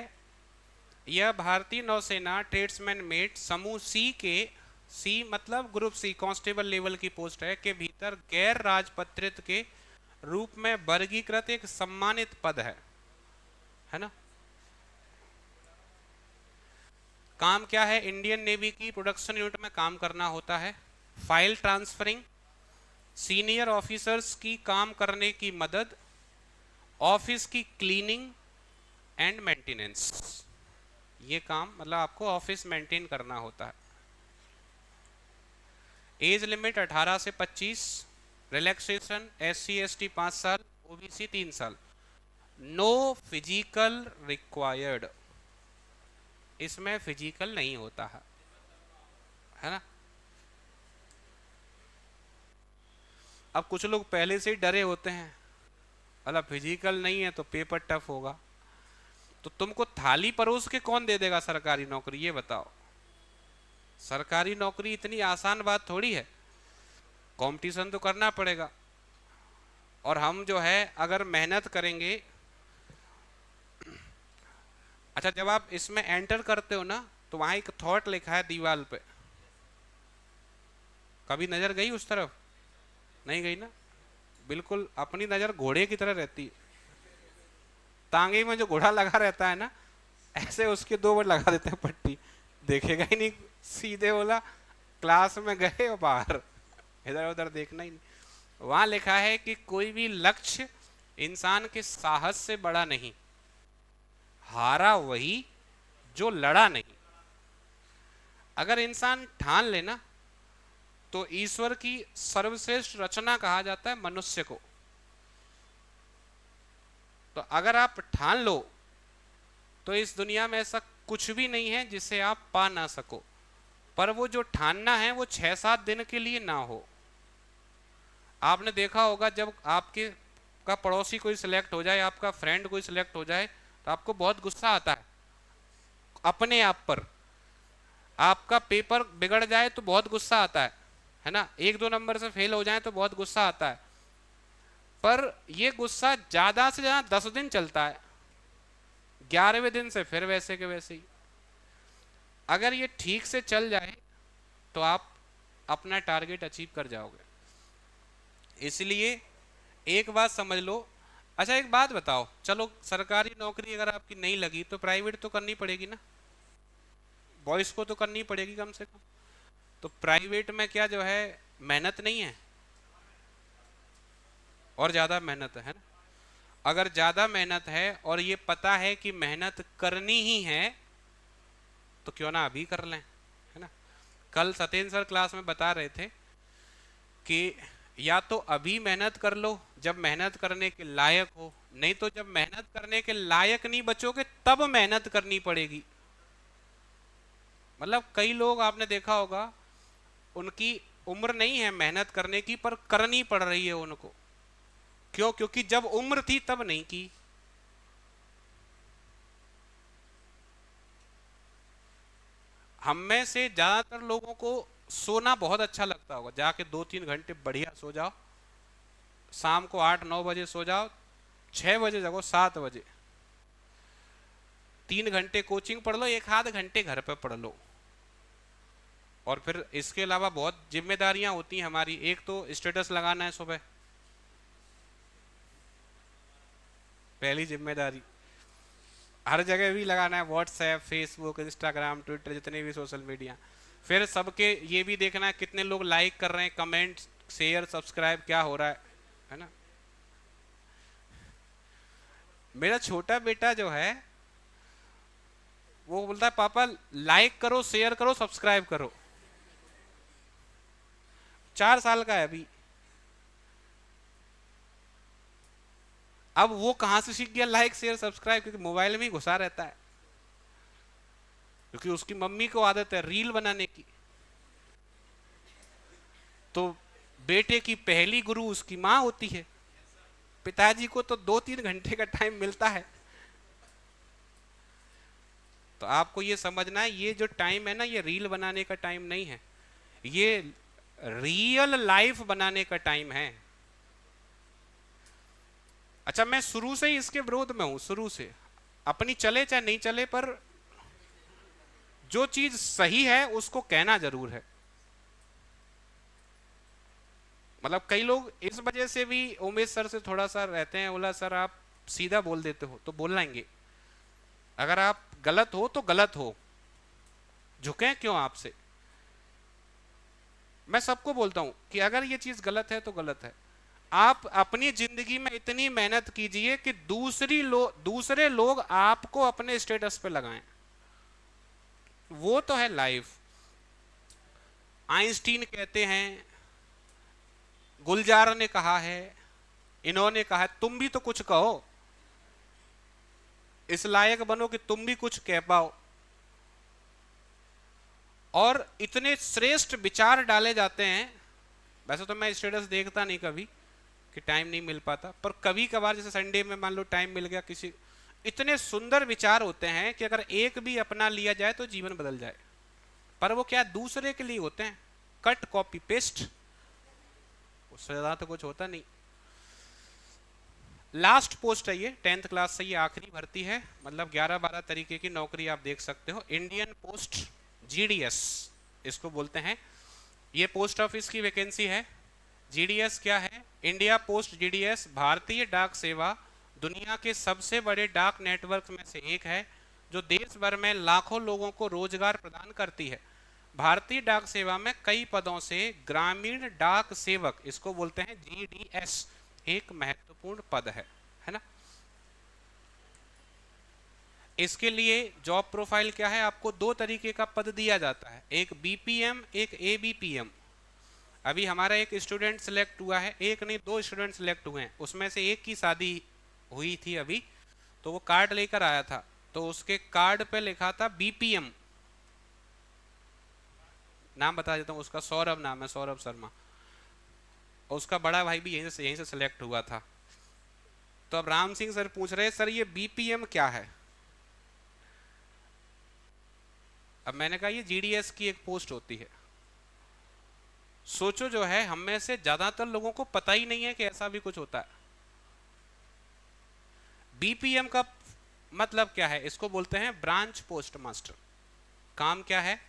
यह भारतीय नौसेना ट्रेड्समैन मेट समूह सी के, सी मतलब ग्रुप सी, कांस्टेबल लेवल की पोस्ट है, के भीतर गैर राजपत्रित के रूप में वर्गीकृत एक सम्मानित पद है ना। काम क्या है, इंडियन नेवी की प्रोडक्शन यूनिट में काम करना होता है, फाइल ट्रांसफरिंग, सीनियर ऑफिसर्स की काम करने की मदद, ऑफिस की क्लीनिंग एंड मेंटेनेंस, ये काम मतलब आपको ऑफिस मेंटेन करना होता है। एज लिमिट 18 से 25, रिलैक्सेशन SC ST 5 साल, OBC 3 साल, नो फिजिकल रिक्वायर्ड, इसमें फिजिकल नहीं होता है ना। अब कुछ लोग पहले से ही डरे होते हैं, अला फिजिकल नहीं है तो पेपर टफ होगा, तो तुमको थाली परोस के कौन दे देगा सरकारी नौकरी, ये बताओ। सरकारी नौकरी इतनी आसान बात थोड़ी है, कंपटीशन तो करना पड़ेगा, और हम जो है अगर मेहनत करेंगे। अच्छा, जब आप इसमें एंटर करते हो ना, तो वहां एक थॉट लिखा है दीवार पे, कभी नजर गई उस तरफ? नहीं गई ना, बिल्कुल अपनी नजर घोड़े की तरह रहती है। तांगे में जो घोड़ा लगा रहता है ना, ऐसे उसके 2 बार लगा देते हैं पट्टी, देखेगा ही नहीं, सीधे बोला क्लास में गए और बाहर, इधर उधर देखना ही नहीं। वहां लिखा है कि कोई भी लक्ष्य इंसान के साहस से बड़ा नहीं, हारा वही जो लड़ा नहीं। अगर इंसान ठान लेना तो ईश्वर की सर्वश्रेष्ठ रचना कहा जाता है मनुष्य को। तो अगर आप ठान लो तो इस दुनिया में ऐसा कुछ भी नहीं है जिसे आप पा ना सको। पर वो जो ठानना है वो 6-7 दिन के लिए ना हो। आपने देखा होगा जब आपके का पड़ोसी कोई सिलेक्ट हो जाए, आपका फ्रेंड कोई सिलेक्ट हो जाए, तो आपको बहुत गुस्सा आता है अपने आप पर। आपका पेपर बिगड़ जाए तो बहुत गुस्सा आता है ना, 1-2 नंबर से फेल हो जाए तो बहुत गुस्सा आता है। पर यह गुस्सा ज्यादा से ज्यादा 10 दिन चलता है, 11वें दिन से फिर वैसे के वैसे ही। अगर ये ठीक से चल जाए तो आप अपना टारगेट अचीव कर जाओगे। इसलिए एक बात समझ लो। अच्छा एक बात बताओ, चलो सरकारी नौकरी अगर आपकी नहीं लगी तो प्राइवेट तो करनी पड़ेगी ना, बॉयज को तो करनी पड़ेगी कम से कम। तो प्राइवेट में क्या जो है मेहनत नहीं है और ज्यादा मेहनत है ना। अगर ज्यादा मेहनत है और ये पता है कि मेहनत करनी ही है तो क्यों ना अभी कर लें, है ना। कल सत्येंद्र सर क्लास में बता रहे थे कि या तो अभी मेहनत कर लो जब मेहनत करने के लायक हो, नहीं तो जब मेहनत करने के लायक नहीं बचोगे तब मेहनत करनी पड़ेगी। मतलब कई लोग आपने देखा होगा उनकी उम्र नहीं है मेहनत करने की पर करनी पड़ रही है उनको। क्यों? क्योंकि जब उम्र थी तब नहीं की। हम में से ज्यादातर लोगों को सोना बहुत अच्छा लगता होगा, जाके 2-3 घंटे बढ़िया सो जाओ, शाम को 8-9 बजे सो जाओ, 6 बजे जगो, 7 बजे 3 घंटे कोचिंग पढ़ लो, 1-आध घंटे घर पे पढ़ लो। और फिर इसके अलावा बहुत जिम्मेदारियां होती हैं हमारी। एक तो स्टेटस लगाना है सुबह, पहली जिम्मेदारी। हर जगह भी लगाना है, व्हाट्सएप, फेसबुक, इंस्टाग्राम, ट्विटर, जितने भी सोशल मीडिया। फिर सबके ये भी देखना है कितने लोग लाइक कर रहे हैं, कमेंट, शेयर, सब्सक्राइब क्या हो रहा है ना। मेरा छोटा बेटा जो है वो बोलता है पापा लाइक करो, शेयर करो, सब्सक्राइब करो। 4 साल का है अभी। अब वो कहां से सीख गया लाइक शेयर सब्सक्राइब? क्योंकि मोबाइल में ही घुसा रहता है, क्योंकि उसकी मम्मी को आदत है रील बनाने की। तो बेटे की पहली गुरु उसकी माँ होती है। पिताजी को तो 2-3 घंटे का टाइम मिलता है। तो आपको ये समझना है ये जो टाइम है ना, ये रील बनाने का टाइम नहीं है, ये रियल लाइफ बनाने का टाइम है। अच्छा मैं शुरू से ही इसके विरोध में हूं, शुरू से। अपनी चले चाहे नहीं चले, पर जो चीज सही है उसको कहना जरूर है। मतलब कई लोग इस वजह से भी उमेश सर से थोड़ा सा रहते हैं, बोला सर आप सीधा बोल देते हो, तो बोल लेंगे। अगर आप गलत हो तो गलत हो, झुके क्यों आपसे। मैं सबको बोलता हूं कि अगर ये चीज गलत है तो गलत है। आप अपनी जिंदगी में इतनी मेहनत कीजिए कि दूसरे लोग आपको अपने स्टेटस पे लगाएं, वो तो है लाइफ। आइंस्टीन कहते हैं, गुलजार ने कहा है, इन्होंने कहा है, तुम भी तो कुछ कहो, इस लायक बनो कि तुम भी कुछ कह पाओ। और इतने श्रेष्ठ विचार डाले जाते हैं। वैसे तो मैं स्टेटस देखता नहीं कभी कि टाइम नहीं मिल पाता, पर कभी कभार जैसे संडे में मान लो टाइम मिल गया, किसी इतने सुंदर विचार होते हैं कि अगर एक भी अपना लिया जाए तो जीवन बदल जाए। पर वो क्या दूसरे के लिए होते हैं, कट कॉपी पेस्ट, उससे ज्यादा तो कुछ होता नहीं। लास्ट पोस्ट है ये, 10th क्लास से ये आखिरी भर्ती है। मतलब 11-12 तरीके की नौकरी आप देख सकते हो। इंडियन पोस्ट GDS इसको बोलते हैं। ये पोस्ट ऑफिस की वैकेंसी है। जीडीएस क्या है? इंडिया पोस्ट जीडीएस भारतीय डाक सेवा दुनिया के सबसे बड़े डाक नेटवर्क में से एक है जो देश भर में लाखों लोगों को रोजगार प्रदान करती है। भारतीय डाक सेवा में कई पदों से ग्रामीण डाक सेवक, इसको बोलते हैं जीडीएस, एक महत्वपूर्ण पद है ना। इसके लिए जॉब प्रोफाइल क्या है? आपको दो तरीके का पद दिया जाता है, एक बीपीएम, एक एबीपीएम। अभी हमारा एक स्टूडेंट सिलेक्ट हुआ है, एक नहीं दो स्टूडेंट सिलेक्ट हुए हैं, उसमें से एक की शादी हुई थी अभी, तो वो कार्ड लेकर आया था, तो उसके कार्ड पे लिखा था बीपीएम। नाम बता देता हूँ उसका, सौरभ नाम है, सौरभ शर्मा। उसका बड़ा भाई भी यहीं से सिलेक्ट हुआ था। तो अब राम सिंह सर पूछ रहे, सर ये बीपीएम क्या है? अब मैंने कहा ये जीडीएस की एक पोस्ट होती है। सोचो, जो है हम में से ज्यादातर लोगों को पता ही नहीं है कि ऐसा भी कुछ होता है। बीपीएम का मतलब क्या है? इसको बोलते हैं ब्रांच पोस्ट मास्टर। काम क्या है?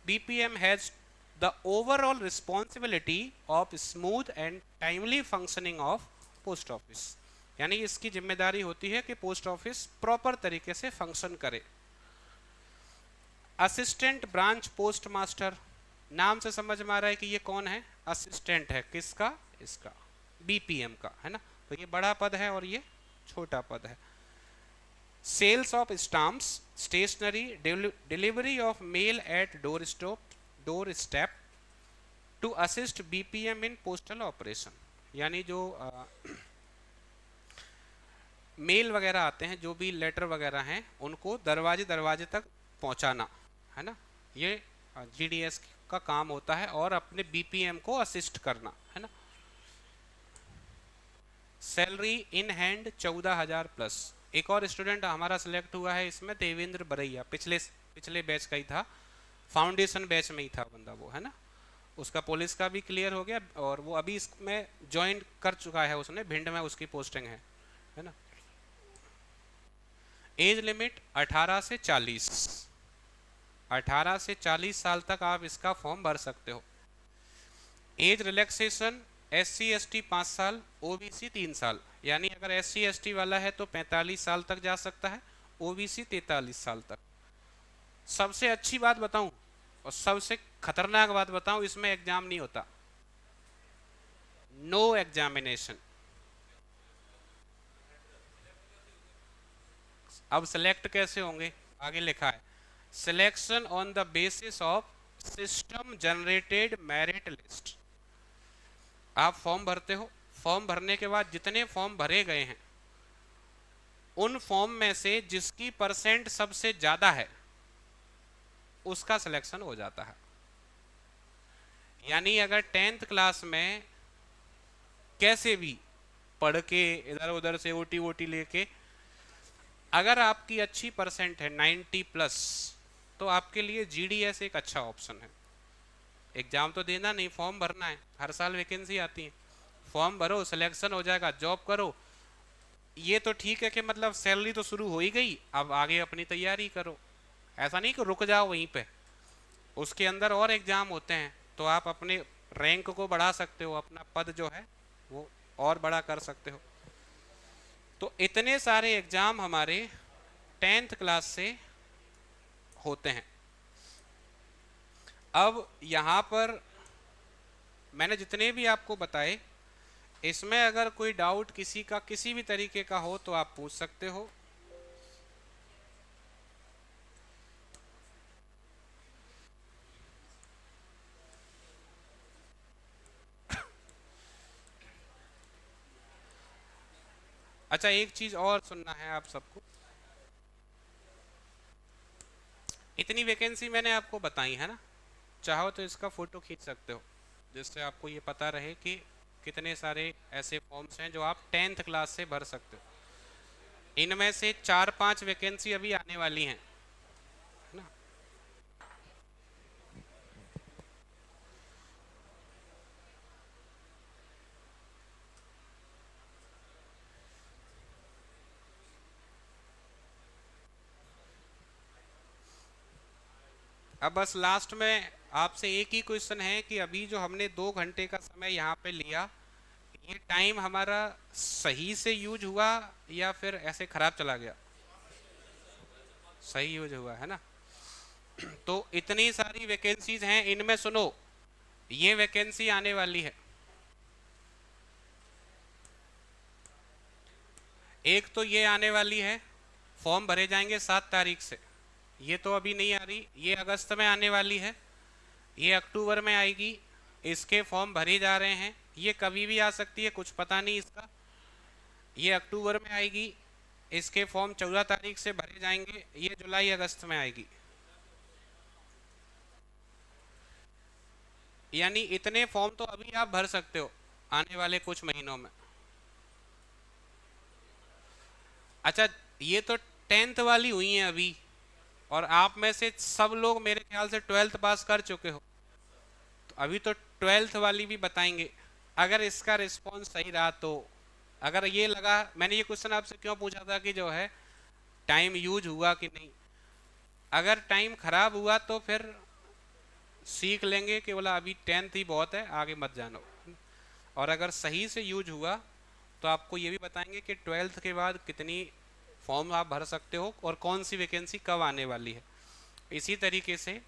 BPM has the overall responsibility of smooth and timely functioning of post office, यानी इसकी जिम्मेदारी होती है कि पोस्ट ऑफिस प्रॉपर तरीके से फंक्शन करे। असिस्टेंट ब्रांच पोस्ट मास्टर, नाम से समझ में आ रहा है कि ये कौन है? असिस्टेंट है, किसका? इसका, बीपीएम का, है ना। तो ये बड़ा पद है और ये छोटा पद है। Sales of stamps, stationery, delivery of mail at door step to assist BPM in postal operation, यानी जो मेल वगैरह आते हैं, जो भी लेटर वगैरह हैं, उनको दरवाजे दरवाजे तक पहुंचाना, है ना। ये जीडीएस का काम होता है, और अपने बीपीएम को असिस्ट करना, है ना। Salary in hand 14,000 plus. एक और स्टूडेंट हमारा सिलेक्ट हुआ है इसमें, देवेंद्र बरैया, पिछले बैच का ही था, फाउंडेशन बैच में ही था बंदा वो, है ना। उसका पुलिस का भी क्लियर हो गया, और वो अभी इसमें ज्वाइन कर चुका है, उसने भिंड में उसकी पोस्टिंग है ना। एज लिमिट 18 से 40, 18 से 40 साल तक आप इसका फॉर्म भर सकते हो। एज रिलैक्सेशन, SC/ST 5 साल, OBC 3 साल, यानी अगर SC/ST वाला है तो 45 साल तक जा सकता है, OBC 43 साल तक। सबसे अच्छी बात बताऊं और सबसे खतरनाक बात बताऊं, इसमें एग्जाम नहीं होता, नो एग्जामिनेशन। अब सिलेक्ट कैसे होंगे? आगे लिखा है, selection on the basis of system generated merit list. आप फॉर्म भरते हो, फॉर्म भरने के बाद जितने फॉर्म भरे गए हैं, उन फॉर्म में से जिसकी परसेंट सबसे ज्यादा है उसका सिलेक्शन हो जाता है। यानी अगर 10th क्लास में कैसे भी पढ़ के इधर उधर से ओटी वोटी लेके अगर आपकी अच्छी परसेंट है 90 प्लस, तो आपके लिए जीडीएस एक अच्छा ऑप्शन है। एग्जाम तो देना नहीं, फॉर्म भरना है, हर साल वैकेंसी आती है, फॉर्म भरो, सिलेक्शन हो जाएगा, जॉब करो। ये तो ठीक है कि मतलब सैलरी तो शुरू हो ही गई, अब आगे अपनी तैयारी करो, ऐसा नहीं कि रुक जाओ वहीं पे। उसके अंदर और एग्जाम होते हैं, तो आप अपने रैंक को बढ़ा सकते हो, अपना पद जो है वो और बड़ा कर सकते हो। तो इतने सारे एग्जाम हमारे 10th क्लास से होते हैं। अब यहाँ पर मैंने जितने भी आपको बताए, इसमें अगर कोई डाउट किसी का किसी भी तरीके का हो तो आप पूछ सकते हो। अच्छा, एक चीज और सुनना है आप सबको, इतनी वैकेंसी मैंने आपको बताई है ना, चाहो तो इसका फोटो खींच सकते हो, जिससे आपको ये पता रहे कि कितने सारे ऐसे फॉर्म्स हैं जो आप 10th क्लास से भर सकते हो। इनमें से 4-5 वैकेंसी अभी आने वाली हैं, है ना। अब बस लास्ट में आपसे एक ही क्वेश्चन है कि अभी जो हमने 2 घंटे का समय यहाँ पे लिया, ये टाइम हमारा सही से यूज हुआ या फिर ऐसे खराब चला गया? सही यूज हुआ है ना। तो इतनी सारी वैकेंसीज हैं, इनमें सुनो, ये वैकेंसी आने वाली है। एक तो ये आने वाली है, फॉर्म भरे जाएंगे 7 तारीख से। ये तो अभी नहीं आ रही, ये अगस्त में आने वाली है, ये अक्टूबर में आएगी। इसके फॉर्म भरे जा रहे हैं, ये कभी भी आ सकती है, कुछ पता नहीं इसका। ये अक्टूबर में आएगी, इसके फॉर्म 14 तारीख से भरे जाएंगे, ये जुलाई अगस्त में आएगी। यानी इतने फॉर्म तो अभी आप भर सकते हो आने वाले कुछ महीनों में। अच्छा, ये तो 10th वाली हुई हैं अभी, और आप में से सब लोग मेरे ख्याल से 12th पास कर चुके हो, तो अभी तो 12th वाली भी बताएंगे अगर इसका रिस्पॉन्स सही रहा तो। अगर ये लगा, मैंने ये क्वेश्चन आपसे क्यों पूछा था कि जो है टाइम यूज हुआ कि नहीं, अगर टाइम खराब हुआ तो फिर सीख लेंगे कि बोला अभी 10th ही बहुत है, आगे मत जानो। और अगर सही से यूज हुआ तो आपको ये भी बताएंगे कि 12th के बाद कितनी फॉर्म आप भर सकते हो और कौन सी वैकेंसी कब आने वाली है। इसी तरीके से